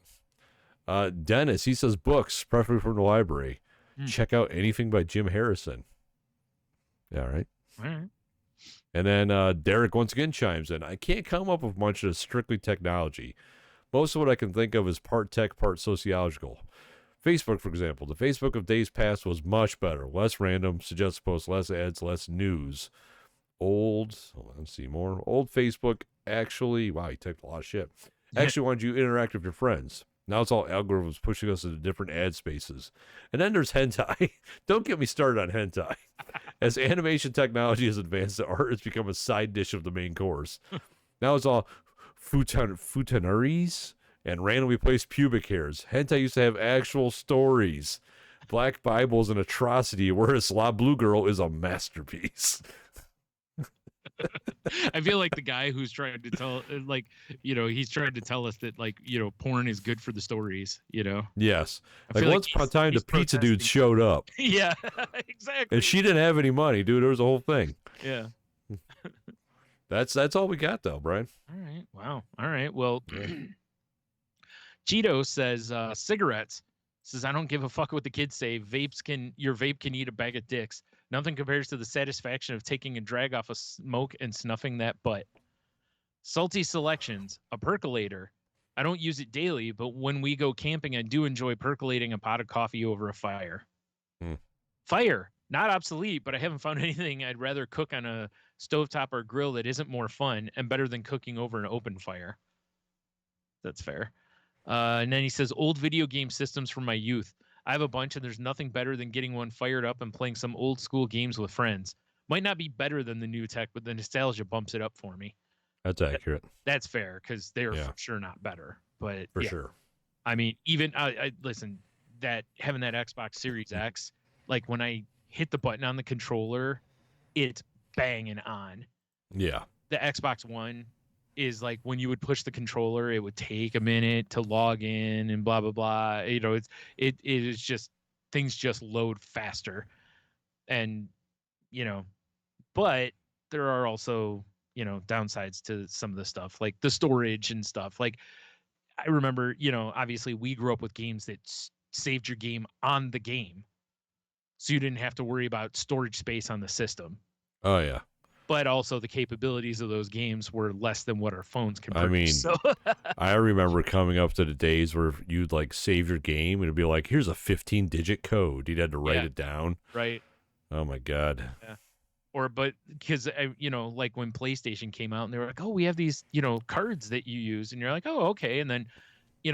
Dennis, he says books, preferably from the library. Check out anything by Jim Harrison. Yeah, right. All right. And then Derek once again chimes in. I can't come up with much that is strictly technology. Most of what I can think of is part tech, part sociological. Facebook, for example. The Facebook of days past was much better. Less random, suggested posts, less ads, less news. Let's see more. Old Facebook actually, wow, he typed a lot of shit. Actually wanted you to interact with your friends. Now it's all algorithms pushing us into different ad spaces. And then there's hentai. Don't get me started on hentai. As animation technology has advanced, the art has become a side dish of the main course. Now it's all futanuris and randomly placed pubic hairs. Hentai used to have actual stories. Black Bible is an atrocity, whereas La Blue Girl is a masterpiece. I feel like the guy who's trying to tell, like, he's trying to tell us that, like, porn is good for the stories, Yes. I Like, once upon a time, the pizza dude showed up. Yeah, exactly. And she didn't have any money, dude. There was a whole thing. Yeah. That's all we got, though, Brian. All right. Wow. All right. Well, Cheeto says cigarettes. Says, I don't give a fuck what the kids say. Your vape can eat a bag of dicks. Nothing compares to the satisfaction of taking a drag off a smoke and snuffing that butt. Salty Selections, a percolator. I don't use it daily, but when we go camping, I do enjoy percolating a pot of coffee over a fire. Fire, not obsolete, but I haven't found anything I'd rather cook on a stovetop or grill that isn't more fun and better than cooking over an open fire. That's fair. And then he says, old video game systems from my youth. I have a bunch, and there's nothing better than getting one fired up and playing some old school games with friends. Might not be better than the new tech, but the nostalgia bumps it up for me. That's accurate. That's fair, because they're for sure not better. But for sure. I mean, even I listen, that having that Xbox Series X, like when I hit the button on the controller, it's banging on. Yeah. The Xbox One is like when you would push the controller, it would take a minute to log in and blah blah blah. It is just, things just load faster, and but there are also downsides to some of the stuff, like the storage and stuff. Like I remember, obviously we grew up with games that saved your game on the game, so you didn't have to worry about storage space on the system. Oh yeah. But also the capabilities of those games were less than what our phones can produce. I mean, I remember coming up to the days where you'd like save your game and it'd be like, here's a 15-digit code. You'd had to write it down. Right. Oh my God. Yeah. But because, like when PlayStation came out and they were like, oh, we have these, cards that you use. And you're like, oh, okay. And then, you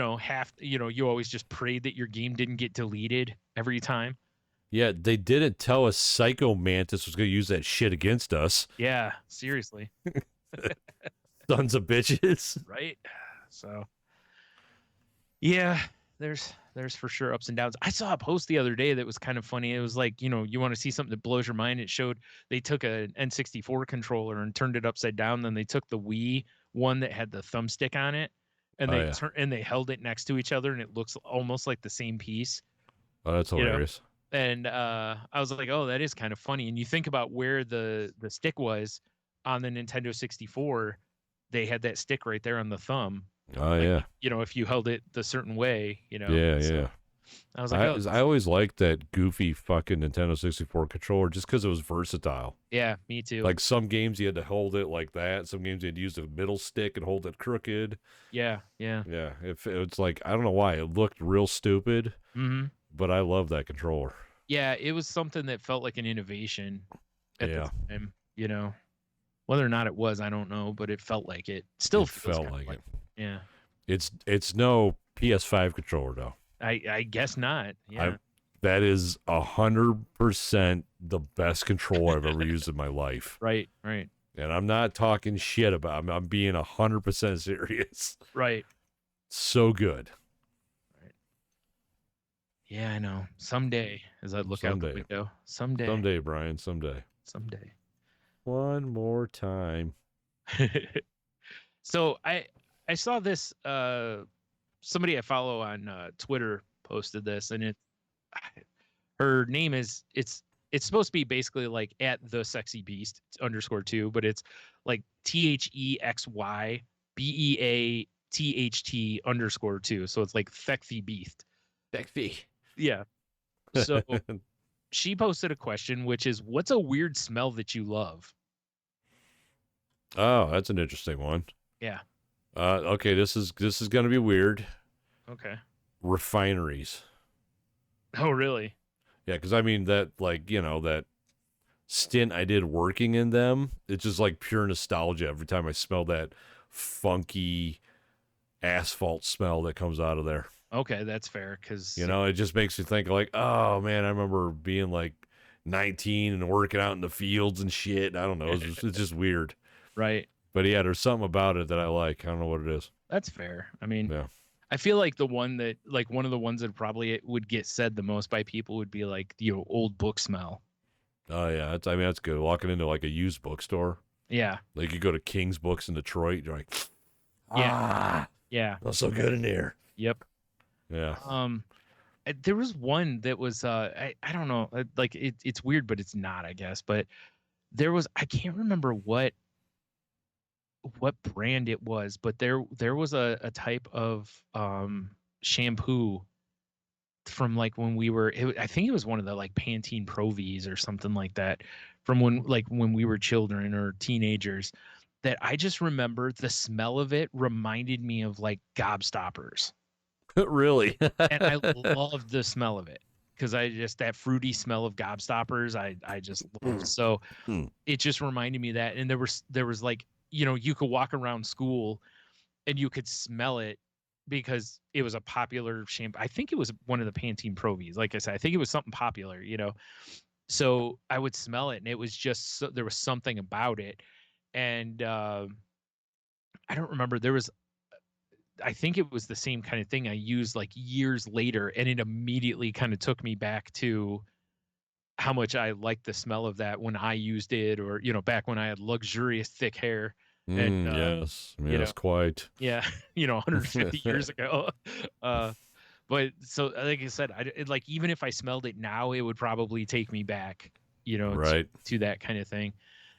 always just prayed that your game didn't get deleted every time. Yeah, they didn't tell us Psycho Mantis was going to use that shit against us. Yeah, seriously. Sons of bitches. Right? So, yeah, there's for sure ups and downs. I saw a post the other day that was kind of funny. It was like, you want to see something that blows your mind. It showed they took an N64 controller and turned it upside down. Then they took the Wii one that had the thumbstick on it, and they held it next to each other, and it looks almost like the same piece. Oh, that's hilarious. And I was like, oh, that is kind of funny. And you think about where the stick was on the Nintendo 64, they had that stick right there on the thumb. Oh, yeah. If you held it the certain way, Yeah, so yeah. I was like, I always liked that goofy fucking Nintendo 64 controller just because it was versatile. Yeah, me too. Like some games you had to hold it like that. Some games you had to use the middle stick and hold it crooked. Yeah. Yeah. It's like, I don't know why. It looked real stupid. Mm-hmm. But I love that controller. Yeah, it was something that felt like an innovation at the time, Whether or not it was, I don't know, but it felt like it. Still felt like it. Yeah. It's no PS5 controller though. I guess not. Yeah. That is 100% the best controller I've ever used in my life. Right. And I'm not talking shit about it. I'm being 100% serious. Right. So good. Yeah, I know. Someday, as I look out the Someday. window, someday, Someday, Brian, someday. someday. One more time. So I saw this somebody I follow on Twitter posted this, and her name is it's supposed to be basically like at the sexy beast _2, but it's like THEXYBEATHT_2. So it's like Thexy Beast. Sexy. Yeah. So she posted a question, which is, what's a weird smell that you love? Oh, that's an interesting one. Yeah. Okay, this is gonna be weird. Okay. Refineries. Oh, really? Yeah, because I mean that, like, that stint I did working in them, it's just like pure nostalgia every time I smell that funky asphalt smell that comes out of there. Okay, that's fair. Because It just makes me think like, oh man, I remember being like 19 and working out in the fields and shit. I don't know, it's just weird. right. But yeah, there's something about it that I like. I don't know what it is. That's fair. I mean, Yeah. I feel like one of the ones that probably would get said the most by people would be like the old book smell. Oh yeah, that's good. Walking into like a used bookstore, Yeah. like you go to King's Books in Detroit, you're like, Yeah. Yeah. that's so good in here. Yep. Yeah. There was one that was I don't know, like it's weird, but it's not, I guess. But there was, I can't remember what brand it was, but there was a type of shampoo from like when we were I think it was one of the like Pantene Pro V's or something like that, from when we were children or teenagers, that I just remember the smell of it reminded me of like Gobstoppers. Really? And I loved the smell of it because I just, that fruity smell of Gobstoppers, I just loved. So it just reminded me of that. And there was like, you could walk around school and you could smell it because it was a popular shampoo. I think it was one of the Pantene Pro V's. Like I said, I think it was something popular. So I would smell it, and it was just there was something about it. And I don't remember. I think it was the same kind of thing I used like years later, and it immediately kind of took me back to how much I liked the smell of that when I used it, or back when I had luxurious thick hair. And yes, quite. yeah, 150 years ago. But so like I said, like even if I smelled it now, it would probably take me back, Right. to that kind of thing.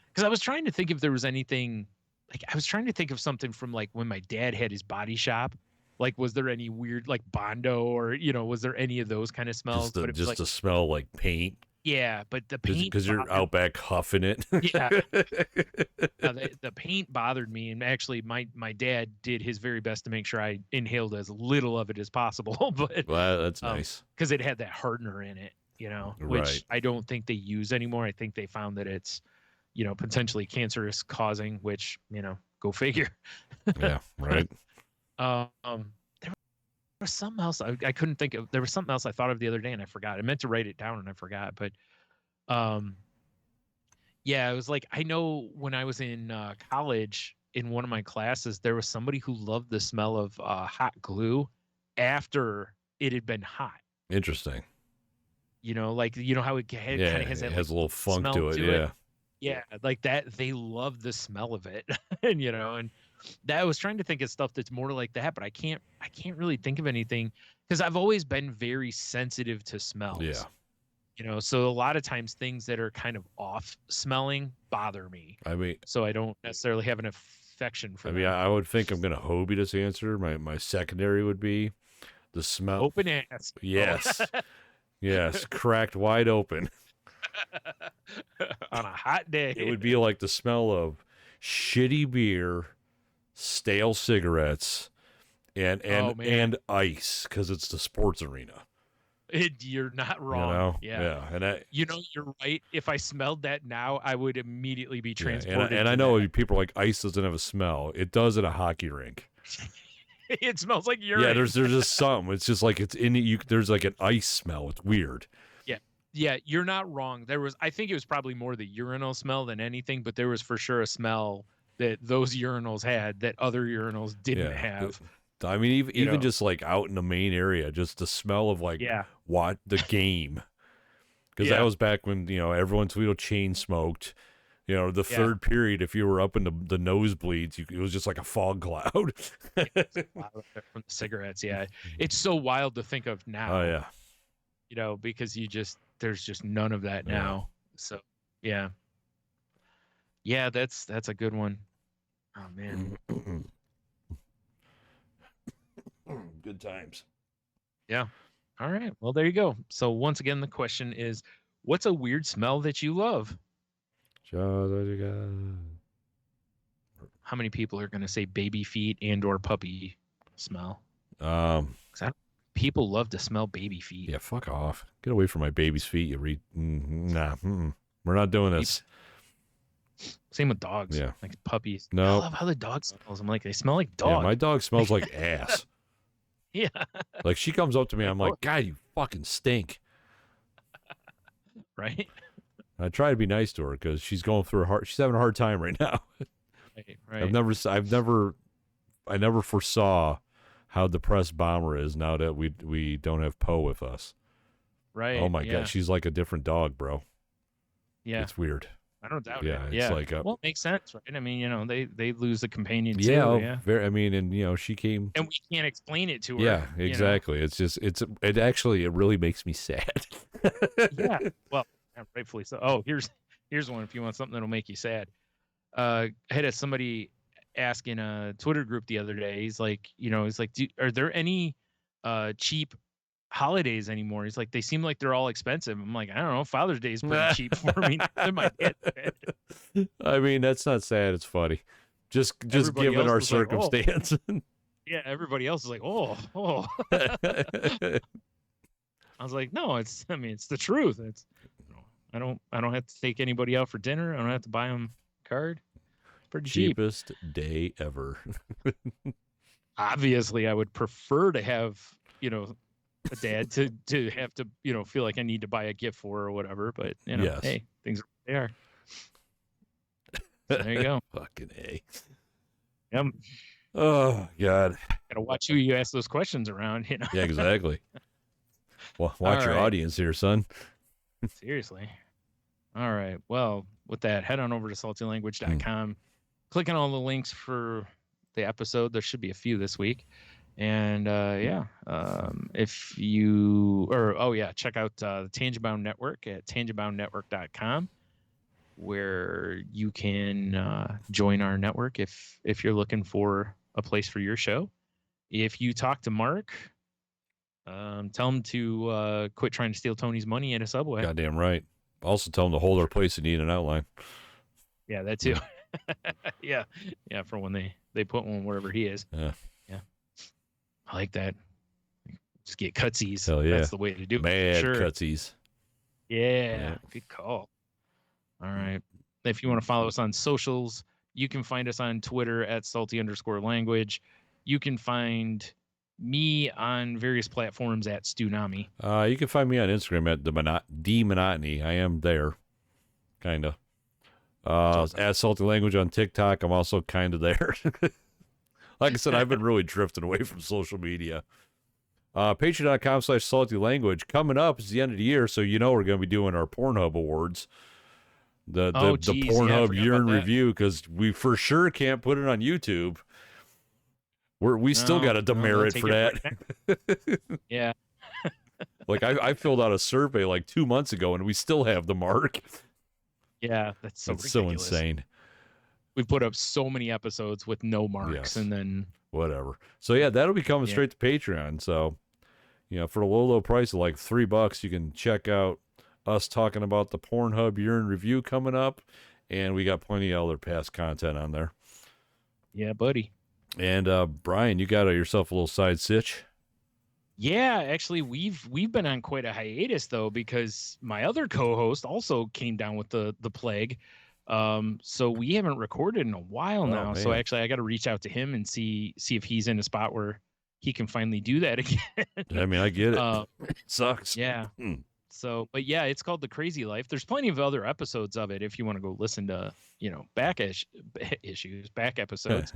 Because I was trying to think if there was anything, like I was trying to think of something from like when my dad had his body shop. Like, was there any weird like Bondo, or was there any of those kind of smells? Just But it was like, to smell like paint. yeah, but the paint, Because you're out back huffing it. yeah. The paint bothered me, and actually my dad did his very best to make sure I inhaled as little of it as possible. But Well, that's nice. because it had that hardener in it, which Right. I don't think they use anymore. I think they found that it's potentially cancerous causing, which go figure. Yeah, right. There was something else I couldn't think of. There was something else I thought of the other day and I forgot. I meant to write it down and I forgot. But yeah, it was like, I know when I was in college, in one of my classes, there was somebody who loved the smell of hot glue after it had been hot. Interesting. Like how it kind of has that, it has a little funk to it. Yeah. Yeah, like that. They love the smell of it, and and that, I was trying to think of stuff that's more like that, but I can't really think of anything, because I've always been very sensitive to smells. Yeah. So a lot of times things that are kind of off smelling bother me. I mean, so I don't necessarily have an affection for them. I would think I'm gonna Hobie this answer. My secondary would be the smell. Open ass. Yes. Yes, cracked wide open. On a hot day. It would be like the smell of shitty beer, stale cigarettes, and ice, because it's the sports arena. You're not wrong. Yeah. And you're right. If I smelled that now, I would immediately be transported. And I know people are like, ice doesn't have a smell. It does at a hockey rink. It smells like urine. Yeah, there's just something. It's just like it's in you. There's like an ice smell. It's weird. Yeah, you're not wrong. I think it was probably more the urinal smell than anything, but there was for sure a smell that those urinals had that other urinals didn't have. I mean, even You know? just like out in the main area, just the smell of like Yeah. what the game, because that Yeah. was back when everyone Toledo chain smoked. The Yeah. third period, if you were up in the nosebleeds, it was just like a fog cloud. From the cigarettes. Yeah. It's so wild to think of now. Oh yeah, Because there's just none of that Yeah. now. So yeah. Yeah, that's a good one. Oh man. good times. Yeah. All right. Well, there you go. So once again, the question is, what's a weird smell that you love? How many people are going to say baby feet and or puppy smell? People love to smell baby feet. Yeah, fuck off. Get away from my baby's feet. You read? Nah, we're not doing this. Same with dogs. Yeah. Like puppies. No. I love how the dog smells. I'm like, they smell like dog. Yeah, my dog smells like ass. Yeah. Like she comes up to me, I'm like, God, you fucking stink. Right. I try to be nice to her because she's going through she's having a hard time right now. Right. I never foresaw how depressed Bomber is now that we don't have Poe with us. Right. Oh my God, she's like a different dog, bro. Yeah. It's weird. I don't doubt Yeah, it. it's like well, it makes sense, right? I mean, they lose a companion too. Yeah, Yeah. very. I mean, and she came. And we can't explain it to her. Yeah, exactly. It's just it really makes me sad. Yeah. Well, rightfully so. Oh, here's one if you want something that'll make you sad. I had somebody ask in a Twitter group the other day. He's like, are there any cheap holidays anymore? He's like, they seem like they're all expensive. I'm like, I don't know. Father's Day is pretty cheap for me. My dad said. I mean, that's not sad. It's funny. Just Everybody given our else is like, oh. circumstance. Yeah, everybody else is like, oh. I was like, no, it's the truth. It's I don't have to take anybody out for dinner. I don't have to buy them a card. It's pretty Cheapest day ever. Obviously, I would prefer to have, a dad to have to, feel like I need to buy a gift for or whatever. But Yes. hey, things are what they are. So there you go. Fucking A. Yep. Oh God. Gotta watch who you ask those questions around. Yeah, exactly. Well, watch your audience here, son. Seriously. All right. Well, with that, head on over to saltylanguage.com. Click on all the links for the episode. There should be a few this week. And if you check out the Tangentbound Network at tangentboundnetwork.com, where you can join our network if you're looking for a place for your show. If you talk to Mark, tell him to quit trying to steal Tony's money at a Subway. Goddamn right. Also tell him to hold our place and eat an outline. Yeah, that too. Yeah, for when they put one wherever he is. Yeah. I like that. Just get cutsies. Hell yeah. That's the way to do it. Mad Sure. cutsies. Yeah, good call. All right. If you want to follow us on socials, you can find us on Twitter at salty_language. You can find me on various platforms at Stunami. You can find me on Instagram at the monotony. I am there, kind of. At Salty Language on TikTok. I'm also kind of there. Like I said, I've been really drifting away from social media. Patreon.com/Salty Language. Coming up is the end of the year, so we're going to be doing our Pornhub awards. The Pornhub year in review, because we for sure can't put it on YouTube. We still got a demerit for that. Yeah. Like I filled out a survey like 2 months ago, and we still have the mark. Yeah, that's so insane. We put up so many episodes with no marks, and then whatever. So yeah, that'll be coming straight to Patreon. So for the low price of like $3, you can check out us talking about the Pornhub year in review coming up, and we got plenty of other past content on there. Yeah, buddy. And Brian, you got yourself a little side sitch. Yeah, actually, we've been on quite a hiatus though, because my other co-host also came down with the plague. So we haven't recorded in a while now. Man. So actually, I got to reach out to him and see if he's in a spot where he can finally do that again. I mean, I get it. It sucks. Yeah. So, but yeah, it's called The Crazy Life. There's plenty of other episodes of it if you want to go listen to, back episodes.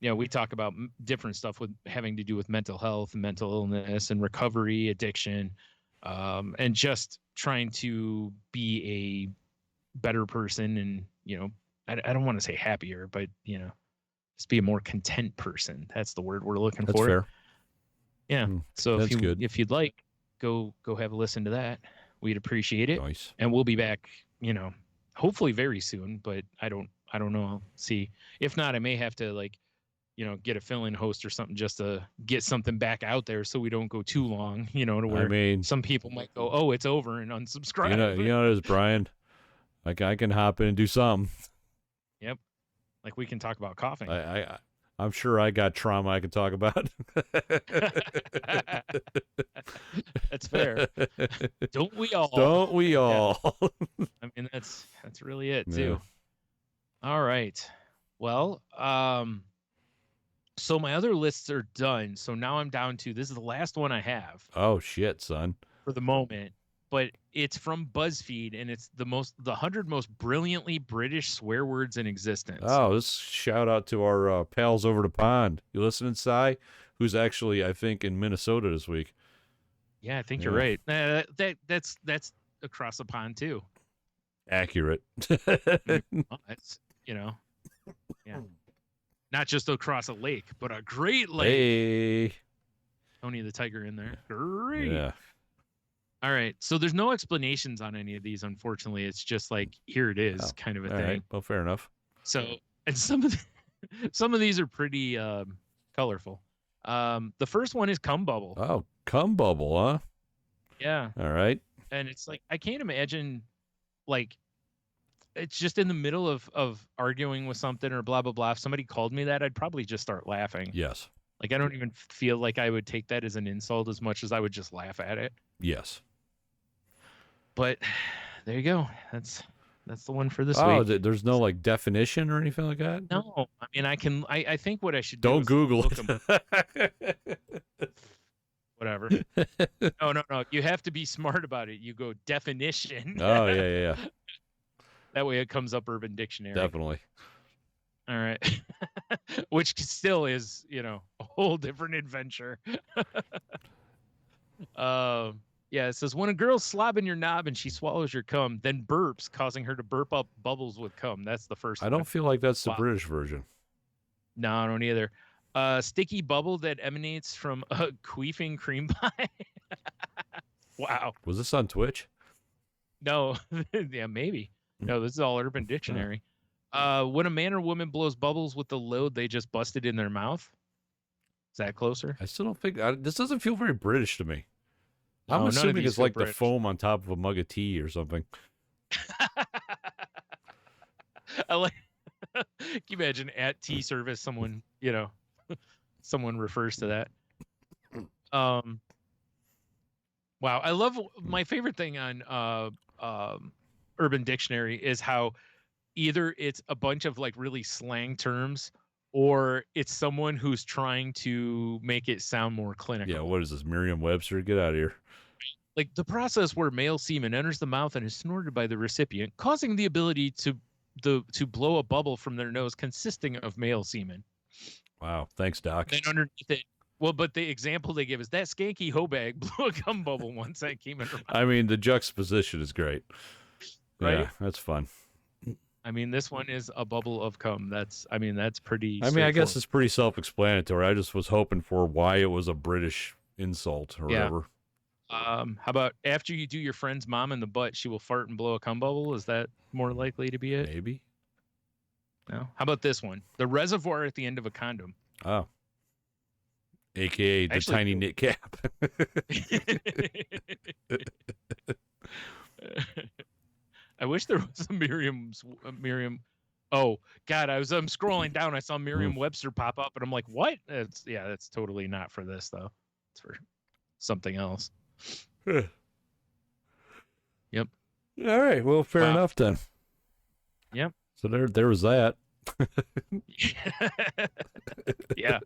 We talk about different stuff with having to do with mental health, mental illness, and recovery, addiction, and just trying to be a better person. And I don't want to say happier, but just be a more content person. That's the word we're looking That's for. fair. Yeah. So That's good. if you'd like, go have a listen to that. We'd appreciate it. Nice. And we'll be back, hopefully very soon, but I don't know. I'll see. If not, I may have to get a fill-in host or something just to get something back out there so we don't go too long, to where some people might go, oh, it's over, and unsubscribe. You know what it is, Brian? Like, I can hop in and do something. Yep. Like, we can talk about coughing. I'm sure I got trauma I can talk about. That's fair. Don't we all? Don't we all? Yeah. I mean, that's really it too. Yeah. All right. Well, so my other lists are done. So now I'm down to, this is the last one I have. Oh shit, son. For the moment. But it's from BuzzFeed, and it's the 100 most brilliantly British swear words in existence. Oh, this shout out to our pals over the pond. You listening, Cy? Who's actually, I think, in Minnesota this week. Yeah, I think you're right. That's across the pond too. Accurate. Well, that's yeah. Not just across a lake, but a great lake. Hey. Tony the Tiger in there. Great. Yeah. All right. So there's no explanations on any of these, unfortunately. It's just like, here it is, kind of a thing. Right. Well, fair enough. So, and some of these are pretty colorful. The first one is cumbubble. Oh, cumbubble, huh? Yeah. All right. And it's like, I can't imagine, like, it's just in the middle of arguing with something or blah, blah, blah. If somebody called me that, I'd probably just start laughing. Yes. Like, I don't even feel like I would take that as an insult as much as I would just laugh at it. Yes. But there you go. That's the one for this week. Oh, there's no like definition or anything like that? No. I mean, I think what I should do Don't is Google it. Whatever. No. You have to be smart about it. You go definition. Oh, yeah. That way it comes up Urban Dictionary. Definitely. All right. Which still is, a whole different adventure. Yeah, it says, when a girl's slobbing your knob and she swallows your cum, then burps, causing her to burp up bubbles with cum. That's the first one. I don't feel like that's the British version. No, I don't either. Sticky bubble that emanates from a queefing cream pie. Wow. Was this on Twitch? No. Yeah, maybe. No, this is all Urban Dictionary. When a man or woman blows bubbles with the load they just busted in their mouth. Is that closer? I still don't think this doesn't feel very British to me. I'm No, assuming it's like British. the foam on top of a mug of tea or something. I like. Can you imagine at tea service someone someone refers to that? Wow, I love my favorite thing on Urban Dictionary is how either it's a bunch of like really slang terms or it's someone who's trying to make it sound more clinical. Yeah, what is this, Merriam-Webster? Get out of here. Like the process where male semen enters the mouth and is snorted by the recipient, causing the ability to blow a bubble from their nose consisting of male semen. Wow, thanks, Doc. Then underneath it, well, but the example they give is that skanky hoe bag blew a cum bubble once that came in her mouth. I mean, the juxtaposition is great. Right? Yeah, that's fun. I mean, this one is a bubble of cum. That's pretty. I mean, I guess it's pretty self-explanatory. I just was hoping for why it was a British insult or whatever. How about after you do your friend's mom in the butt, she will fart and blow a cum bubble? Is that more likely to be it? Maybe. No. How about this one? The reservoir at the end of a condom. Oh. AKA the tiny knit cap. I wish there was a Merriam. Oh God, I'm scrolling down. I saw Merriam-Webster pop up, and I'm like, what? That's totally not for this though. It's for something else. Yep. All right. Well, fair enough then. Yep. So there was that. Yeah.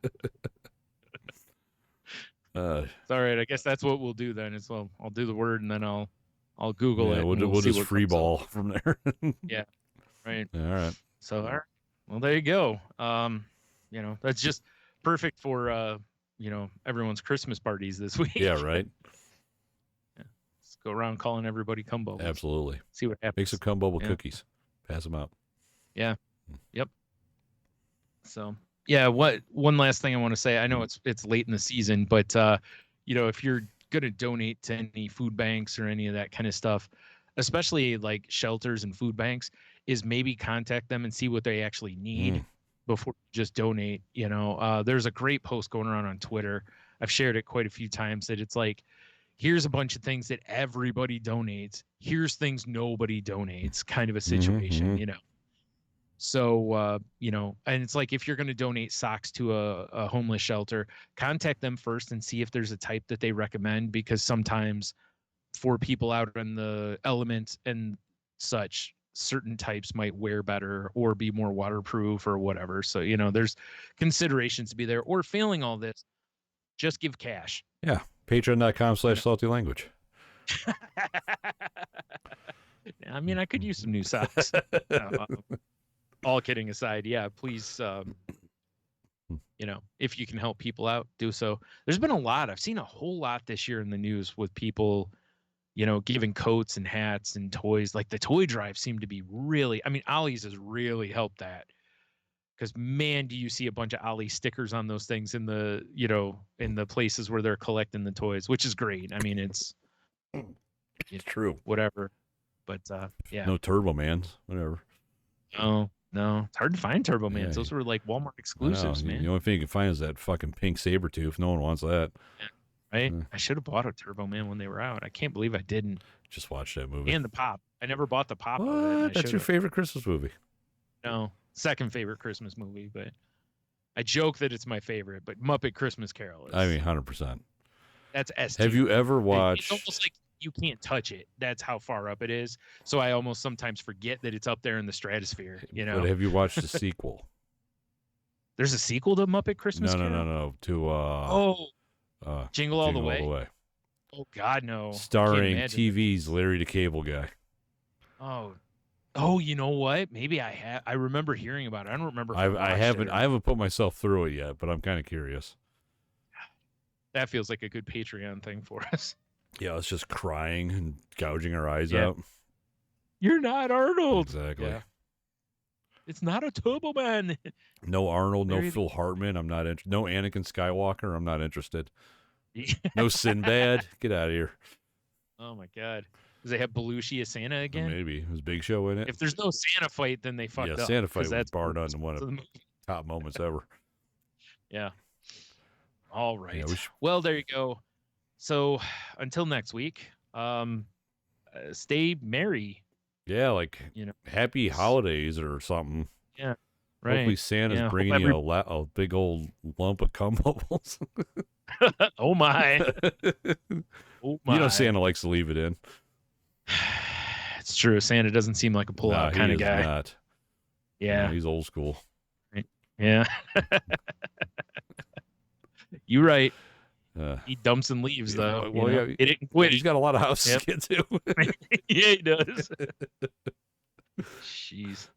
It's all right. I guess that's what we'll do then. I'll do the word and then I'll Google it. We'll just free ball from there. Yeah. Right. All right. So, all right. Well, there you go. that's just perfect for everyone's Christmas parties this week. Yeah, right. Let's go around calling everybody cumbubbles. Absolutely. See what happens. Make some cumbubble cookies. Pass them out. Yeah. Yep. So one last thing I want to say. I know it's late in the season, but if you're gonna donate to any food banks or any of that kind of stuff, especially like shelters and food banks, is maybe contact them and see what they actually need before you just donate. There's a great post going around on Twitter. I've shared it quite a few times that it's like, here's a bunch of things that everybody donates. Here's things nobody donates, kind of a situation, So, and it's like, if you're going to donate socks to a homeless shelter, contact them first and see if there's a type that they recommend, because sometimes for people out in the elements and such, certain types might wear better or be more waterproof or whatever. So, there's considerations to be there. Or failing all this, just give cash. Yeah. Patreon.com/saltylanguage. I mean, I could use some new socks. All kidding aside, yeah, please, if you can help people out, do so. There's been I've seen a whole lot this year in the news with people, giving coats and hats and toys. Like the toy drive seemed to be Ollie's has really helped that. Because, man, do you see a bunch of Ollie stickers on those things in the places where they're collecting the toys, which is great. I mean, it's true. Whatever. But, yeah. No Turbo Mans, whatever. Oh. No, it's hard to find Turbo Mans. Yeah, those were like Walmart exclusives, man. The only thing you can find is that fucking pink Sabertooth. No one wants that. Yeah, right? I should have bought a Turbo Man when they were out. I can't believe I didn't. Just watch that movie. And the Pop. I never bought the Pop. What? That's your favorite Christmas movie? No, second favorite Christmas movie, but I joke that it's my favorite. But Muppet Christmas Carol is. 100%. That's S. Have you ever watched? It's almost like you can't touch it. That's how far up it is. So I almost sometimes forget that it's up there in the stratosphere. But have you watched the sequel? There's a sequel to Muppet Christmas Carol? No. To Jingle All the Way. Oh God, no. Starring TV's Larry the Cable Guy. Oh, you know what? Maybe I have. I remember hearing about it. I don't remember. I haven't put myself through it yet, but I'm kind of curious. That feels like a good Patreon thing for us. Yeah, it's just crying and gouging our eyes out. You're not Arnold. Exactly. Yeah. It's not a Turbo Man. No Arnold, no Phil Hartman. I'm not interested. No Anakin Skywalker. I'm not interested. No Sinbad. Get out of here. Oh, my God. Does they have Belushi as Santa again? Maybe. Was Big Show in it? If there's no Santa fight, then they fucked up. Yeah, Santa fight was bar none one of the top moments ever. Yeah. All right. Yeah, well, there you go. So until next week, stay merry. Yeah, happy holidays or something. Yeah, right. Hopefully Santa's bringing you a big old lump of cumbubbles. Oh my! Oh my! You know Santa likes to leave it in. It's true. Santa doesn't seem like a pull-out kind of guy. Not. Yeah, he's old school. Right. Yeah. You're right. He dumps and leaves, though. Well, he didn't quit. He's got a lot of houses to get to. Yeah, he does. Jeez.